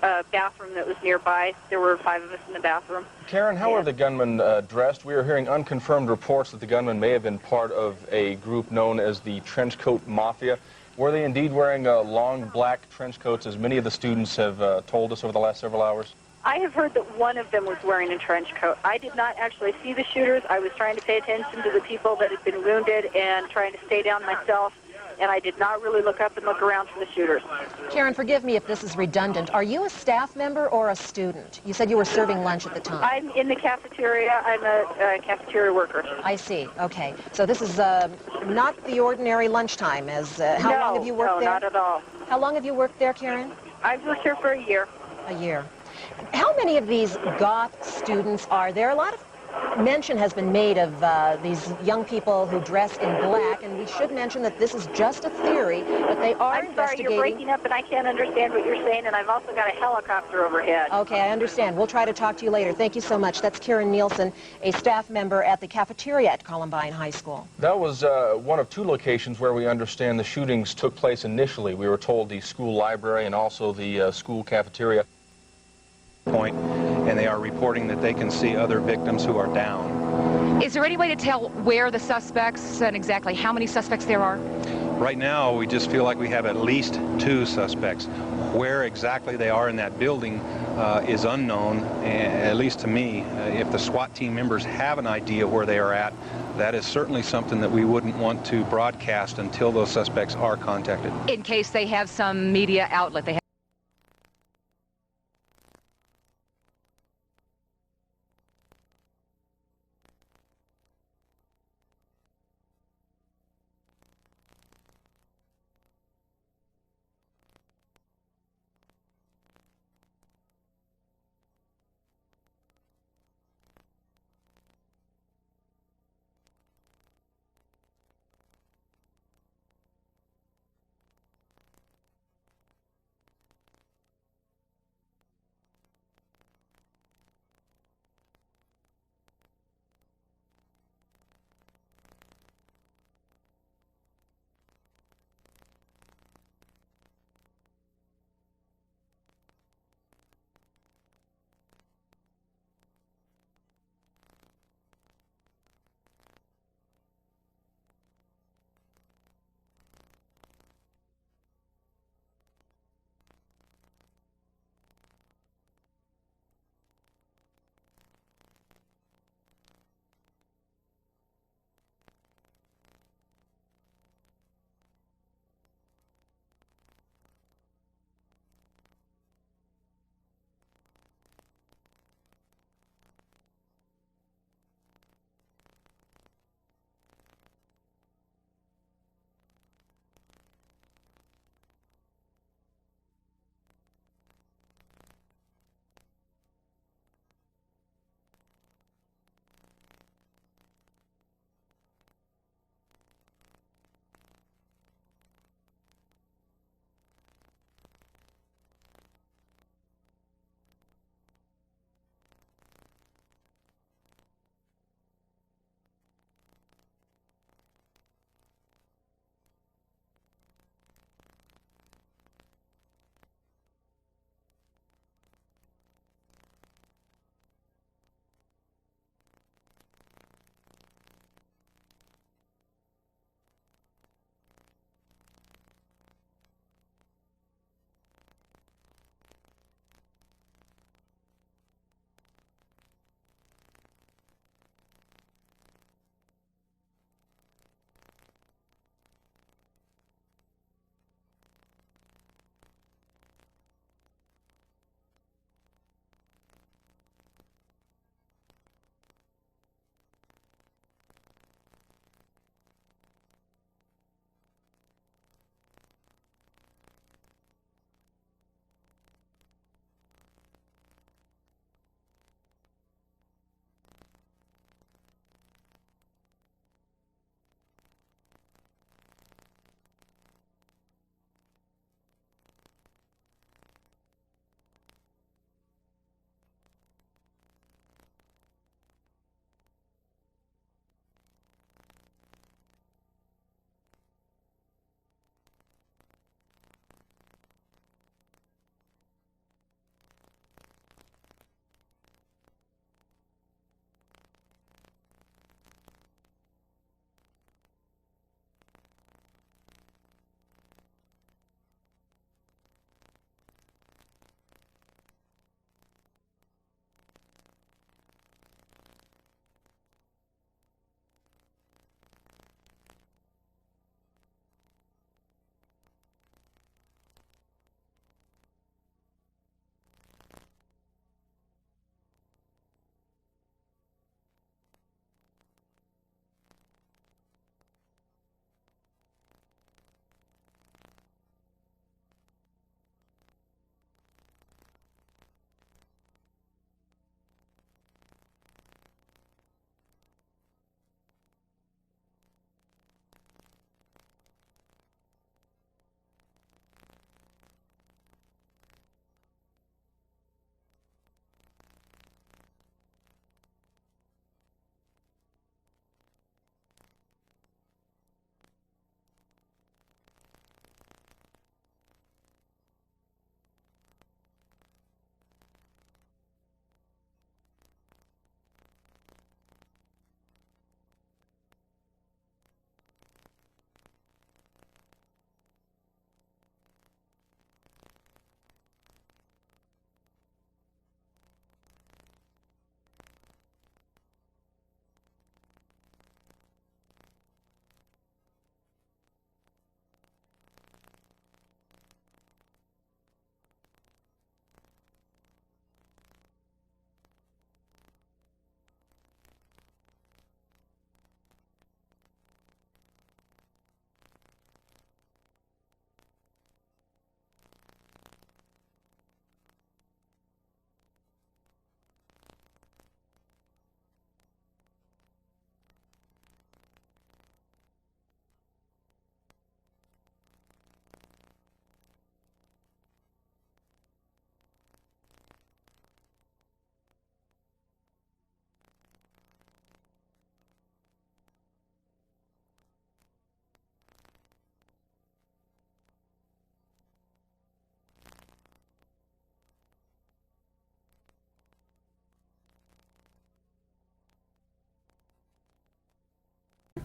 a bathroom that was nearby. There were 5 of us in the bathroom. Karen, how are the gunmen dressed? We are hearing unconfirmed reports that the gunmen may have been part of a group known as the Trenchcoat Mafia. Were they indeed wearing long black trench coats, as many of the students have told us over the last several hours? I have heard that one of them was wearing a trench coat. I did not actually see the shooters. I was trying to pay attention to the people that had been wounded and trying to stay down myself, and I did not really look up and look around for the shooters. Karen, forgive me if this is redundant. Are you a staff member or a student? You said you were serving lunch at the time. I'm in the cafeteria. I'm a cafeteria worker. I see. Okay. So this is not the ordinary lunchtime. How long have you worked there? No, not at all. How long have you worked there, Karen? I've worked here for a year. A year. How many of these goth students are there? A lot of mention has been made of these young people who dress in black, and we should mention that this is just a theory, but they are investigating... I'm sorry, you're breaking up, and I can't understand what you're saying, and I've also got a helicopter overhead. Okay, I understand. We'll try to talk to you later. Thank you so much. That's Karen Nielsen, a staff member at the cafeteria at Columbine High School. That was one of 2 locations where we understand the shootings took place initially. We were told the school library and also the school cafeteria. And they are reporting that they can see other victims who are down. Is there any way to tell where the suspects and exactly how many suspects there are? Right now, we just feel like we have at least 2 suspects. Where exactly they are in that building is unknown, at least to me. If the SWAT team members have an idea where they are at, that is certainly something that we wouldn't want to broadcast until those suspects are contacted. In case they have some media outlet they have.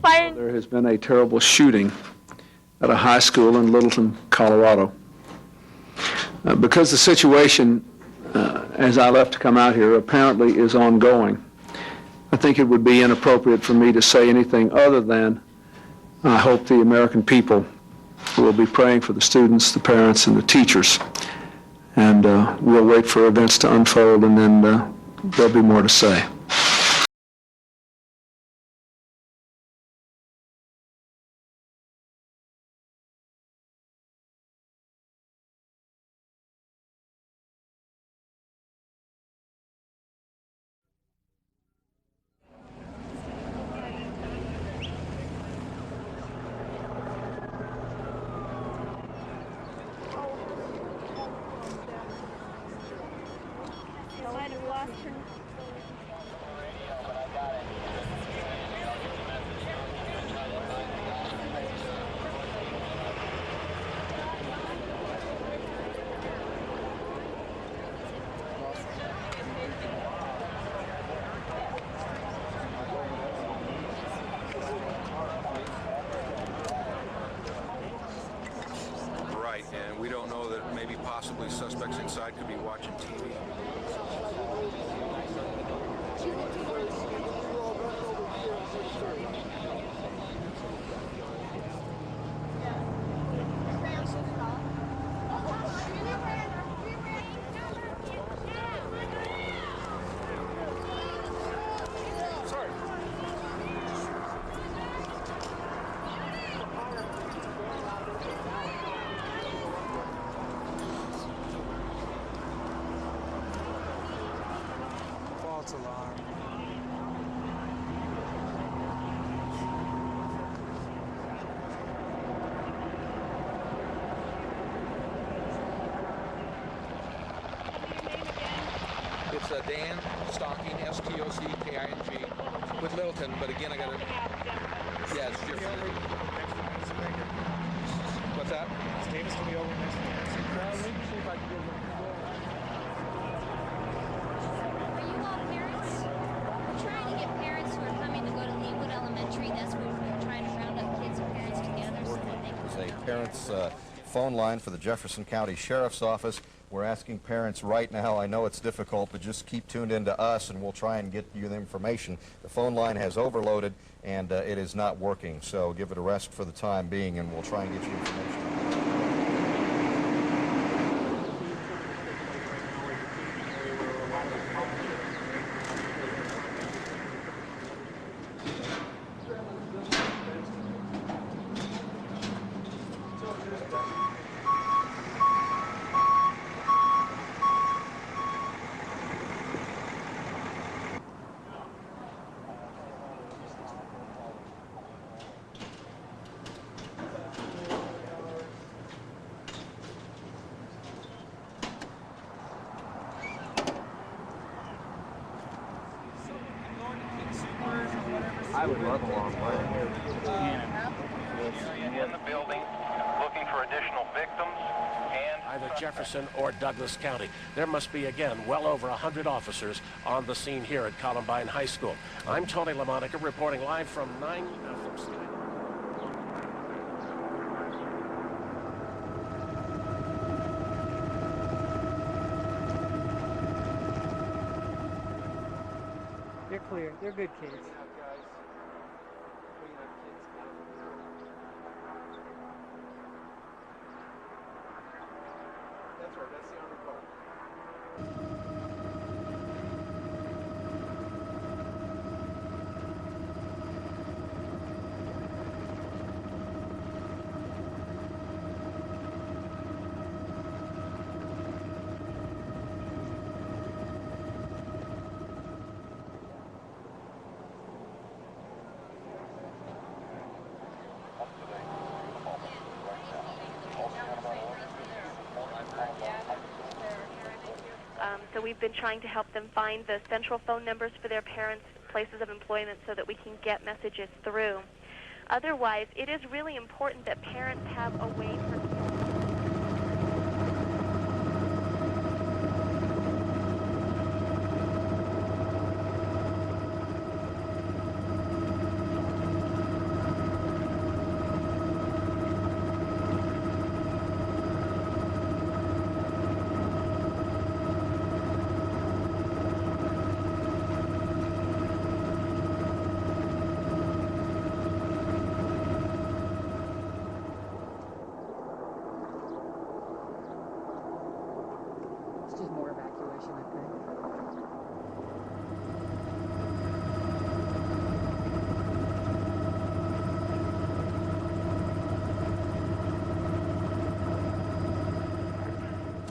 fire. There has been a terrible shooting at a high school in Littleton, Colorado. Because the situation, as I left to come out here, apparently is ongoing, I think it would be inappropriate for me to say anything other than I hope the American people will be praying for the students, the parents, and the teachers. And we'll wait for events to unfold, and then there'll be more to say. Right, and we don't know that maybe possibly suspects inside could be watching TV. False alarm. It's Dan Stocking, S-T-O-C-K-I-N-G, with Littleton, but again, I got to... Yeah, it's Jefferson. What's that? Is Davis going to be over next to Nancy? Well, let me see if I can get him. Are you all parents? We're trying to get parents who are coming to go to Leewood Elementary. That's where we're trying to round up kids and parents together so that they can... It's a parents' phone line for the Jefferson County Sheriff's Office. We're asking parents right now, I know it's difficult, but just keep tuned into us and we'll try and get you the information. The phone line has overloaded and it is not working, so give it a rest for the time being and we'll try and get you information. I would love a long way. In the building, looking for additional victims, and either Jefferson or Douglas County. There must be, again, well over 100 officers on the scene here at Columbine High School. I'm Tony LaMonica reporting live from 9... They're clear. They're good kids. That's right, that's the Army Park. So we've been trying to help them find the central phone numbers for their parents' places of employment so that we can get messages through. Otherwise, it is really important that parents have a way for...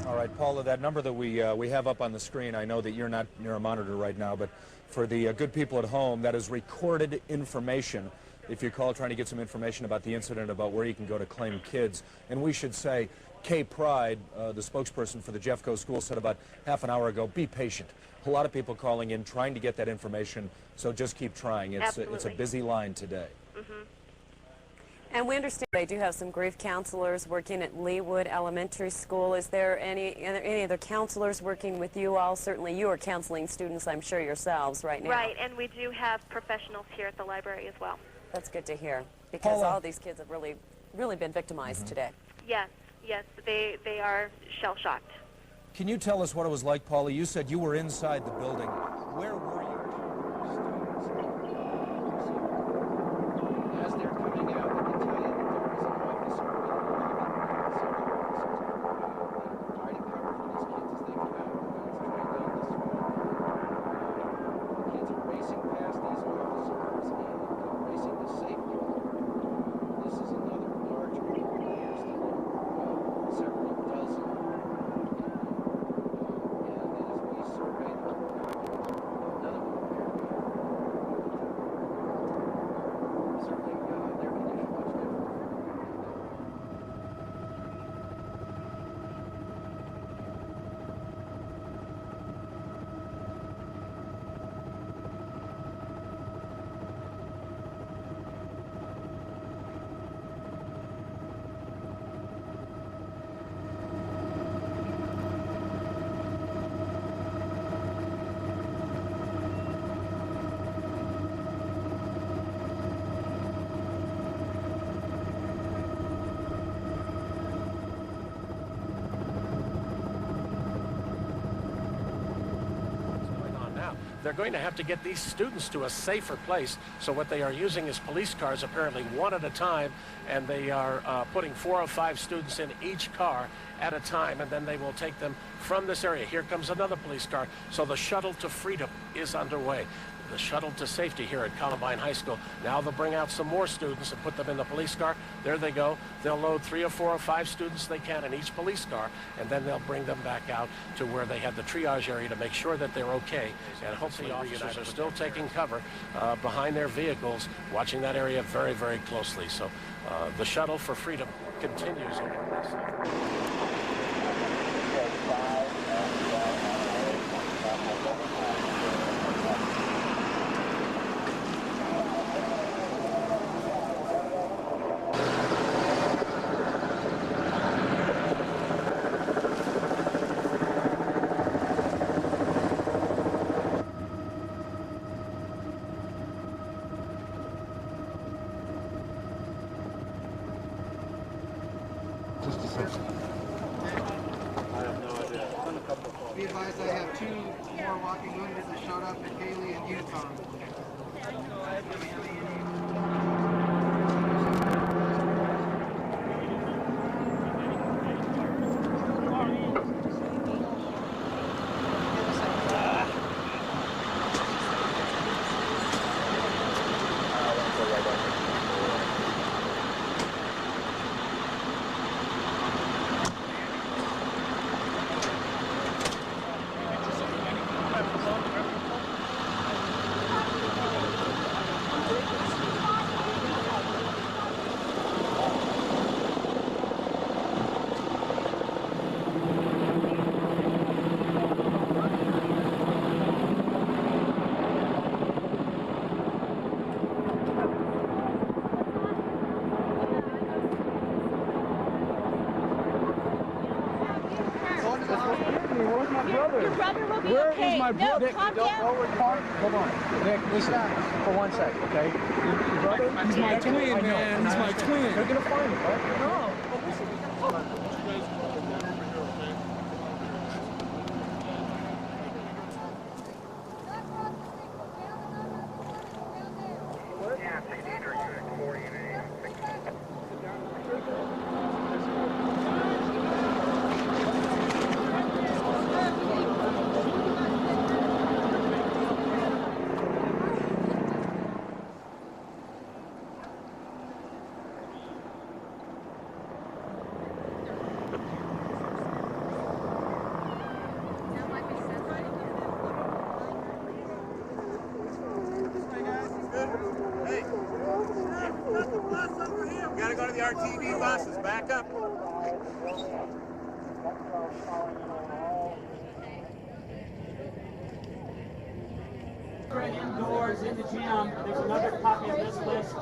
All right, Paula, that number that we have up on the screen, I know that you're not near a monitor right now, but for the good people at home, that is recorded information. If you call trying to get some information about the incident, about where you can go to claim kids. And we should say, Kay Pride, the spokesperson for the Jeffco school, said about half an hour ago, be patient. A lot of people calling in trying to get that information, so just keep trying. It's a busy line today. And we understand they do have some grief counselors working at Leawood Elementary School. Is there any other counselors working with you all? Certainly you are counseling students, I'm sure, yourselves right now. Right, and we do have professionals here at the library as well. That's good to hear, because all of these kids have really been victimized today. Yes, they are shell-shocked. Can you tell us what it was like, Paula? You said you were inside the building. Where were you? As they're coming out, I can tell you that there is an officer with several officers providing cover for these kids as they come out. The kids are racing past these officers and racing to safety. This is another large group of players that are several dozen. And as we survey them, none of them They're going to have to get these students to a safer place. So what they are using is police cars, apparently one at a time, and they are putting 4 or 5 students in each car at a time, and then they will take them from this area. Here comes another police car. So the shuttle to freedom is underway. The shuttle to safety here at Columbine High School. Now they'll bring out some more students and put them in the police car. There they go. They'll load 3 or 4 or 5 students they can in each police car, and then they'll bring them back out to where they have the triage area to make sure that they're okay. And hopefully officers are still taking cover behind their vehicles, watching that area very, very closely. So the shuttle for freedom continues over this. Be advised, I have 2 more walking wounded that showed up in Haley and Utah. Your brother will be okay. Where is my brother? No, calm down. Hold on. Nick, listen. For 1 second, okay? Your brother? He's my twin, man. He's my twin. They're going to find him, right? No. our TV buses. Back up. Indoors in the gym. There's another copy of this list.